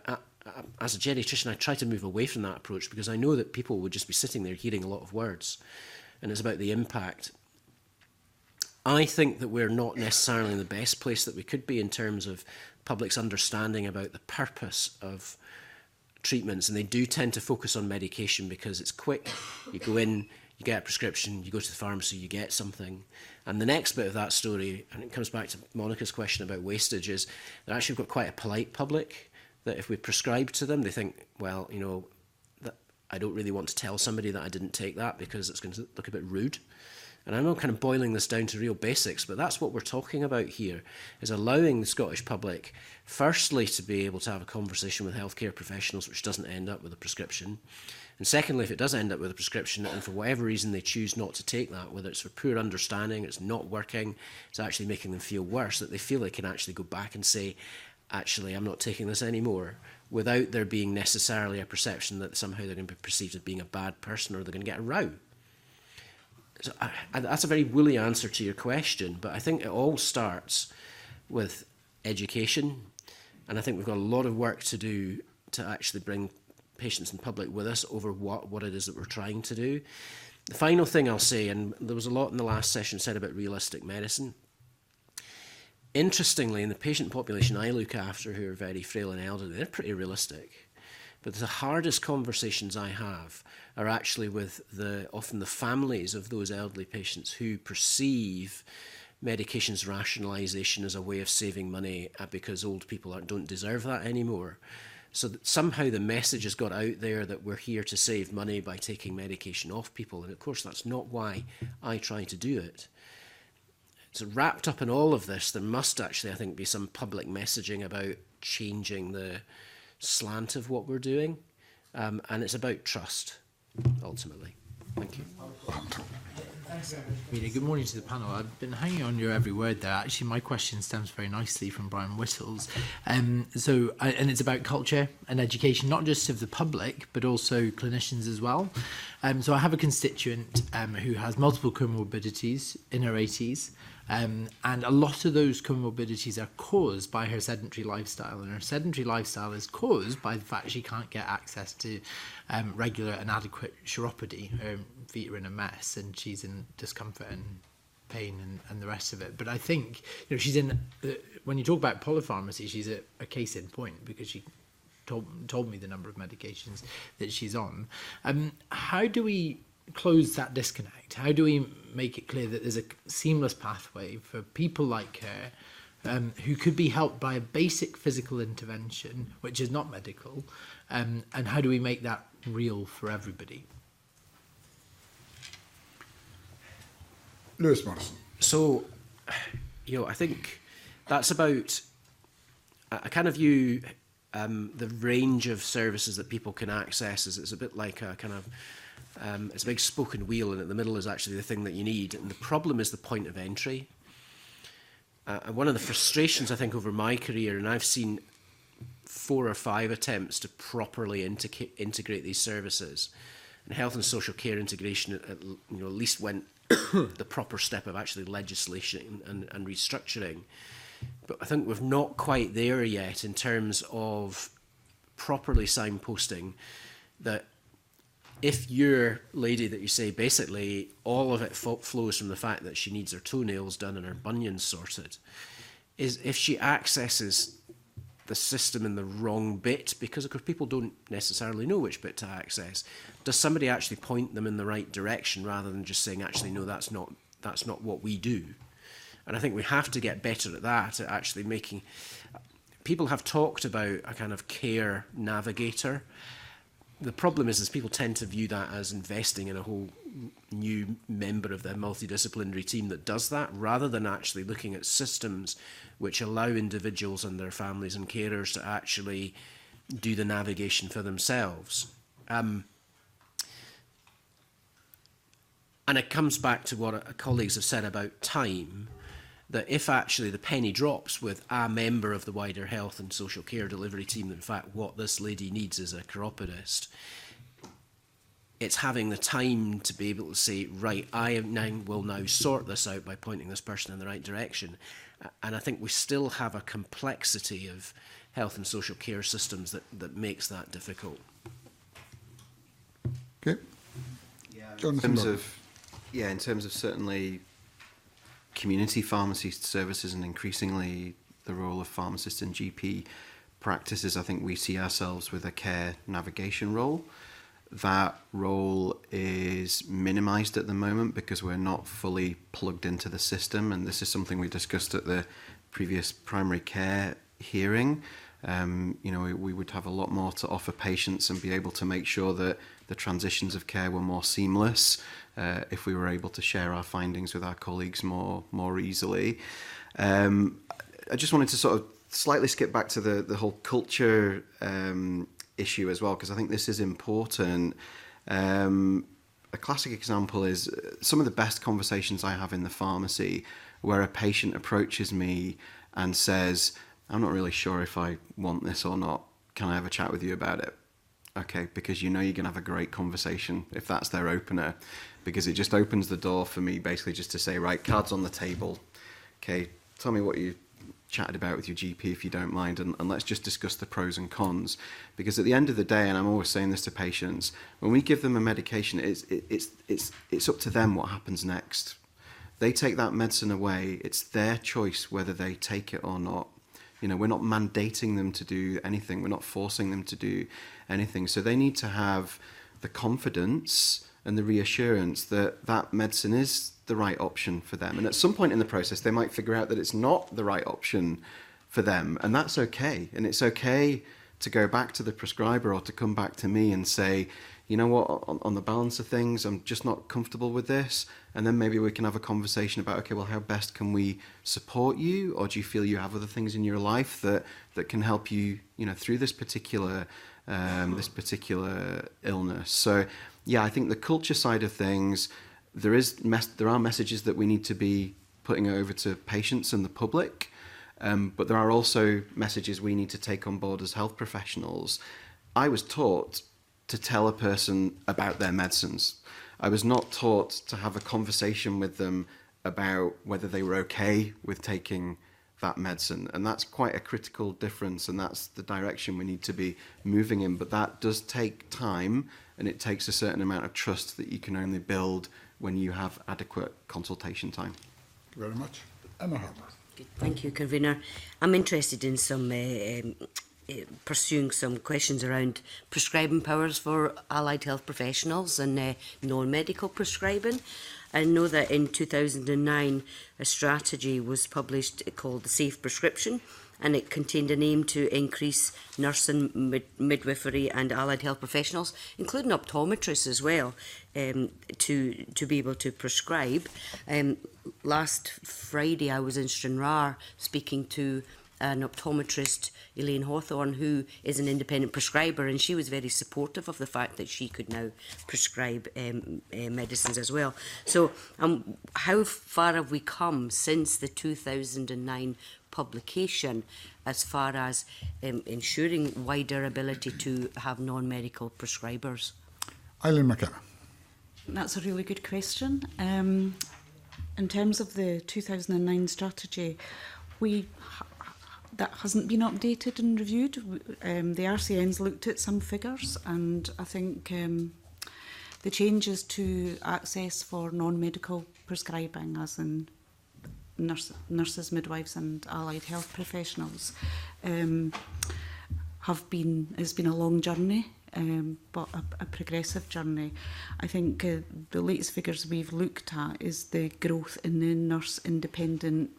as a geriatrician, I try to move away from that approach because I know that people would just be sitting there hearing a lot of words. And it's about the impact. I think that we're not necessarily in the best place that we could be in terms of public's understanding about the purpose of treatments, and they do tend to focus on medication because it's quick. You go in, you get a prescription, you go to the pharmacy, you get something. And the next bit of that story, and it comes back to Monica's question about wastage, is that actually we've got quite a polite public, that if we prescribe to them, they think, well, that I don't really want to tell somebody that I didn't take that because it's going to look a bit rude. And I'm not kind of boiling this down to real basics, but that's what we're talking about here, is allowing the Scottish public, firstly, to be able to have a conversation with healthcare professionals, which doesn't end up with a prescription. And secondly, if it does end up with a prescription, and for whatever reason they choose not to take that, whether it's for poor understanding, it's not working, it's actually making them feel worse, that they feel they can actually go back and say, actually, I'm not taking this anymore, without there being necessarily a perception that somehow they're going to be perceived as being a bad person or they're going to get a row. So that's a very woolly answer to your question, but I think it all starts with education, and I think we've got a lot of work to do to actually bring patients and public with us over what it is that we're trying to do. The final thing I'll say, and there was a lot in the last session said about realistic medicine. Interestingly, in the patient population I look after who are very frail and elderly, they're pretty realistic. But the hardest conversations I have are actually with often the families of those elderly patients who perceive medications rationalisation as a way of saving money because old people don't deserve that anymore. So that somehow the message has got out there that we're here to save money by taking medication off people. And of course, that's not why I try to do it. So wrapped up in all of this, there must actually, I think, be some public messaging about changing the slant of what we're doing, and it's about trust, ultimately. Thank you. Really, good morning to the panel. I've been hanging on your every word there. Actually, my question stems very nicely from Brian Whittle's. And it's about culture and education, not just of the public, but also clinicians as well. So I have a constituent who has multiple comorbidities in her 80s. And a lot of those comorbidities are caused by her sedentary lifestyle, and her sedentary lifestyle is caused by the fact she can't get access to regular and adequate chiropody. Her feet are in a mess, and she's in discomfort and pain and the rest of it. But I think she's in. When you talk about polypharmacy, she's a case in point because she told me the number of medications that she's on. How do we close that disconnect? How do we make it clear that there's a seamless pathway for people like her who could be helped by a basic physical intervention, which is not medical, and how do we make that real for everybody? Lewis Morrison. So, I think that's about, I kind of view the range of services that people can access as it's a bit like a kind of, it's a big spoken wheel, and at the middle is actually the thing that you need. And the problem is the point of entry. And one of the frustrations, I think, over my career, and I've seen 4 or 5 attempts to properly integrate these services, and health and social care integration at least went the proper step of actually legislation and restructuring. But I think we're not quite there yet in terms of properly signposting that if your lady that you say basically all of it flows from the fact that she needs her toenails done and her bunions sorted, is if she accesses the system in the wrong bit, because of course people don't necessarily know which bit to access, does somebody actually point them in the right direction rather than just saying, actually, no, that's not what we do? And I think we have to get better at that, at actually making... People have talked about a kind of care navigator. The problem is people tend to view that as investing in a whole new member of the multidisciplinary team that does that, rather than actually looking at systems which allow individuals and their families and carers to actually do the navigation for themselves. And it comes back to what colleagues have said about time, that if actually the penny drops with a member of the wider health and social care delivery team, that in fact what this lady needs is a chiropodist, it's having the time to be able to say, right, will now sort this out by pointing this person in the right direction. And I think we still have a complexity of health and social care systems that makes that difficult. Okay. In terms of certainly community pharmacy services and increasingly the role of pharmacists and GP practices, I think we see ourselves with a care navigation role. That role is minimised at the moment because we're not fully plugged into the system, and this is something we discussed at the previous primary care hearing. We would have a lot more to offer patients and be able to make sure that the transitions of care were more seamless if we were able to share our findings with our colleagues more easily. I just wanted to sort of slightly skip back to the whole culture issue as well, because I think this is important. A classic example is some of the best conversations I have in the pharmacy where a patient approaches me and says, I'm not really sure if I want this or not. Can I have a chat with you about it? Okay, because you're going to have a great conversation if that's their opener, because it just opens the door for me basically just to say, right, cards on the table. Okay, tell me what you chatted about with your GP if you don't mind, and let's just discuss the pros and cons. Because at the end of the day, and I'm always saying this to patients, when we give them a medication, it's up to them what happens next. They take that medicine away, it's their choice whether they take it or not. We're not mandating them to do anything. We're not forcing them to do anything. So they need to have the confidence and the reassurance that that medicine is the right option for them. And at some point in the process, they might figure out that it's not the right option for them. And that's okay. And it's okay to go back to the prescriber or to come back to me and say, you know what, on the balance of things, I'm just not comfortable with this. And then maybe we can have a conversation about, okay, well, how best can we support you? Or do you feel you have other things in your life that can help you, through this particular illness? So, yeah, I think the culture side of things, there are messages that we need to be putting over to patients and the public, but there are also messages we need to take on board as health professionals. I was taught to tell a person about their medicines. I was not taught to have a conversation with them about whether they were okay with taking that medicine. And that's quite a critical difference, and that's the direction we need to be moving in. But that does take time, and it takes a certain amount of trust that you can only build when you have adequate consultation time. Thank you very much. Emma Harper. Thank you, Convener. I'm interested in some pursuing some questions around prescribing powers for allied health professionals and non-medical prescribing. I know that in 2009 a strategy was published called the Safe Prescription, and it contained an aim to increase nursing, midwifery and allied health professionals, including optometrists as well, to be able to prescribe. Last Friday I was in Stranraer speaking to an optometrist, Elaine Hawthorne, who is an independent prescriber, and she was very supportive of the fact that she could now prescribe medicines as well. So how far have we come since the 2009 publication as far as ensuring wider ability to have non-medical prescribers? Eileen McKenna. That's a really good question. In terms of the 2009 strategy, that hasn't been updated and reviewed. The RCN's looked at some figures, and I think the changes to access for non-medical prescribing, as in nurses, midwives and allied health professionals, it's been a long journey, but a progressive journey. I think the latest figures we've looked at is the growth in the nurse independent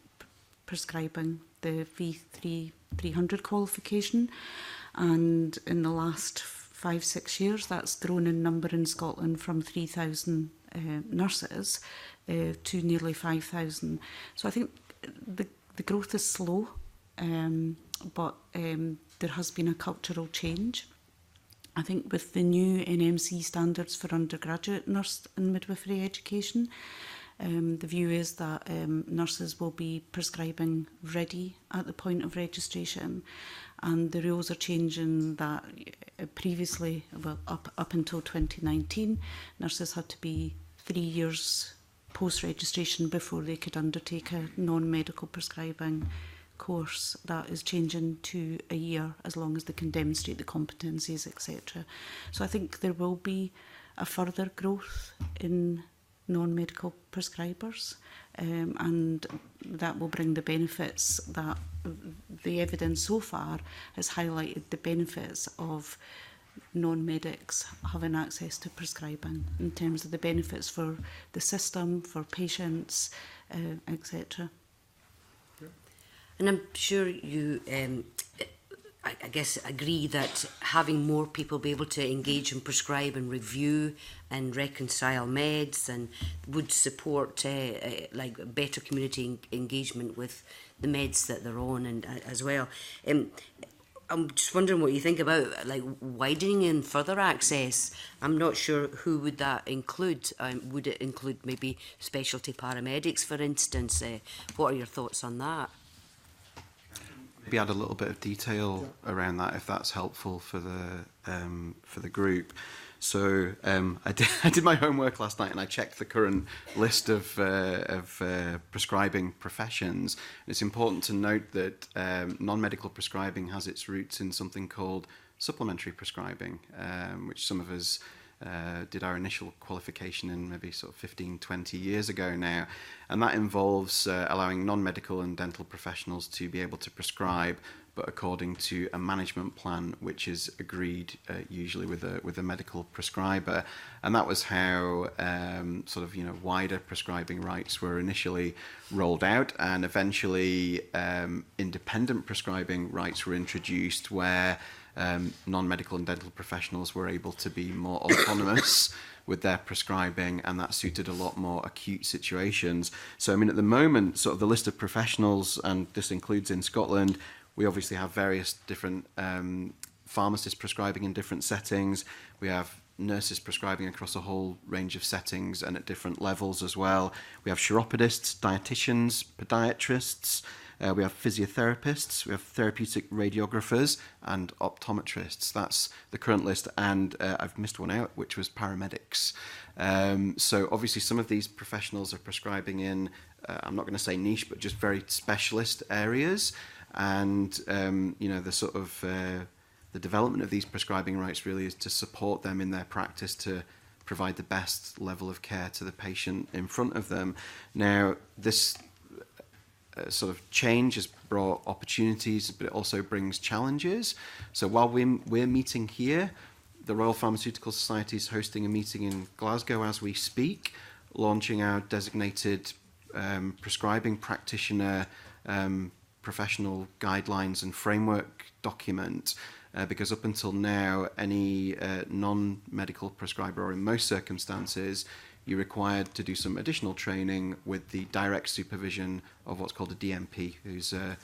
prescribing, the V300 qualification, and in the last 5-6 years that's grown in number in Scotland from 3,000 nurses to nearly 5,000. So I think the growth is slow, but there has been a cultural change. I think with the new NMC standards for undergraduate nurse and midwifery education, the view is that nurses will be prescribing ready at the point of registration, and the rules are changing that previously, well, up until 2019, nurses had to be 3 years post-registration before they could undertake a non-medical prescribing course. That is changing to a year as long as they can demonstrate the competencies, etc. So I think there will be a further growth in non-medical prescribers, and that will bring the benefits that the evidence so far has highlighted, the benefits of non-medics having access to prescribing in terms of the benefits for the system, for patients, etc. And I'm sure you I guess agree that having more people be able to engage and prescribe and review and reconcile meds and would support like better community engagement with the meds that they're on, and as well. I'm just wondering what you think about like widening in further access. I'm not sure who would that include. Would it include maybe specialty paramedics, for instance? What are your thoughts on that? Maybe add a little bit of detail around that, if that's helpful for the group. So I did my homework last night and I checked the current list of prescribing professions. And it's important to note that non-medical prescribing has its roots in something called supplementary prescribing, which some of us did our initial qualification in maybe sort of 15, 20 years ago now. And that involves allowing non-medical and dental professionals to be able to prescribe, but according to a management plan which is agreed usually with a medical prescriber. And that was how sort of wider prescribing rights were initially rolled out, and eventually independent prescribing rights were introduced, where non-medical and dental professionals were able to be more autonomous with their prescribing, and that suited a lot more acute situations. So I mean, at the moment, sort of the list of professionals, and this includes in Scotland, we obviously have various different pharmacists prescribing in different settings. We have nurses prescribing across a whole range of settings and at different levels as well. We have chiropodists, dietitians, podiatrists, we have physiotherapists, we have therapeutic radiographers and optometrists. That's the current list, and I've missed one out, which was paramedics. So obviously some of these professionals are prescribing in, I'm not going to say niche, but just very specialist areas. And the sort of the development of these prescribing rights really is to support them in their practice to provide the best level of care to the patient in front of them. Now, this sort of change has brought opportunities, but it also brings challenges. So while we're meeting here, the Royal Pharmaceutical Society is hosting a meeting in Glasgow as we speak launching our designated prescribing practitioner professional guidelines and framework document, because up until now, any non-medical prescriber, or in most circumstances, you're required to do some additional training with the direct supervision of what's called a DMP, who's a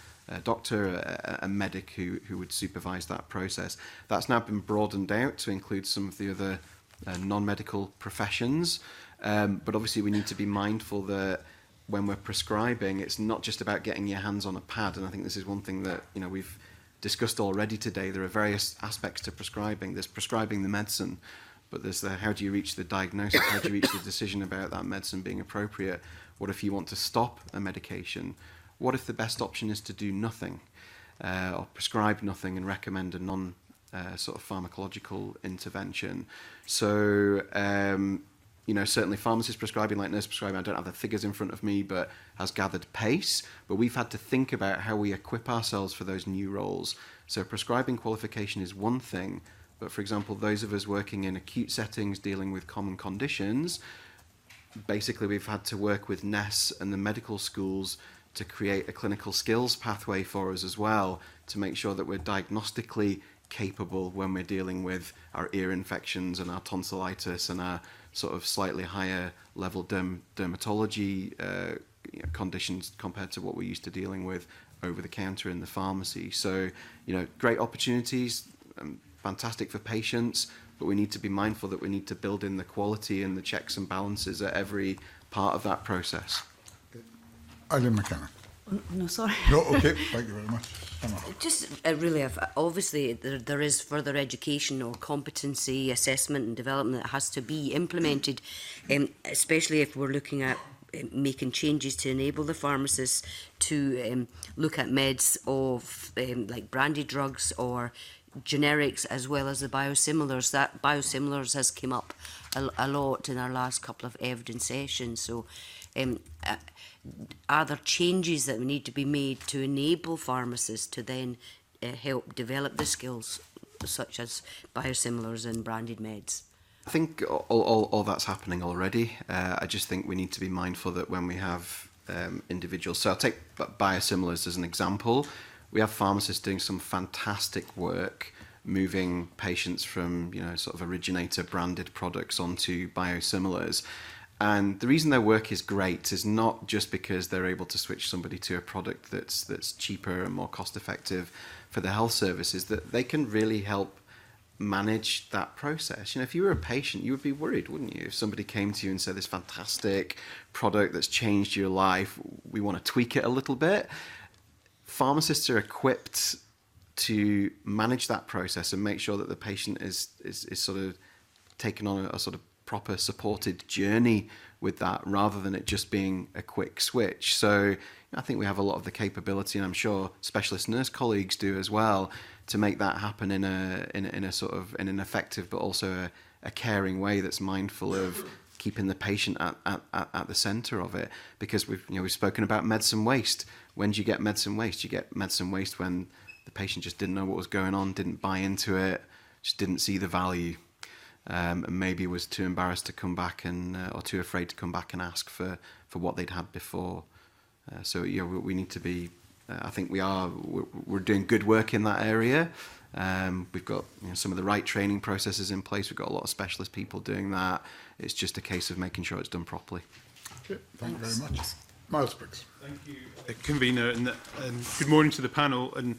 doctor, a medic who would supervise that process. That's now been broadened out to include some of the other non-medical professions, but obviously we need to be mindful that when we're prescribing, it's not just about getting your hands on a pad, and I think this is one thing that we've discussed already today. There are various aspects to prescribing. There's prescribing the medicine, but there's the how do you reach the diagnosis, how do you reach the decision about that medicine being appropriate? What if you want to stop a medication? What if the best option is to do nothing, or prescribe nothing and recommend a non sort of pharmacological intervention? So certainly pharmacist prescribing, like nurse prescribing, I don't have the figures in front of me, but has gathered pace. But we've had to think about how we equip ourselves for those new roles. So prescribing qualification is one thing, but for example, those of us working in acute settings dealing with common conditions, basically we've had to work with NES and the medical schools to create a clinical skills pathway for us as well, to make sure that we're diagnostically capable when we're dealing with our ear infections and our tonsillitis and our sort of slightly higher level dermatology conditions compared to what we're used to dealing with over the counter in the pharmacy. So, great opportunities, fantastic for patients, but we need to be mindful that we need to build in the quality and the checks and balances at every part of that process. Eileen McKenna. No, sorry. No, okay, thank you very much. Just really, obviously, there is further education or competency assessment and development that has to be implemented, especially if we're looking at making changes to enable the pharmacists to look at meds of like branded drugs or generics as well as the biosimilars. That biosimilars has come up a lot in our last couple of evidence sessions. So are there changes that need to be made to enable pharmacists to then help develop the skills such as biosimilars and branded meds? I think all that's happening already. I just think we need to be mindful that when we have individuals, so I'll take biosimilars as an example. We have pharmacists doing some fantastic work moving patients from sort of originator branded products onto biosimilars. And the reason their work is great is not just because they're able to switch somebody to a product that's cheaper and more cost effective for the health services, that they can really help manage that process. If you were a patient, you would be worried, wouldn't you? If somebody came to you and said, this fantastic product that's changed your life, we want to tweak it a little bit. Pharmacists are equipped to manage that process and make sure that the patient is sort of taken on a sort of proper supported journey with that, rather than it just being a quick switch. So I think we have a lot of the capability, and I'm sure specialist nurse colleagues do as well, to make that happen in a sort of in an effective but also a caring way that's mindful of keeping the patient at the centre of it. Because we've spoken about medicine waste. When do you get medicine waste? You get medicine waste when the patient just didn't know what was going on, didn't buy into it, just didn't see the value. And maybe was too embarrassed to come back or too afraid to come back and ask for what they'd had before. So we need to be. I think we're doing good work in that area. We've got some of the right training processes in place. We've got a lot of specialist people doing that. It's just a case of making sure it's done properly. Okay, thank you very much. Miles Briggs. Thank you, Convener, and good morning to the panel. And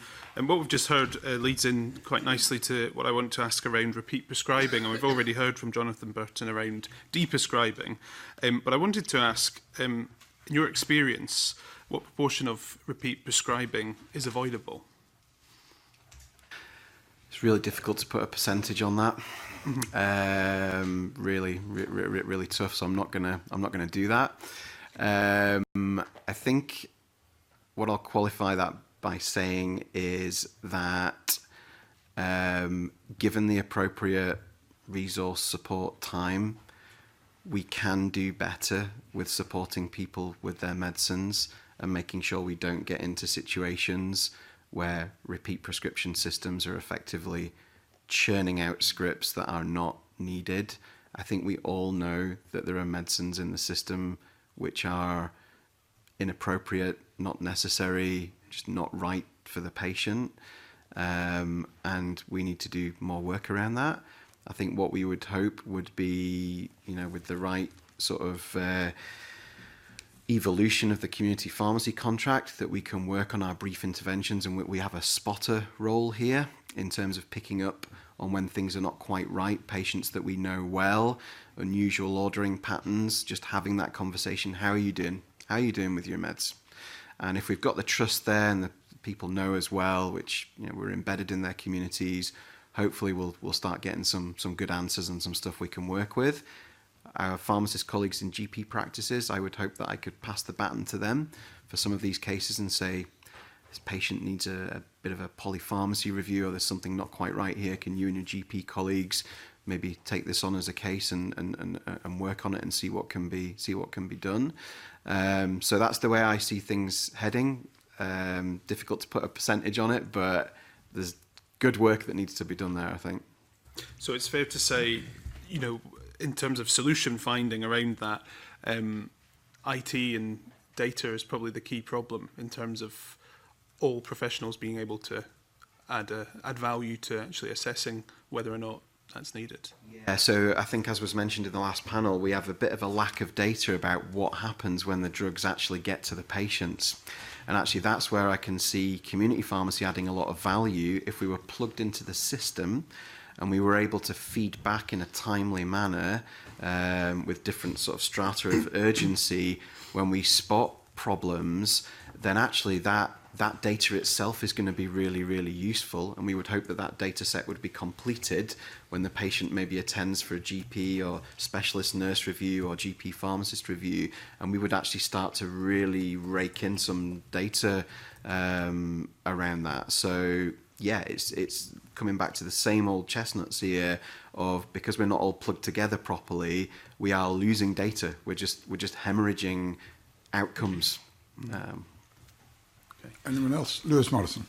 what we've just heard leads in quite nicely to what I want to ask around repeat prescribing. And we've already heard from Jonathan Burton around deprescribing. But I wanted to ask, in your experience, what proportion of repeat prescribing is avoidable? It's really difficult to put a percentage on that. Really tough. So I'm not gonna do that. I think what I'll qualify that by saying is that given the appropriate resource, support, time, we can do better with supporting people with their medicines and making sure we don't get into situations where repeat prescription systems are effectively churning out scripts that are not needed I think we all know that there are medicines in the system which are inappropriate, not necessary, just not right for the patient. And we need to do more work around that. I think what we would hope would be, with the right sort of evolution of the community pharmacy contract, that we can work on our brief interventions, and we have a spotter role here in terms of picking up on when things are not quite right, patients that we know well, unusual ordering patterns, just having that conversation. How are you doing? How are you doing with your meds? And if we've got the trust there and the people know as well, which we're embedded in their communities, hopefully we'll start getting some good answers and some stuff we can work with. Our pharmacist colleagues in GP practices, I would hope that I could pass the baton to them for some of these cases and say, this patient needs a bit of a polypharmacy review, or there's something not quite right here. Can you and your GP colleagues maybe take this on as a case and work on it and see what can be done? So that's the way I see things heading. Difficult to put a percentage on it, but there's good work that needs to be done there, I think. So it's fair to say, in terms of solution finding around that, IT and data is probably the key problem in terms of all professionals being able to add value to actually assessing whether or not that's needed. Yeah, so I think, as was mentioned in the last panel, we have a bit of a lack of data about what happens when the drugs actually get to the patients. And actually that's where I can see community pharmacy adding a lot of value if we were plugged into the system and we were able to feed back in a timely manner with different sort of strata of urgency. When we spot problems, then actually that data itself is going to be really, really useful, and we would hope that data set would be completed when the patient maybe attends for a GP or specialist nurse review or GP pharmacist review, and we would actually start to really rake in some data around that. So yeah, it's coming back to the same old chestnuts here of, because we're not all plugged together properly, we are losing data. We're just hemorrhaging outcomes. Okay. Anyone else? Lewis Morrison.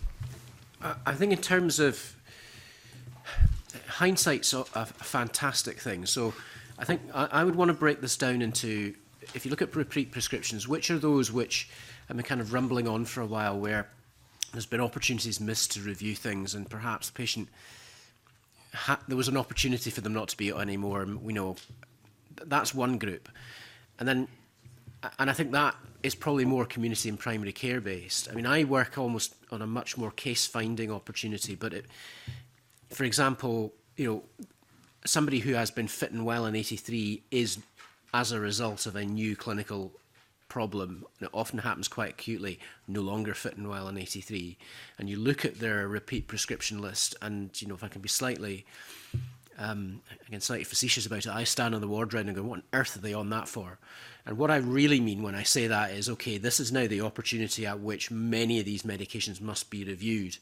I think in terms of hindsight's a fantastic thing. So I think I would want to break this down into, if you look at repeat prescriptions, which are those which have been kind of rumbling on for a while, where there's been opportunities missed to review things, and perhaps the patient, there was an opportunity for them not to be anymore, and we know that's one group. And I think that is probably more community and primary care based. I mean, I work almost on a much more case finding opportunity, but for example, somebody who has been fit and well in 83 is, as a result of a new clinical problem, and it often happens quite acutely, no longer fit and well in 83. And you look at their repeat prescription list, and if I can be slightly facetious about it, I stand on the ward round and go, what on earth are they on that for? And what I really mean when I say that is, okay, this is now the opportunity at which many of these medications must be reviewed.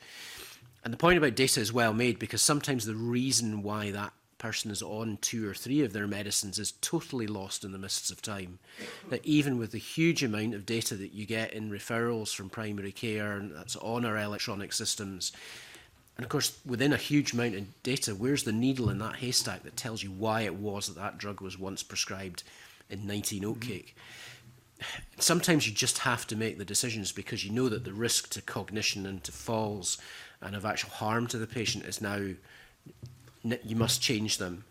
And the point about data is well made, because sometimes the reason why that person is on 2 or 3 of their medicines is totally lost in the mists of time. That even with the huge amount of data that you get in referrals from primary care, and that's on our electronic systems, and of course, within a huge amount of data, where's the needle in that haystack that tells you why it was that drug was once prescribed in 19 oatcake? Sometimes you just have to make the decisions, because you know that the risk to cognition and to falls and of actual harm to the patient is now, you must change them.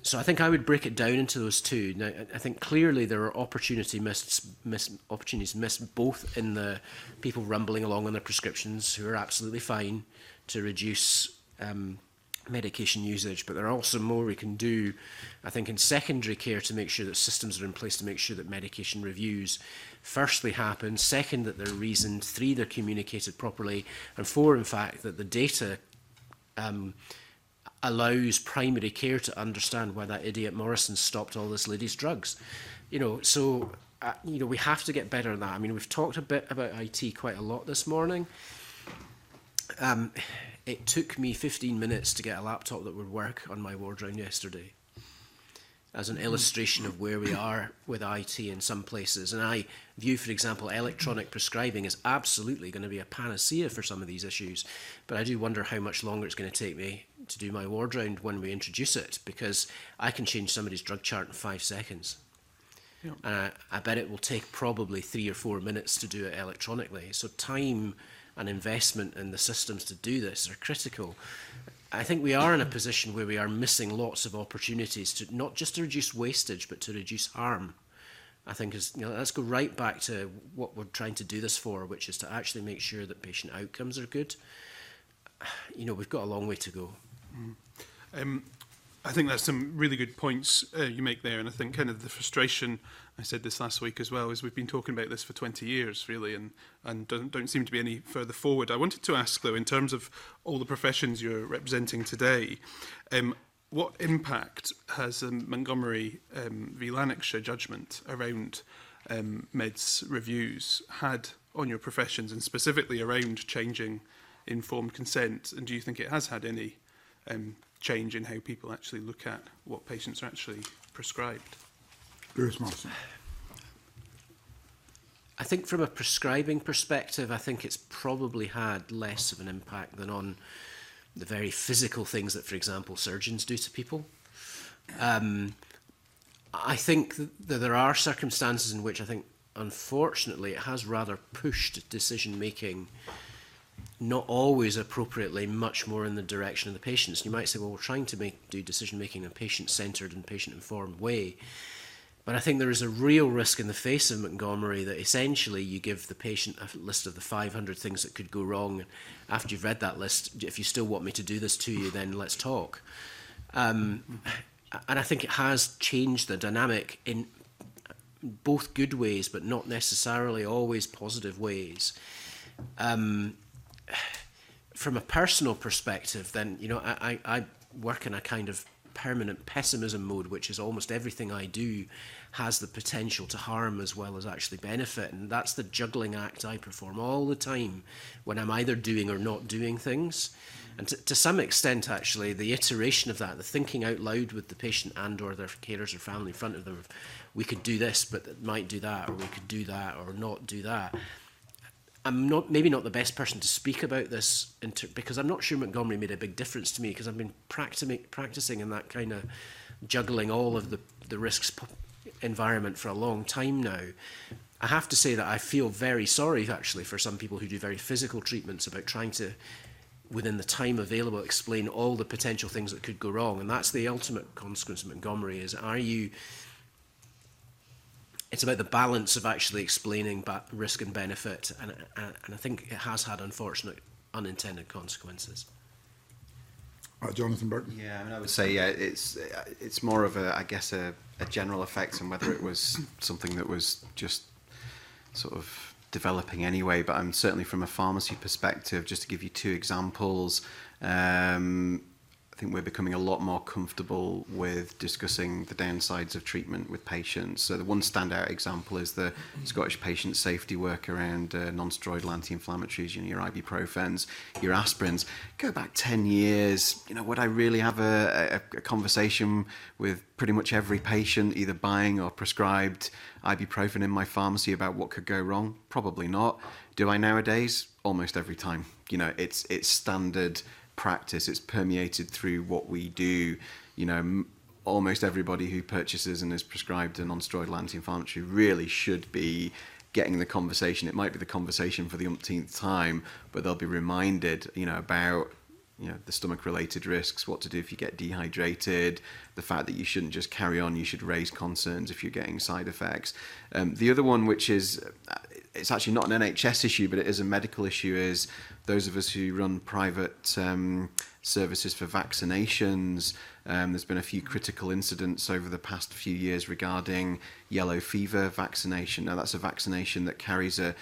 So I think I would break it down into those two. Now, I think clearly there are opportunities missed, both in the people rumbling along on their prescriptions, who are absolutely fine to reduce medication usage, but there are also more we can do, I think, in secondary care to make sure that systems are in place to make sure that medication reviews firstly happen, second, that they're reasoned, 3, they're communicated properly, and 4, in fact, that the data allows primary care to understand why that idiot Morrison stopped all this lady's drugs. So we have to get better at that. I mean, we've talked a bit about IT quite a lot this morning. It took me 15 minutes to get a laptop that would work on my ward round yesterday, as an illustration of where we are with IT in some places. And I view, for example, electronic prescribing as absolutely going to be a panacea for some of these issues, but I do wonder how much longer it's going to take me to do my ward round when we introduce it, because I can change somebody's drug chart in 5 seconds. Yeah. And I bet it will take probably 3 or 4 minutes to do it electronically. So time and investment in the systems to do this are critical. I think we are in a position where we are missing lots of opportunities to not just to reduce wastage, but to reduce harm. I think let's go right back to what we're trying to do this for, which is to actually make sure that patient outcomes are good. We've got a long way to go. I think that's some really good points you make there, and I think kind of the frustration, I said this last week as well, is we've been talking about this for 20 years, really, and don't seem to be any further forward. I wanted to ask, though, in terms of all the professions you're representing today, what impact has the Montgomery v Lanarkshire judgment around meds reviews had on your professions, and specifically around changing informed consent? And do you think it has had any change in how people actually look at what patients are actually prescribed? Bruce Morrison. I think from a prescribing perspective, I think it's probably had less of an impact than on the very physical things that, for example, surgeons do to people. I think that there are circumstances in which I think, unfortunately, it has rather pushed decision-making, not always appropriately, much more in the direction of the patients. You might say, well, we're trying to do decision-making in a patient-centred and patient-informed way. But I think there is a real risk in the face of Montgomery that essentially you give the patient a list of the 500 things that could go wrong. After you've read that list, if you still want me to do this to you, then let's talk. And I think it has changed the dynamic in both good ways, but not necessarily always positive ways. From a personal perspective, then, I work in a kind of permanent pessimism mode, which is almost everything I do has the potential to harm as well as actually benefit. And that's the juggling act I perform all the time when I'm either doing or not doing things. And to some extent, actually, the iteration of that, the thinking out loud with the patient and or their carers or family in front of them, we could do this, but it might do that, or we could do that, or not do that. I'm maybe not the best person to speak about this because I'm not sure Montgomery made a big difference to me, because I've been practicing in that kind of juggling all of the risks environment for a long time now. I have to say that I feel very sorry, actually, for some people who do very physical treatments about trying to, within the time available, explain all the potential things that could go wrong. And that's the ultimate consequence of Montgomery, is it's about the balance of actually explaining risk and benefit, and I think it has had unfortunate unintended consequences. Jonathan Burton. Yeah, I would say it's more of a general effect, and whether it was something that was just sort of developing anyway. But I'm certainly, from a pharmacy perspective, just to give you 2 examples. I think we're becoming a lot more comfortable with discussing the downsides of treatment with patients. So the one standout example is the Scottish patient safety work around non-steroidal anti-inflammatories, your ibuprofens, your aspirins. Go back 10 years, would I really have a conversation with pretty much every patient, either buying or prescribed ibuprofen in my pharmacy, about what could go wrong? Probably not. Do I nowadays? Almost every time. It's standard practice. It's permeated through what we do. Almost everybody who purchases and is prescribed a non-steroidal anti-inflammatory really should be getting the conversation. It might be the conversation for the umpteenth time, but they'll be reminded, about the stomach-related risks, what to do if you get dehydrated, the fact that you shouldn't just carry on, you should raise concerns if you're getting side effects. The other one, which is, it's actually not an NHS issue, but it is a medical issue, is those of us who run private services for vaccinations. There's been a few critical incidents over the past few years regarding yellow fever vaccination. Now, that's a vaccination that carries a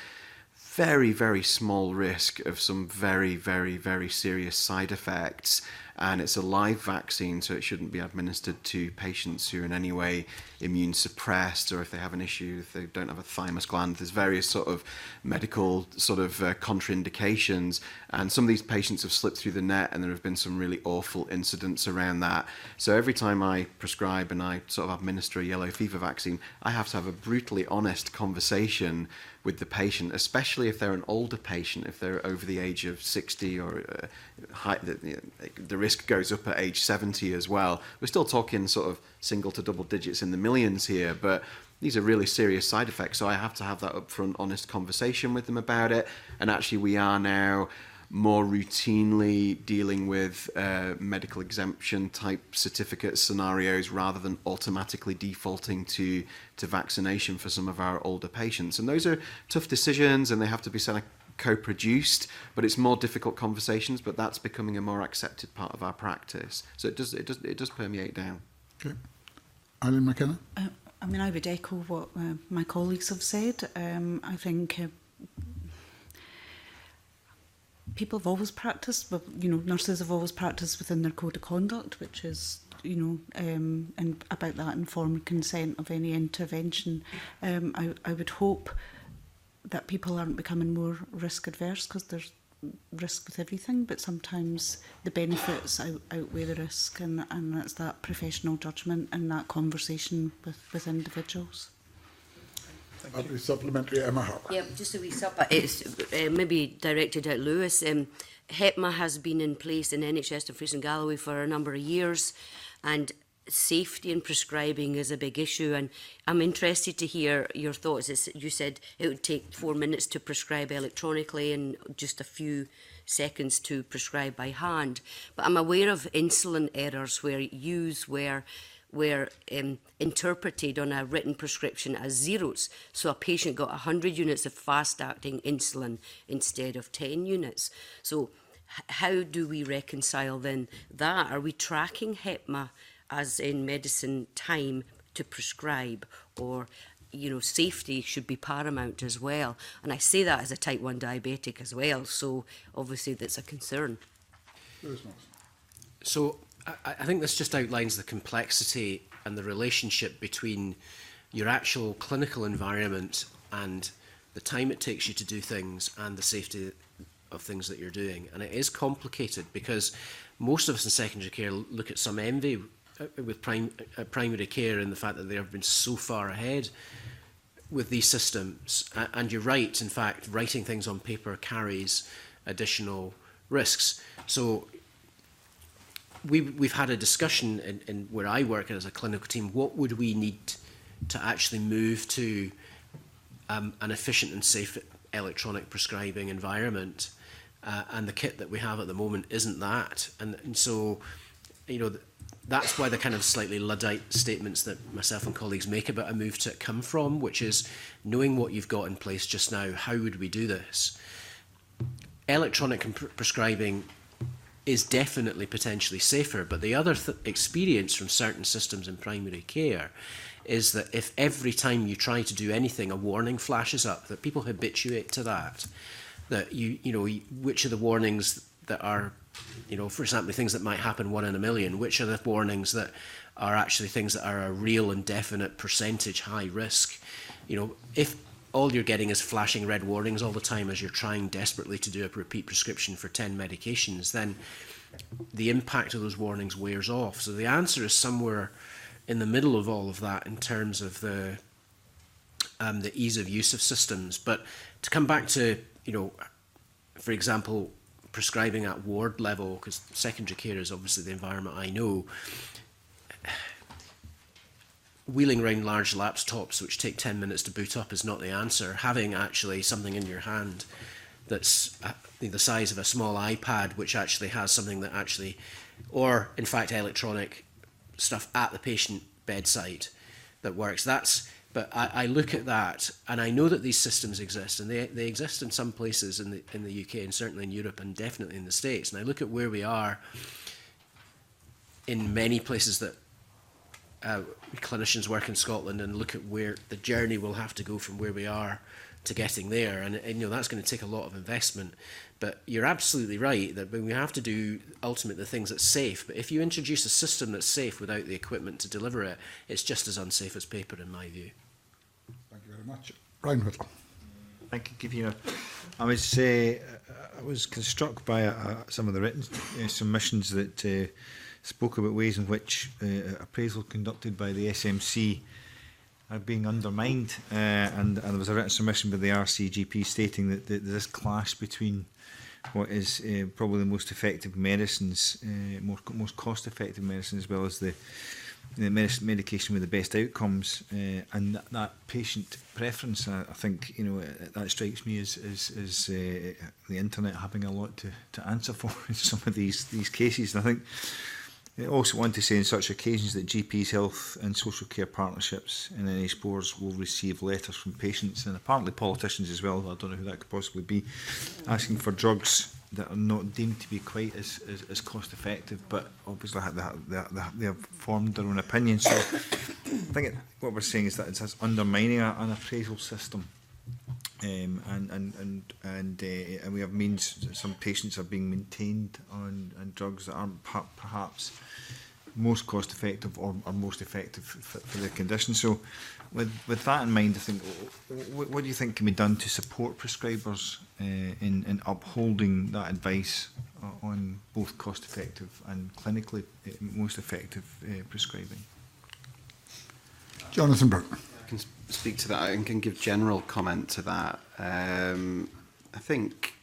very, very small risk of some very, very, very serious side effects. And it's a live vaccine, so it shouldn't be administered to patients who are in any way immune suppressed, or if they have an issue, if they don't have a thymus gland. There's various sort of medical contraindications. And some of these patients have slipped through the net, and there have been some really awful incidents around that. So every time I prescribe and I sort of administer a yellow fever vaccine, I have to have a brutally honest conversation with the patient, especially if they're an older patient, if they're over the age of 60 or the risk risk goes up at age 70 as well. We're still talking sort of single to double digits in the millions here, but these are really serious side effects. So I have to have that upfront, honest conversation with them about it. And actually, we are now more routinely dealing with medical exemption type certificate scenarios rather than automatically defaulting to vaccination for some of our older patients. And those are tough decisions, and they have to be co-produced, but it's more difficult conversations, but that's becoming a more accepted part of our practice. So it does permeate down. Okay. Eileen McKenna? I mean, I would echo what my colleagues have said. I think people have always practiced, but, you know, nurses have always practiced within their code of conduct, which is, you know, and about that informed consent of any intervention. I would hope that people aren't becoming more risk adverse, because there's risk with everything, but sometimes the benefits outweigh the risk, and it's that professional judgment and that conversation with individuals. Supplementary, Emma Harper. Yeah, just a wee sub. It's maybe directed at Lewis. HEPMA has been in place in NHS Dumfries and Galloway for a number of years, and safety in prescribing is a big issue, and I'm interested to hear your thoughts. You said it would take 4 minutes to prescribe electronically and just a few seconds to prescribe by hand, but I'm aware of insulin errors where use were interpreted on a written prescription as zeros. So a patient got 100 units of fast-acting insulin instead of 10 units. So how do we reconcile then that? Are we tracking HEPMA as in medicine time to prescribe, or, you know, safety should be paramount as well? And I say that as a type 1 diabetic as well, so obviously that's a concern. So I think this just outlines the complexity and the relationship between your actual clinical environment and the time it takes you to do things and the safety of things that you're doing. And it is complicated because most of us in secondary care look at some envy with primary care in the fact that they have been so far ahead with these systems. And you're right, in fact, writing things on paper carries additional risks. So we've had a discussion in where I work as a clinical team. What would we need to actually move to an efficient and safe electronic prescribing environment? And the kit that we have at the moment isn't that. And so, you know, that's why the kind of slightly Luddite statements that myself and colleagues make about a move to it come from, which is knowing what you've got in place just now. How would we do this? Electronic prescribing is definitely potentially safer, but the other experience from certain systems in primary care is that if every time you try to do anything a warning flashes up, that people habituate to that, that you know which are the warnings that are, you know, for example, things that might happen 1 in a million, which are the warnings that are actually things that are a real and definite percentage high risk. You know, if all you're getting is flashing red warnings all the time as you're trying desperately to do a repeat prescription for 10 medications, then the impact of those warnings wears off. So the answer is somewhere in the middle of all of that in terms of the ease of use of systems. But to come back to, you know, for example, prescribing at ward level, because secondary care is obviously the environment I know, wheeling around large laptops which take 10 minutes to boot up is not the answer. Having actually something in your hand that's the size of a small iPad, which actually has something that actually, or in fact electronic stuff at the patient bedside that works. But I look at that and I know that these systems exist, and they exist in some places in the UK and certainly in Europe and definitely in the States. And I look at where we are in many places that clinicians work in Scotland, and look at where the journey will have to go from where we are to getting there, and you know that's going to take a lot of investment. But you're absolutely right that we have to do ultimately the things that's safe. But if you introduce a system that's safe without the equipment to deliver it, it's just as unsafe as paper, in my view. Thank you very much, Brian Whittle. Thank you, Kevina. I was struck by some of the written submissions that spoke about ways in which appraisal conducted by the SMC are being undermined, and there was a written submission by the RCGP stating that there's this clash between what is probably the most effective medicines, most cost-effective medicine, as well as the medication with the best outcomes, and that patient preference. I think that strikes me as the internet having a lot to answer for in some of these cases. And I think I also want to say on such occasions that GPs, health and social care partnerships and NH boards will receive letters from patients and apparently politicians as well, I don't know who that could possibly be, asking for drugs that are not deemed to be quite as cost effective, but obviously they have formed their own opinion. So I think what we're saying is that it's undermining an appraisal system. And we have means that some patients are being maintained on drugs that aren't perhaps most cost effective or most effective for their condition. So with that in mind, I think, what do you think can be done to support prescribers in upholding that advice on both cost effective and clinically most effective prescribing? Jonathan Burke. I can speak to that and can give general comment to that. I think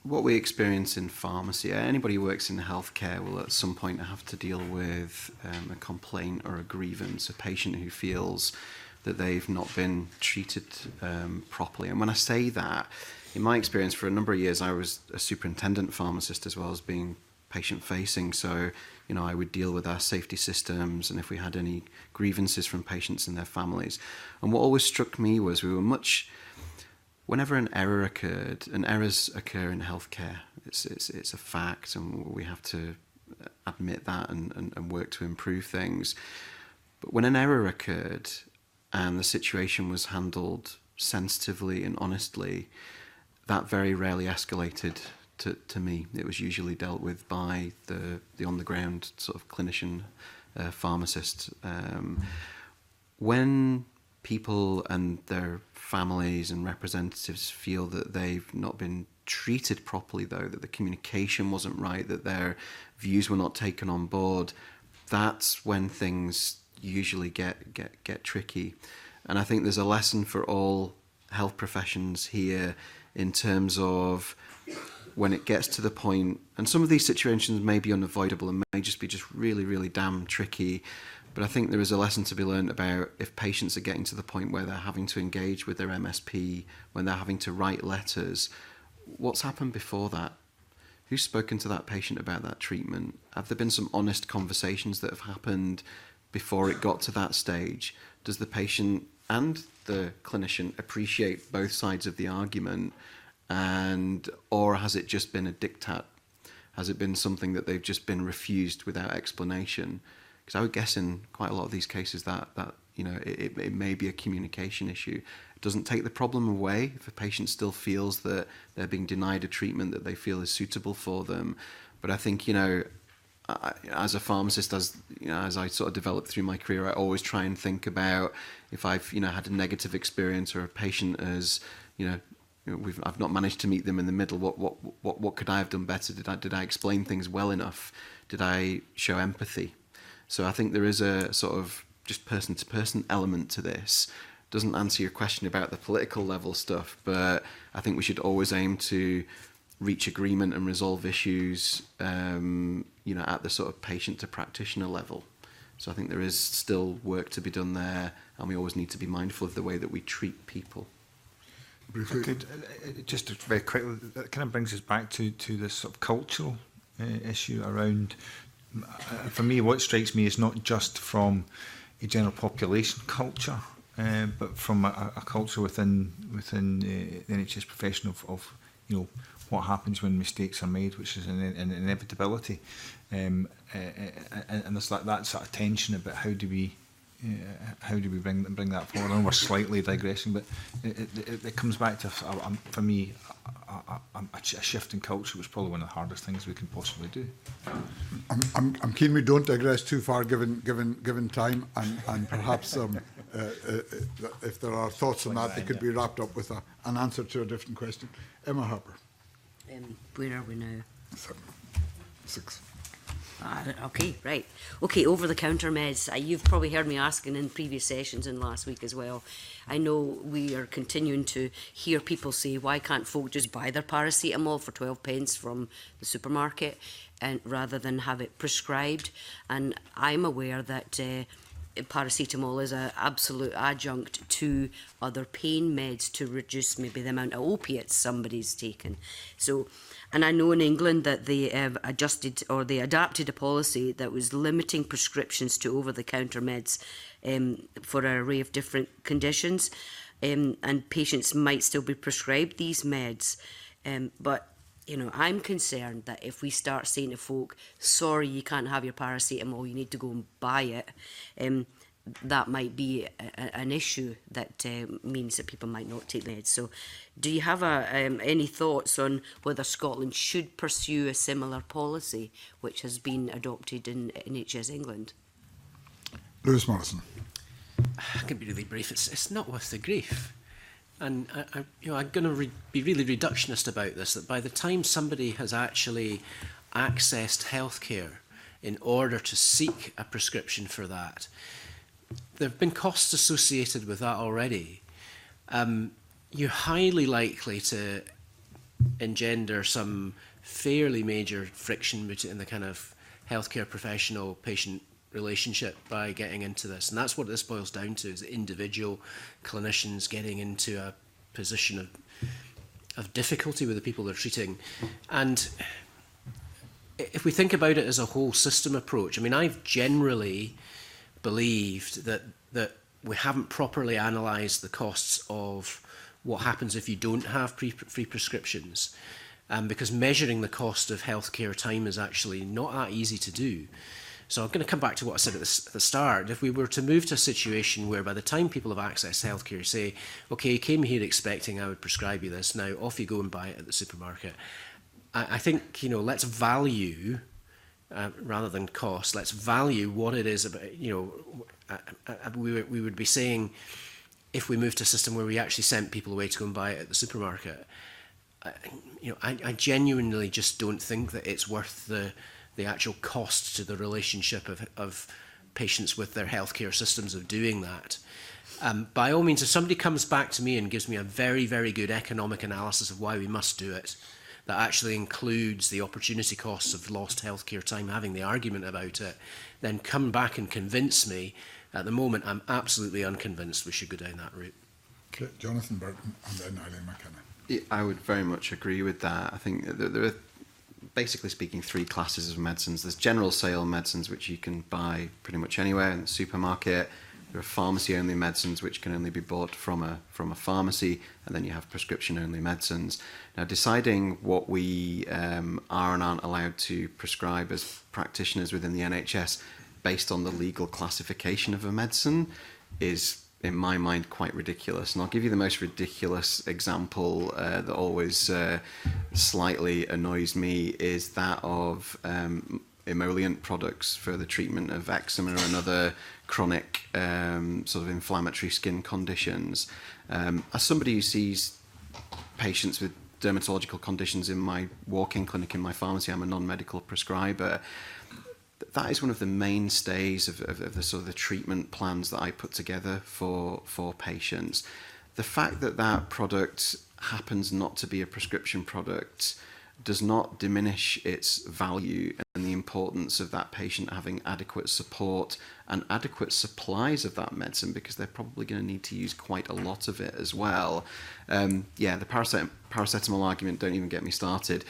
what we experience in pharmacy, anybody who works in healthcare will at some point have to deal with a complaint or a grievance, a patient who feels that they've not been treated properly. And when I say that, in my experience, for a number of years, I was a superintendent pharmacist as well as being patient-facing. So, I would deal with our safety systems and if we had any grievances from patients and their families. And what always struck me was we were whenever an error occurred, and errors occur in healthcare, it's a fact, and we have to admit that and work to improve things. But when an error occurred and the situation was handled sensitively and honestly, that very rarely escalated to me. It was usually dealt with by the on-the-ground sort of clinician, pharmacist. When people and their families and representatives feel that they've not been treated properly, though, that the communication wasn't right, that their views were not taken on board, that's when things usually get tricky. And I think there's a lesson for all health professions here in terms of when it gets to the point, and some of these situations may be unavoidable and may just be really, really damn tricky, but I think there is a lesson to be learned about if patients are getting to the point where they're having to engage with their MSP, when they're having to write letters, what's happened before that? Who's spoken to that patient about that treatment? Have there been some honest conversations that have happened before it got to that stage? Does the patient and the clinician appreciate both sides of the argument? Or has it just been a diktat? Has it been something that they've just been refused without explanation? Because I would guess in quite a lot of these cases that it may be a communication issue. It doesn't take the problem away if a patient still feels that they're being denied a treatment that they feel is suitable for them. But I think, as a pharmacist, as I sort of developed through my career, I always try and think about if I've had a negative experience or a patient has I've not managed to meet them in the middle. What could I have done better? Did I explain things well enough? Did I show empathy? So I think there is a sort of just person to person element to this. Doesn't answer your question about the political level stuff, but I think we should always aim to reach agreement and resolve issues, at the sort of patient to practitioner level. So I think there is still work to be done there, and we always need to be mindful of the way that we treat people. Just very quickly, that kind of brings us back to this sort of cultural issue around. For me, what strikes me is not just from a general population culture, but from a culture within the NHS profession of what happens when mistakes are made, which is an inevitability, and there's that sort of tension about how do we bring that forward. I know we're slightly digressing, but it comes back to, for me, a shift in culture, which is probably one of the hardest things we can possibly do. I'm keen we don't digress too far, given time, and perhaps if there are thoughts on that, they could be wrapped up with an answer to a different question. Emma Harper. Where are we now? 6. Okay, right. Okay, over-the-counter meds. You've probably heard me asking in previous sessions and last week as well. I know we are continuing to hear people say, why can't folk just buy their paracetamol for 12 pence from the supermarket and rather than have it prescribed? And I'm aware that paracetamol is an absolute adjunct to other pain meds to reduce maybe the amount of opiates somebody's taken. So, and I know in England that they have adjusted or they adapted a policy that was limiting prescriptions to over-the-counter meds for an array of different conditions, and patients might still be prescribed these meds. But, you know, I'm concerned that if we start saying to folk, sorry, you can't have your paracetamol, you need to go and buy it, that might be an issue that means that people might not take meds. So do you have any thoughts on whether Scotland should pursue a similar policy which has been adopted in NHS England? Lewis Morrison. I can be really brief. It's not worth the grief. And I'm going to be really reductionist about this, that by the time somebody has actually accessed healthcare in order to seek a prescription for that, there have been costs associated with that already. You're highly likely to engender some fairly major friction in the kind of healthcare professional-patient relationship by getting into this. And that's what this boils down to, is individual clinicians getting into a position of difficulty with the people they're treating. And if we think about it as a whole system approach, I mean, I've generally believed that we haven't properly analysed the costs of what happens if you don't have free prescriptions, because measuring the cost of healthcare time is actually not that easy to do. So I'm going to come back to what I said at the start. If we were to move to a situation where by the time people have access to healthcare, say, okay, you came here expecting I would prescribe you this, now off you go and buy it at the supermarket. I think, you know, let's value, rather than cost, let's value what it is about, you know, we would be saying, if we moved to a system where we actually sent people away to go and buy it at the supermarket, you know, I genuinely just don't think that it's worth the actual cost to the relationship of patients with their healthcare systems of doing that. By all means, if somebody comes back to me and gives me a very, very good economic analysis of why we must do it, that actually includes the opportunity costs of lost healthcare time, having the argument about it, then come back and convince me. At the moment, I'm absolutely unconvinced we should go down that route. Okay, Jonathan Burton and then Eileen McKenna. Yeah, I would very much agree with that. I think there are, basically speaking, three classes of medicines. There's general sale medicines, which you can buy pretty much anywhere in the supermarket. There are pharmacy-only medicines, which can only be bought from a pharmacy, and then you have prescription-only medicines. Now, deciding what we are and aren't allowed to prescribe as practitioners within the NHS based on the legal classification of a medicine is, in my mind, quite ridiculous. And I'll give you the most ridiculous example that always slightly annoys me is that of emollient products for the treatment of eczema and other chronic sort of inflammatory skin conditions. As somebody who sees patients with dermatological conditions in my walk-in clinic in my pharmacy, I'm a non-medical prescriber. That is one of the mainstays of the sort of the treatment plans that I put together for patients. The fact that that product happens not to be a prescription product does not diminish its value and the importance of that patient having adequate support and adequate supplies of that medicine, because they're probably going to need to use quite a lot of it as well. Yeah, the paracetamol argument, don't even get me started.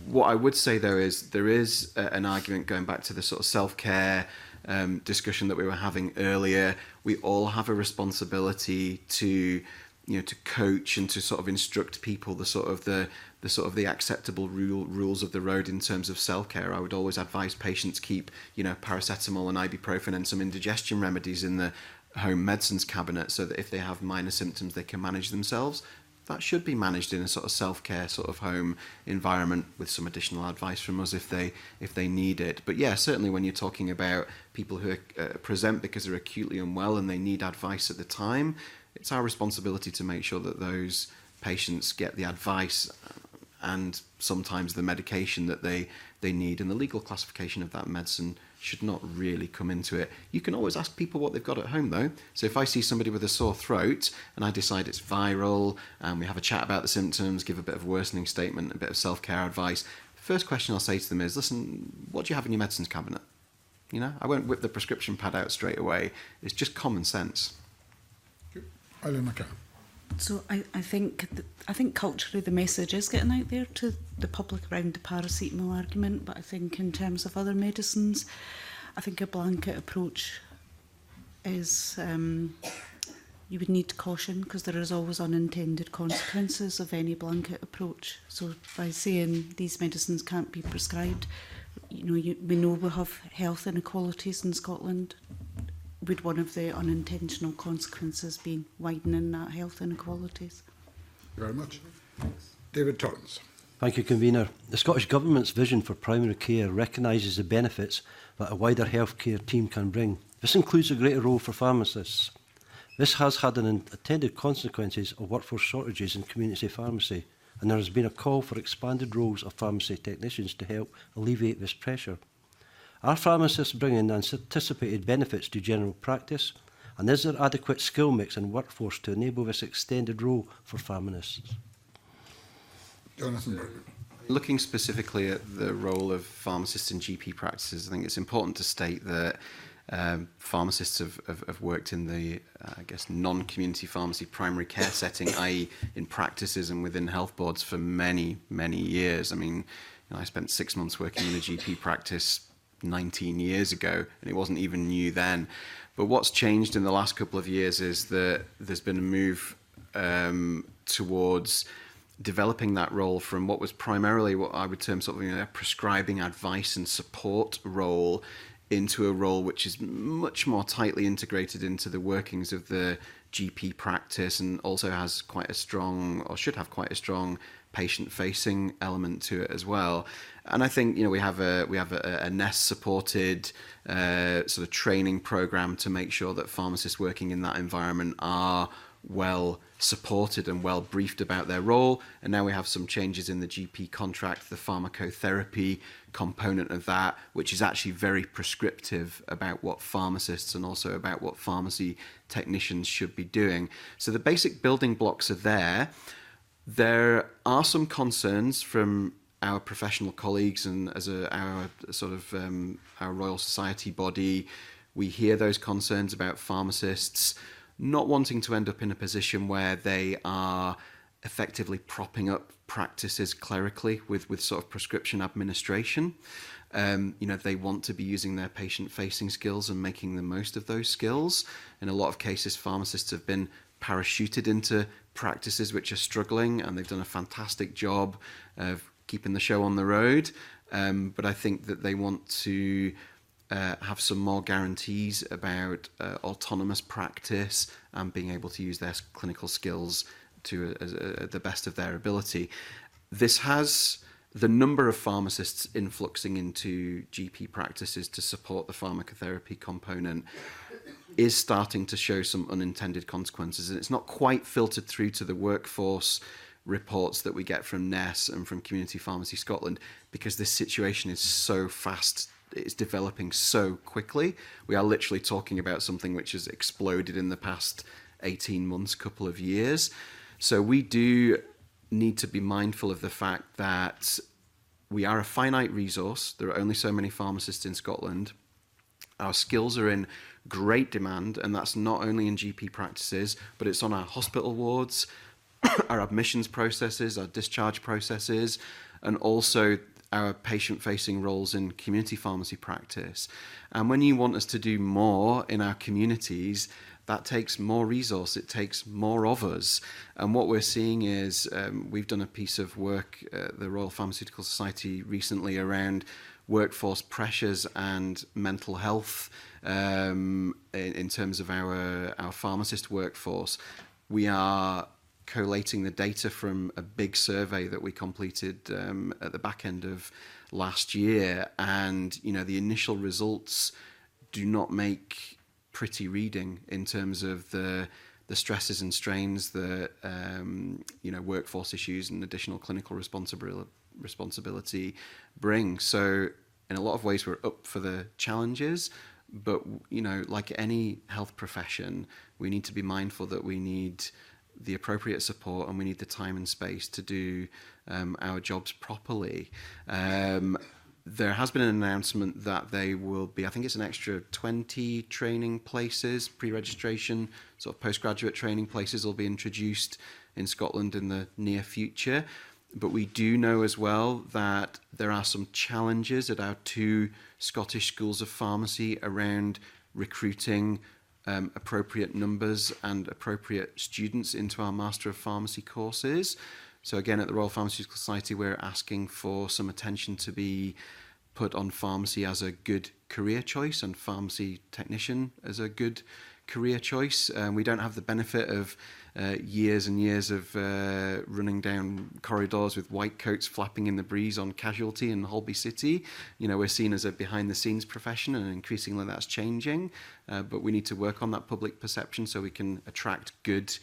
What I would say, though, is there is an argument going back to the sort of self-care discussion that we were having earlier. We all have a responsibility to, you know, to coach and to sort of instruct people the acceptable rules of the road in terms of self-care. I would always advise patients keep, you know, paracetamol and ibuprofen and some indigestion remedies in the home medicines cabinet, so that if they have minor symptoms, they can manage themselves. That should be managed in a sort of self-care sort of home environment with some additional advice from us if they need it. But yeah, certainly when you're talking about people who present because they're acutely unwell and they need advice at the time, it's our responsibility to make sure that those patients get the advice and sometimes the medication that they need and the legal classification of that medicine should not really come into it. You can always ask people what they've got at home though. So if I see somebody with a sore throat and I decide it's viral and we have a chat about the symptoms, give a bit of a worsening statement, a bit of self-care advice, the first question I'll say to them is, listen, what do you have in your medicines cabinet? You know, I won't whip the prescription pad out straight away. It's just common sense. Eileen McCann. So I think culturally the message is getting out there to the public around the paracetamol argument, but I think in terms of other medicines, I think a blanket approach is you would need caution because there is always unintended consequences of any blanket approach. So by saying these medicines can't be prescribed, we know we have health inequalities in Scotland. Would one of the unintentional consequences be widening that health inequalities? Thank you very much. David Torrance. Thank you, Convener. The Scottish Government's vision for primary care recognises the benefits that a wider healthcare team can bring. This includes a greater role for pharmacists. This has had unintended consequences of workforce shortages in community pharmacy, and there has been a call for expanded roles of pharmacy technicians to help alleviate this pressure. Are pharmacists bringing anticipated benefits to general practice? And is there adequate skill mix and workforce to enable this extended role for pharmacists? Jonathan. Looking specifically at the role of pharmacists in GP practices, I think it's important to state that pharmacists have worked in the, I guess, non-community pharmacy primary care setting, i.e. in practices and within health boards for many, many years. I mean, I spent 6 months working in a GP practice 19 years ago, and it wasn't even new then. But what's changed in the last couple of years is that there's been a move towards developing that role from what was primarily what I would term sort of a prescribing advice and support role into a role which is much more tightly integrated into the workings of the GP practice, and also has quite a strong, or should have quite a strong, patient-facing element to it as well. And I think we have a NEST-supported sort of training program to make sure that pharmacists working in that environment are well supported and well briefed about their role. And now we have some changes in the GP contract, the pharmacotherapy component of that, which is actually very prescriptive about what pharmacists and also about what pharmacy technicians should be doing. So the basic building blocks are there. There are some concerns from our professional colleagues, and as our sort of our Royal Society body, we hear those concerns about pharmacists not wanting to end up in a position where they are effectively propping up practices clerically with sort of prescription administration. They want to be using their patient-facing skills and making the most of those skills. In a lot of cases, pharmacists have been parachuted into practices which are struggling, and they've done a fantastic job of keeping the show on the road. But I think that they want to have some more guarantees about autonomous practice and being able to use their clinical skills to the best of their ability. This has the number of pharmacists influxing into GP practices to support the pharmacotherapy component is starting to show some unintended consequences, and it's not quite filtered through to the workforce reports that we get from NES and from Community Pharmacy Scotland, because this situation is so fast. It's developing so quickly. We are literally talking about something which has exploded in the past 18 months, couple of years. So we do need to be mindful of the fact that we are a finite resource. There are only so many pharmacists in Scotland. Our skills are in great demand, and that's not only in GP practices, but it's on our hospital wards, our admissions processes, our discharge processes, and also our patient-facing roles in community pharmacy practice. And when you want us to do more in our communities, that takes more resource, it takes more of us. And what we're seeing is, we've done a piece of work at the Royal Pharmaceutical Society recently around workforce pressures and mental health in terms of our pharmacist workforce. We are collating the data from a big survey that we completed at the back end of last year, and the initial results do not make pretty reading in terms of the the stresses and strains that workforce issues and additional clinical responsibility bring. So in a lot of ways, we're up for the challenges, but like any health profession, we need to be mindful that we need the appropriate support and we need the time and space to do our jobs properly. There has been an announcement that they will be, I think it's an extra 20 training places, pre-registration, sort of postgraduate training places will be introduced in Scotland in the near future. But we do know as well that there are some challenges at our 2 Scottish schools of pharmacy around recruiting appropriate numbers and appropriate students into our Master of Pharmacy courses. So again, at the Royal Pharmaceutical Society, we're asking for some attention to be put on pharmacy as a good career choice and pharmacy technician as a good career choice. We don't have the benefit of years and years of running down corridors with white coats flapping in the breeze on Casualty in Holby City. We're seen as a behind-the-scenes profession, and increasingly that's changing. But we need to work on that public perception so we can attract good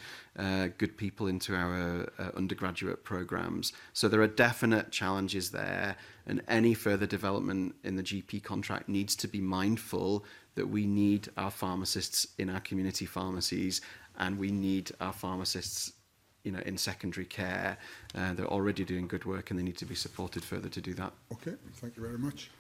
people into our undergraduate programs. So there are definite challenges there, and any further development in the GP contract needs to be mindful that we need our pharmacists in our community pharmacies, and we need our pharmacists, in secondary care. They're already doing good work, and they need to be supported further to do that. Okay, thank you very much.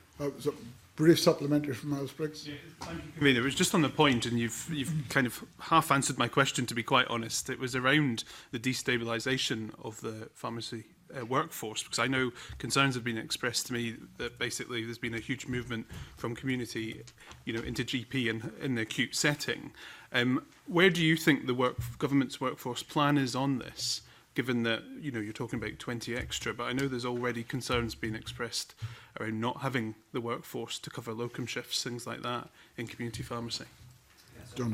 So brief supplementary from Miles Briggs. Yeah, thank you, Convener. It was just on the point, and you've kind of half answered my question, to be quite honest. It was around the destabilisation of the pharmacy workforce, because I know concerns have been expressed to me that basically there's been a huge movement from community, into GP in the acute setting. Where do you think the government's workforce plan is on this, given that you're talking about 20 extra, but I know there's already concerns being expressed around not having the workforce to cover locum shifts, things like that, in community pharmacy?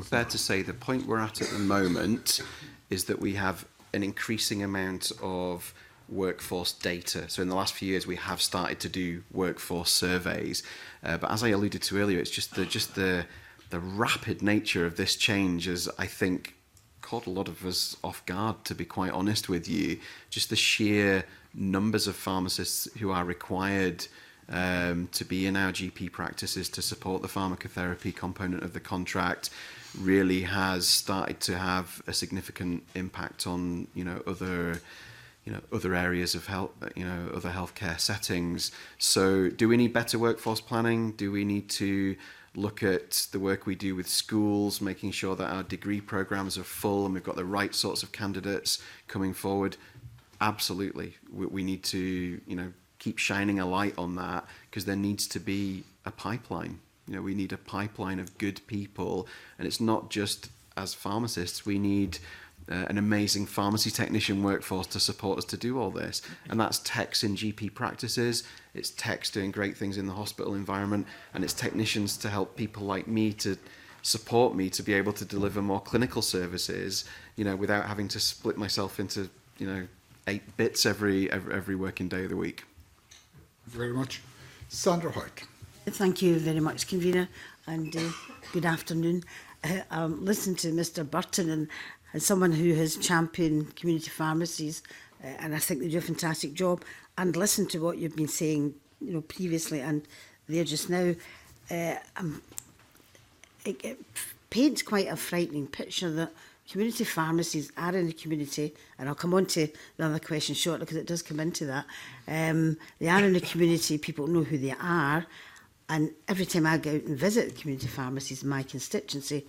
Fair to say the point we're at the moment is that we have an increasing amount of workforce data. So in the last few years, we have started to do workforce surveys. But as I alluded to earlier, it's just the rapid nature of this change has, I think, caught a lot of us off guard, to be quite honest with you. Just the sheer numbers of pharmacists who are required to be in our GP practices to support the pharmacotherapy component of the contract really has started to have a significant impact on other areas of health, other healthcare settings. So do we need better workforce planning? Do we need to look at the work we do with schools, making sure that our degree programs are full and we've got the right sorts of candidates coming forward? Absolutely. We need to, keep shining a light on that, because there needs to be a pipeline. We need a pipeline of good people, and it's not just as pharmacists. We need an amazing pharmacy technician workforce to support us to do all this. And that's techs in GP practices, it's techs doing great things in the hospital environment, and it's technicians to help people like me to support me to be able to deliver more clinical services, without having to split myself into, 8 bits every working day of the week. Thank you very much. Sandra Hoyt. Thank you very much, Convener, and good afternoon. Listen to Mr Burton, and as someone who has championed community pharmacies, and I think they do a fantastic job, and listen to what you've been saying, previously and there just now, it paints quite a frightening picture that community pharmacies are in the community, and I'll come on to the other question shortly because it does come into that. They are in the community, people know who they are, and every time I go out and visit the community pharmacies in my constituency,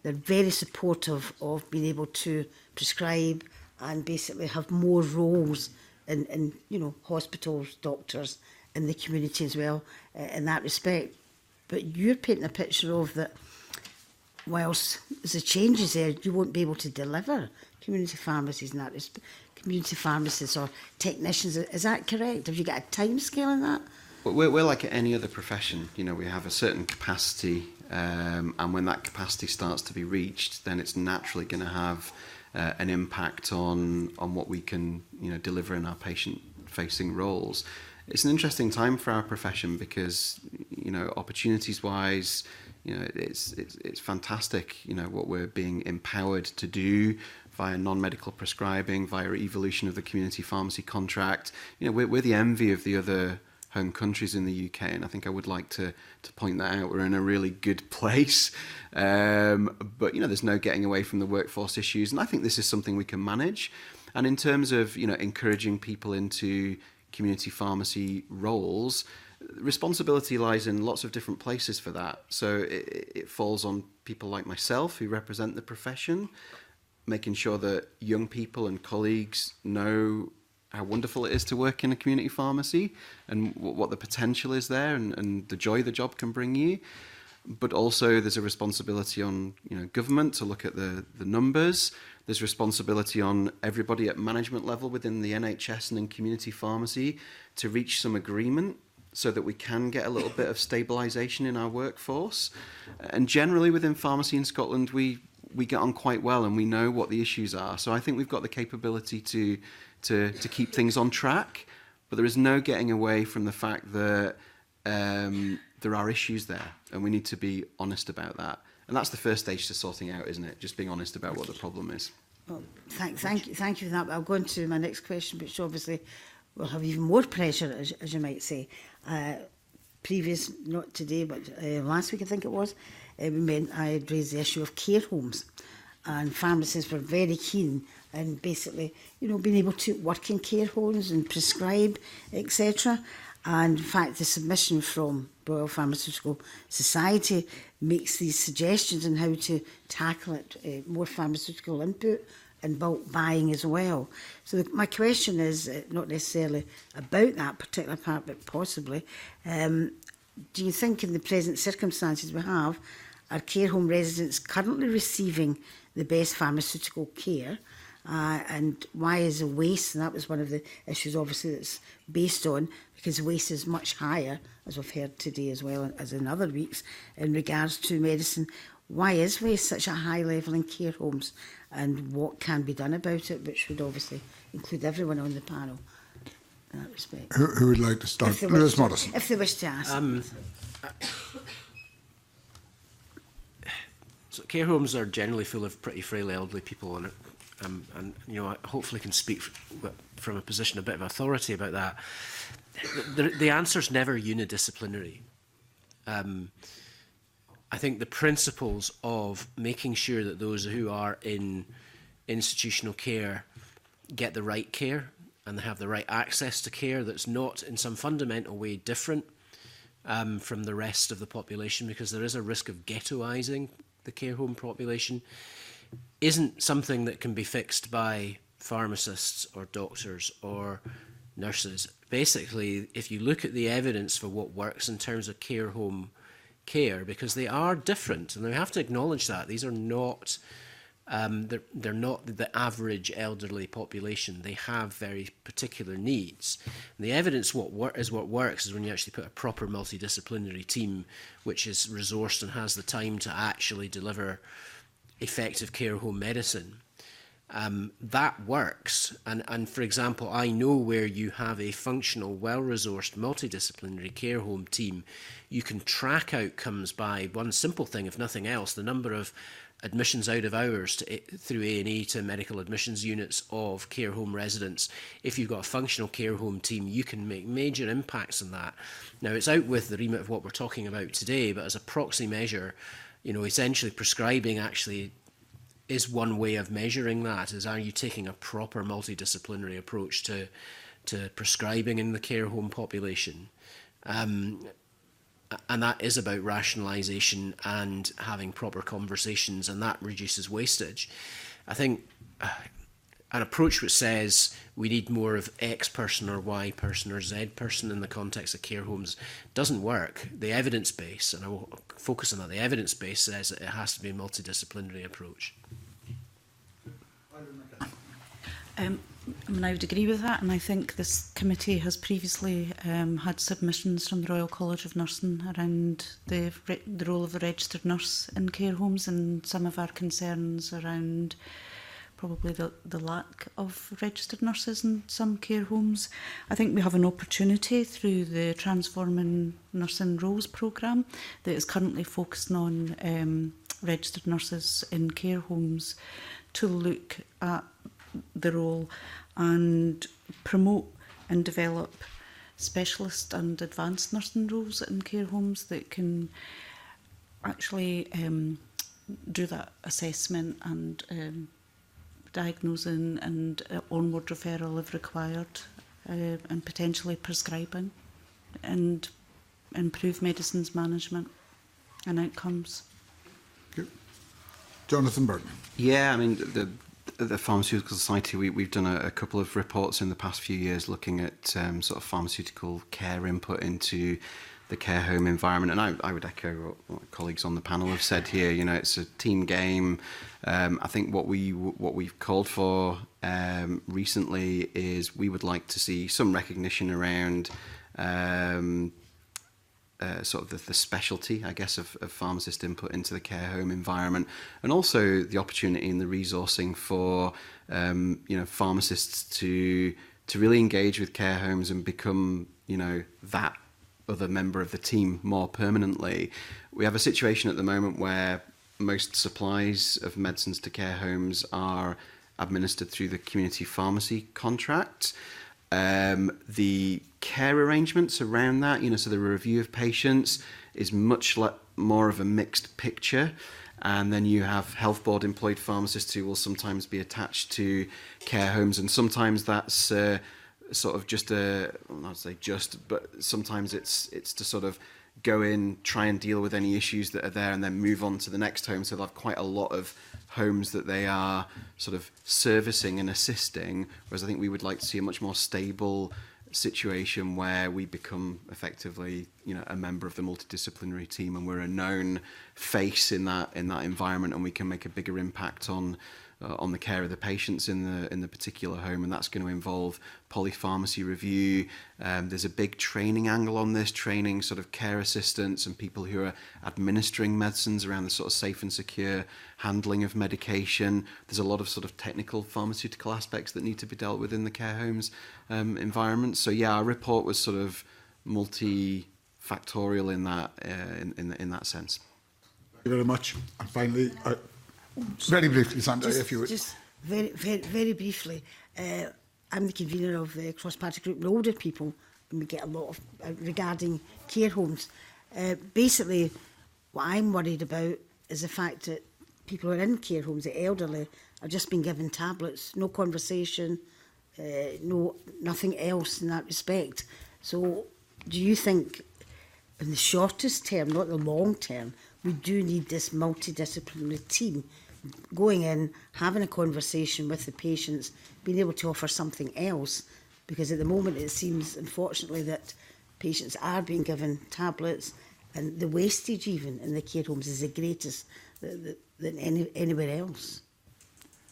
they're very supportive of being able to prescribe and basically have more roles in hospitals, doctors, in the community as well, in that respect. But you're painting a picture of that whilst there's changes there, you won't be able to deliver community pharmacies in that respect, community pharmacists or technicians. Is that correct? Have you got a time scale in that? We're like any other profession. We have a certain capacity, and when that capacity starts to be reached, then it's naturally going to have an impact on what we can deliver in our patient-facing roles. It's an interesting time for our profession because opportunities-wise, You know, it's fantastic, you know, what we're being empowered to do via non-medical prescribing, via evolution of the community pharmacy contract. You know, we're the envy of the other home countries in the UK, and I think I would like to point that out. We're in a really good place, but you know, there's no getting away from the workforce issues, and I think this is something we can manage. And in terms of, you know, encouraging people into community pharmacy roles, responsibility lies in lots of different places for that. So it falls on people like myself who represent the profession, making sure that young people and colleagues know how wonderful it is to work in a community pharmacy and what the potential is there, and the joy the job can bring you. But also there's a responsibility on, you know, government to look at the numbers. There's responsibility on everybody at management level within the NHS and in community pharmacy to reach some agreement so that we can get a little bit of stabilisation in our workforce. And generally within pharmacy in Scotland, we get on quite well and we know what the issues are. So I think we've got the capability to keep things on track, but there is no getting away from the fact that there are issues there, and we need to be honest about that. And that's the first stage to sorting out, isn't it? Just being honest about what the problem is. Well, thank you for that. But I'll go on to my next question, which obviously will have even more pressure, as you might say. Previous, not today, but last week I think it was, I had raised the issue of care homes, and pharmacists were very keen and basically, you know, being able to work in care homes and prescribe, etc. And in fact, the submission from Royal Pharmaceutical Society makes these suggestions on how to tackle it, more pharmaceutical input and bulk buying as well. So my question is not necessarily about that particular part, but possibly, do you think in the present circumstances we have, are care home residents currently receiving the best pharmaceutical care? And why is the waste, and that was one of the issues obviously that's based on, because waste is much higher, as we've heard today as well as in other weeks, in regards to medicine. Why is waste such a high level in care homes, and what can be done about it, which would obviously include everyone on the panel in that respect? Who would like to start? Lewis Morrison. If they wish to ask. So care homes are generally full of pretty frail elderly people, and you know, I hopefully can speak from a position of a bit of authority about that. The answer's never unidisciplinary. I think the principles of making sure that those who are in institutional care get the right care and they have the right access to care that's not in some fundamental way different from the rest of the population, because there is a risk of ghettoising the care home population, isn't something that can be fixed by pharmacists or doctors or nurses. Basically, if you look at the evidence for what works in terms of care home care, because they are different, and we have to acknowledge that these are not they're not the average elderly population. They have very particular needs. And the evidence what works is when you actually put a proper multidisciplinary team which is resourced and has the time to actually deliver effective care home medicine. That works, and for example, I know where you have a functional, well-resourced, multidisciplinary care home team, you can track outcomes by one simple thing, if nothing else, the number of admissions out of hours through A&E to medical admissions units of care home residents. If you've got a functional care home team, you can make major impacts on that. Now, it's out with the remit of what we're talking about today, but as a proxy measure, you know, essentially prescribing actually is one way of measuring that, is are you taking a proper multidisciplinary approach to prescribing in the care home population. And that is about rationalisation and having proper conversations, and that reduces wastage. I think an approach which says we need more of X person or Y person or Z person in the context of care homes doesn't work. The evidence base, and I will focus on that, the evidence base says that it has to be a multidisciplinary approach. I would agree with that, and I think this committee has previously had submissions from the Royal College of Nursing around the role of a registered nurse in care homes, and some of our concerns around probably the lack of registered nurses in some care homes. I think we have an opportunity through the Transforming Nursing Roles programme that is currently focusing on registered nurses in care homes to look at the role and promote and develop specialist and advanced nursing roles in care homes that can actually do that assessment and diagnosing and onward referral if required, and potentially prescribing and improve medicines management and outcomes. Jonathan Burton. Yeah, I mean, the Pharmaceutical Society, we've done a couple of reports in the past few years looking at sort of pharmaceutical care input into the care home environment, and I would echo what colleagues on the panel have said here. You know, it's a team game. I think what we've called for recently is we would like to see some recognition around sort of the specialty, I guess, of pharmacist input into the care home environment, and also the opportunity and the resourcing for pharmacists to really engage with care homes and become that other member of the team more permanently. We have a situation at the moment where most supplies of medicines to care homes are administered through the community pharmacy contract. The care arrangements around that, so the review of patients is much more of a mixed picture. And then you have health board employed pharmacists who will sometimes be attached to care homes, and sometimes that's sort of just but sometimes it's to sort of go in, try and deal with any issues that are there, and then move on to the next home. So they'll have quite a lot of homes that they are sort of servicing and assisting, whereas I think we would like to see a much more stable situation where we become effectively, a member of the multidisciplinary team, and we're a known face in that environment, and we can make a bigger impact on the care of the patients in the particular home, and that's going to involve polypharmacy review. There's a big training angle on this, training sort of care assistants and people who are administering medicines around the sort of safe and secure handling of medication. There's a lot of sort of technical pharmaceutical aspects that need to be dealt with in the care homes environment. So yeah, our report was sort of multifactorial in that in that sense. Thank you very much. And finally, very briefly, Sandra, if you would. Just very, very, very briefly, I'm the convener of the cross-party group with older people, and we get a lot of regarding care homes. Basically, what I'm worried about is the fact that people who are in care homes, the elderly, are just being given tablets, no conversation, nothing else in that respect. So, do you think, in the shortest term, not the long term, we do need this multidisciplinary team going in, having a conversation with the patients, being able to offer something else? Because at the moment it seems, unfortunately, that patients are being given tablets, and the wastage even in the care homes is the greatest than anywhere else.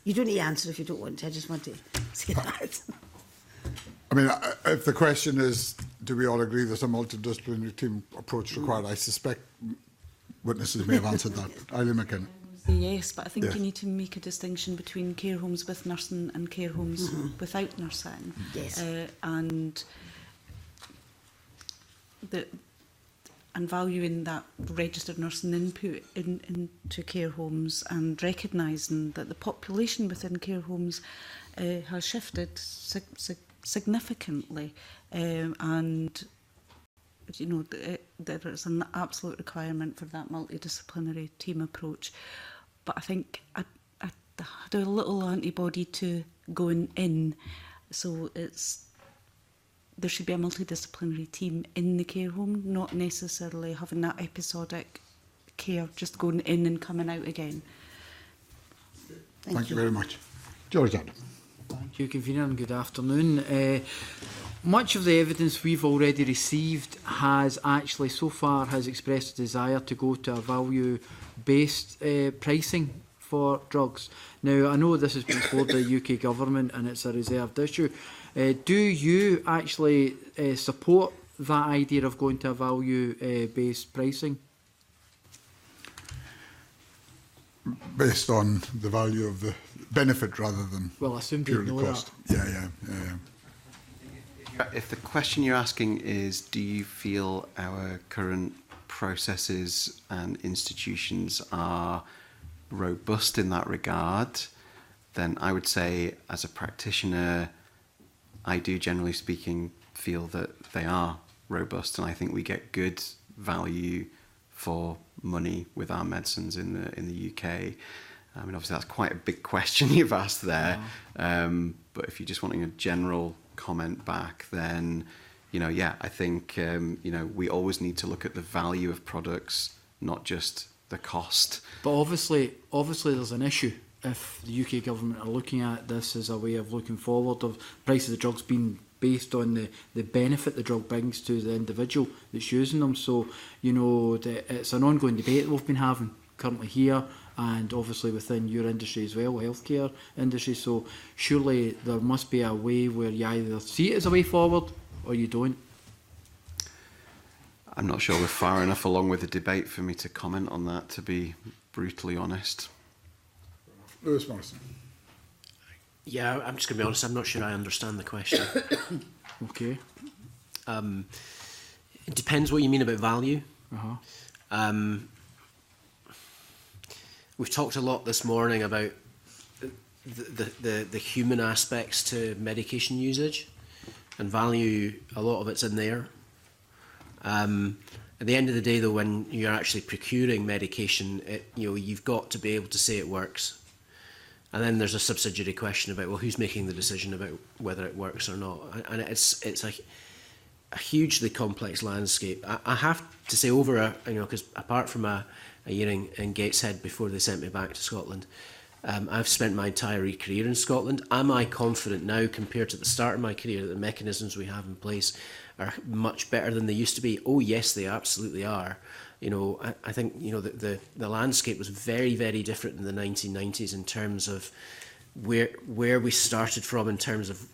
You don't need to answer if you don't want to. I just want to say that. I mean, if the question is, do we all agree there's a multidisciplinary team approach required, I suspect witnesses may have answered that. Eileen McKinnon. Yes, but I think Yes. you need to make a distinction between care homes with nursing and care homes without nursing. Yes. And valuing that registered nursing input into care homes, and recognising that the population within care homes has shifted significantly, and there is an absolute requirement for that multidisciplinary team approach. But I think I had a little antibody to going in, so there should be a multidisciplinary team in the care home, not necessarily having that episodic care, just going in and coming out again. Thank you very much. George Adam. Thank you, Convener, and good afternoon. Much of the evidence we've already received has actually so far expressed a desire to go to a value-based pricing for drugs. Now, I know this has been for the UK government and it's a reserved issue. Do you actually support that idea of going to a value-based pricing? Based on the value of benefit rather than well, I assume purely know cost. That. Yeah. If the question you're asking is, do you feel our current processes and institutions are robust in that regard, then I would say, as a practitioner, I do, generally speaking, feel that they are robust, and I think we get good value for money with our medicines in the UK. I mean, obviously, that's quite a big question you've asked there. But if you're just wanting a general comment back, then, I think, we always need to look at the value of products, not just the cost. But obviously there's an issue if the UK government are looking at this as a way of looking forward of price of the drugs being based on the benefit the drug brings to the individual that's using them. So, it's an ongoing debate that we've been having currently here, and obviously within your industry as well, healthcare industry. So surely there must be a way where you either see it as a way forward or you don't. I'm not sure we're far enough along with the debate for me to comment on that, to be brutally honest. Lewis Morrison. Yeah, I'm just going to be honest, I'm not sure I understand the question. Okay. It depends what you mean about value. We've talked a lot this morning about the human aspects to medication usage, and value, a lot of it's in there. At the end of the day, though, when you're actually procuring medication, you've got to be able to say it works. And then there's a subsidiary question about, well, who's making the decision about whether it works or not? And it's a hugely complex landscape. I have to say, because apart from a year in Gateshead before they sent me back to Scotland, I've spent my entire career in Scotland. Am I confident now, compared to the start of my career, that the mechanisms we have in place are much better than they used to be? Oh yes, they absolutely are. I think the landscape was very, very different in the 1990s in terms of where we started from, in terms of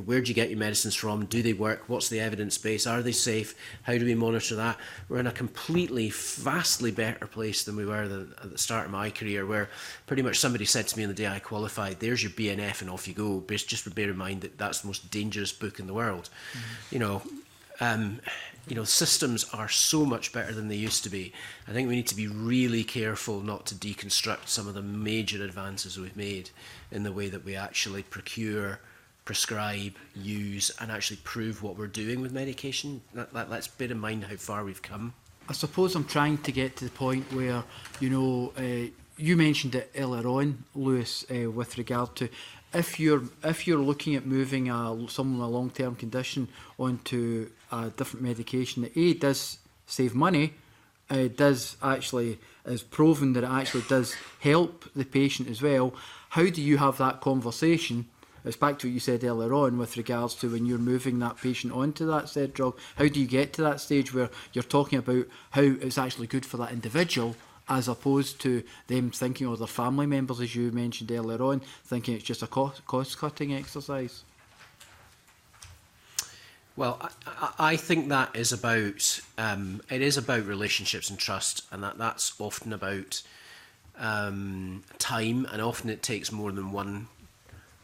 where do you get your medicines from? Do they work? What's the evidence base? Are they safe? How do we monitor that? We're in a completely, vastly better place than we were at the start of my career, where pretty much somebody said to me on the day I qualified, there's your BNF and off you go. Just bear in mind that that's the most dangerous book in the world. Systems are so much better than they used to be. I think we need to be really careful not to deconstruct some of the major advances we've made in the way that we actually procure, prescribe, use, and actually prove what we're doing with medication. Let's bear in mind how far we've come. I suppose I'm trying to get to the point where, you mentioned it earlier on, Lewis, with regard to if you're looking at moving someone with a long-term condition onto a different medication that A, does save money, does actually is proven that it actually does help the patient as well. How do you have that conversation? It's back to what you said earlier on with regards to when you're moving that patient onto that said drug. How do you get to that stage where you're talking about how it's actually good for that individual, as opposed to them thinking, or their family members, as you mentioned earlier on, thinking it's just a cost-cutting exercise? Well, I think that is about it is about relationships and trust, and that's often about time, and often it takes more than one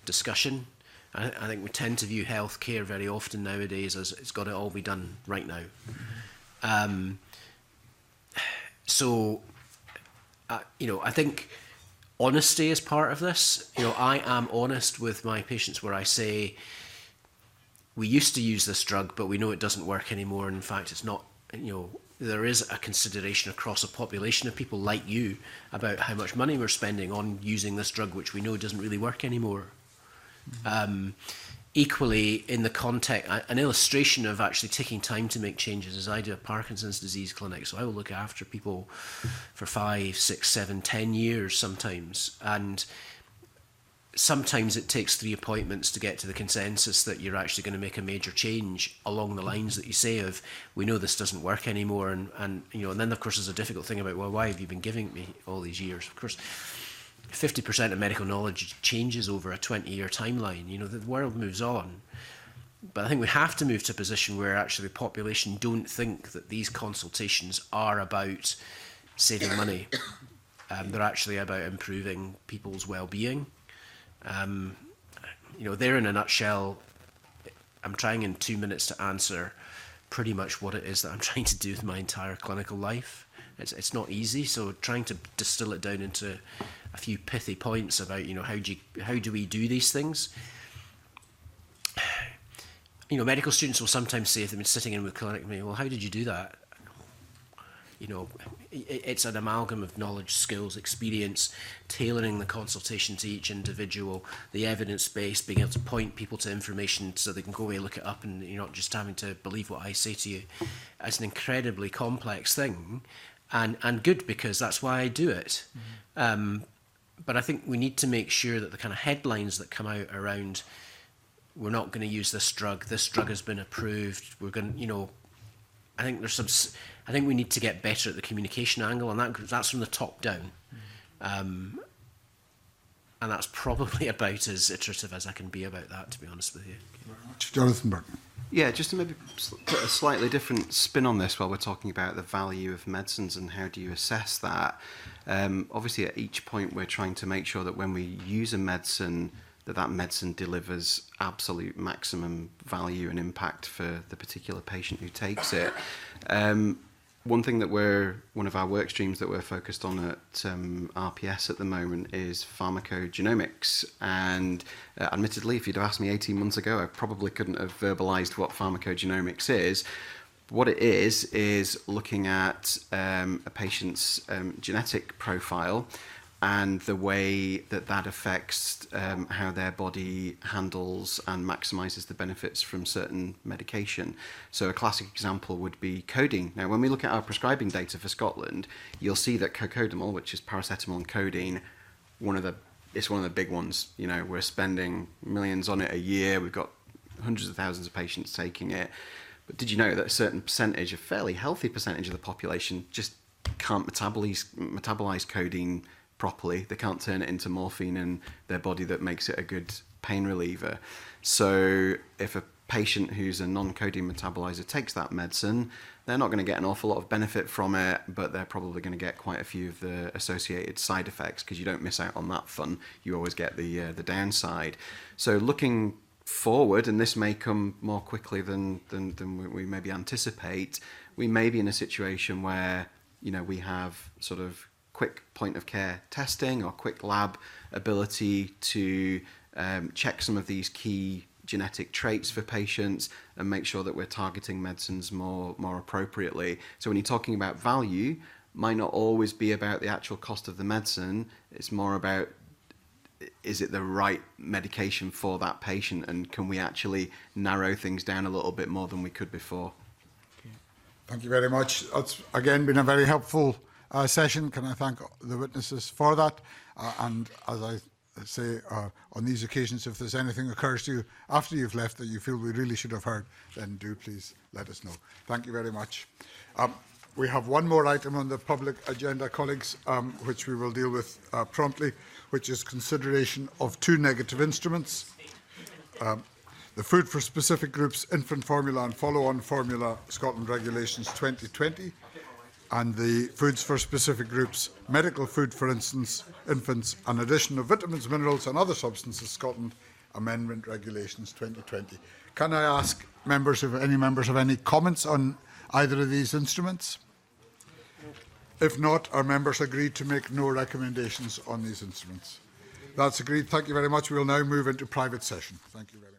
discussion. I think we tend to view healthcare very often nowadays as it's got to all be done right now. I think honesty is part of this. I am honest with my patients where I say, we used to use this drug, but we know it doesn't work anymore. And in fact, it's not, there is a consideration across a population of people like you about how much money we're spending on using this drug, which we know doesn't really work anymore. Equally, in the context, an illustration of actually taking time to make changes is I do a Parkinson's disease clinic, so I will look after people for 5, 6, 7, 10 years sometimes, and sometimes it takes 3 appointments to get to the consensus that you're actually going to make a major change along the lines that you say of, we know this doesn't work anymore, and then of course there's a difficult thing about, well, why have you been giving me all these years? Of course, 50% of medical knowledge changes over a 20-year timeline. The world moves on. But I think we have to move to a position where actually the population don't think that these consultations are about saving money. They're actually about improving people's well-being. You know, there in a nutshell, I'm trying in 2 minutes to answer pretty much what it is that I'm trying to do with my entire clinical life. It's not easy, so trying to distill it down into a few pithy points about, you know, how do we do these things. You know, medical students will sometimes say, if they've been sitting in with clinic with me, well, how did you do that? You know, it's an amalgam of knowledge, skills, experience, tailoring the consultation to each individual, the evidence base, being able to point people to information so they can go away and look it up, and you're not just having to believe what I say to you. It's an incredibly complex thing, and good, because that's why I do it. But I think we need to make sure that the kind of headlines that come out around, we're not going to use this drug has been approved, we're going to, you know, I think we need to get better at the communication angle, and that's from the top down. And that's probably about as iterative as I can be about that, to be honest with you. Jonathan Burton. Yeah, just to maybe put a slightly different spin on this while we're talking about the value of medicines and how do you assess that. Obviously, at each point, we're trying to make sure that when we use a medicine, that medicine delivers absolute maximum value and impact for the particular patient who takes it. One thing that one of our work streams that we're focused on at RPS at the moment is pharmacogenomics. And admittedly, if you'd have asked me 18 months ago, I probably couldn't have verbalized what pharmacogenomics is. What it is looking at a patient's genetic profile and the way that affects how their body handles and maximises the benefits from certain medication. So a classic example would be codeine. Now, when we look at our prescribing data for Scotland, you'll see that cocodamol, which is paracetamol and codeine, it's one of the big ones. You know, we're spending millions on it a year. We've got hundreds of thousands of patients taking it. But did you know that a certain percentage, a fairly healthy percentage of the population, just can't metabolize codeine properly? They can't turn it into morphine in their body that makes it a good pain reliever. So if a patient who's a non-codeine metabolizer takes that medicine, they're not going to get an awful lot of benefit from it, but they're probably going to get quite a few of the associated side effects, because you don't miss out on that fun. You always get the downside. So looking forward, and this may come more quickly than we maybe anticipate, we may be in a situation where, you know, we have sort of quick point of care testing or quick lab ability to check some of these key genetic traits for patients and make sure that we're targeting medicines more appropriately. So when you're talking about value, might not always be about the actual cost of the medicine. It's more about, is it the right medication for that patient, and can we actually narrow things down a little bit more than we could before? Thank you very much. It's again been a very helpful session. Can I thank the witnesses for that? And as I say, on these occasions, if there's anything occurs to you after you've left that you feel we really should have heard, then do please let us know. Thank you very much. We have one more item on the public agenda, colleagues, which we will deal with promptly, which is consideration of two negative instruments. The Food for Specific Groups Infant Formula and Follow-on Formula Scotland Regulations 2020, and the Foods for Specific Groups Medical Food for Infants and Addition of Vitamins, Minerals and Other Substances Scotland Amendment Regulations 2020. Can I ask members of any comments on either of these instruments? If not, are members agreed to make no recommendations on these instruments? That's agreed. Thank you very much. We will now move into private session. Thank you very much.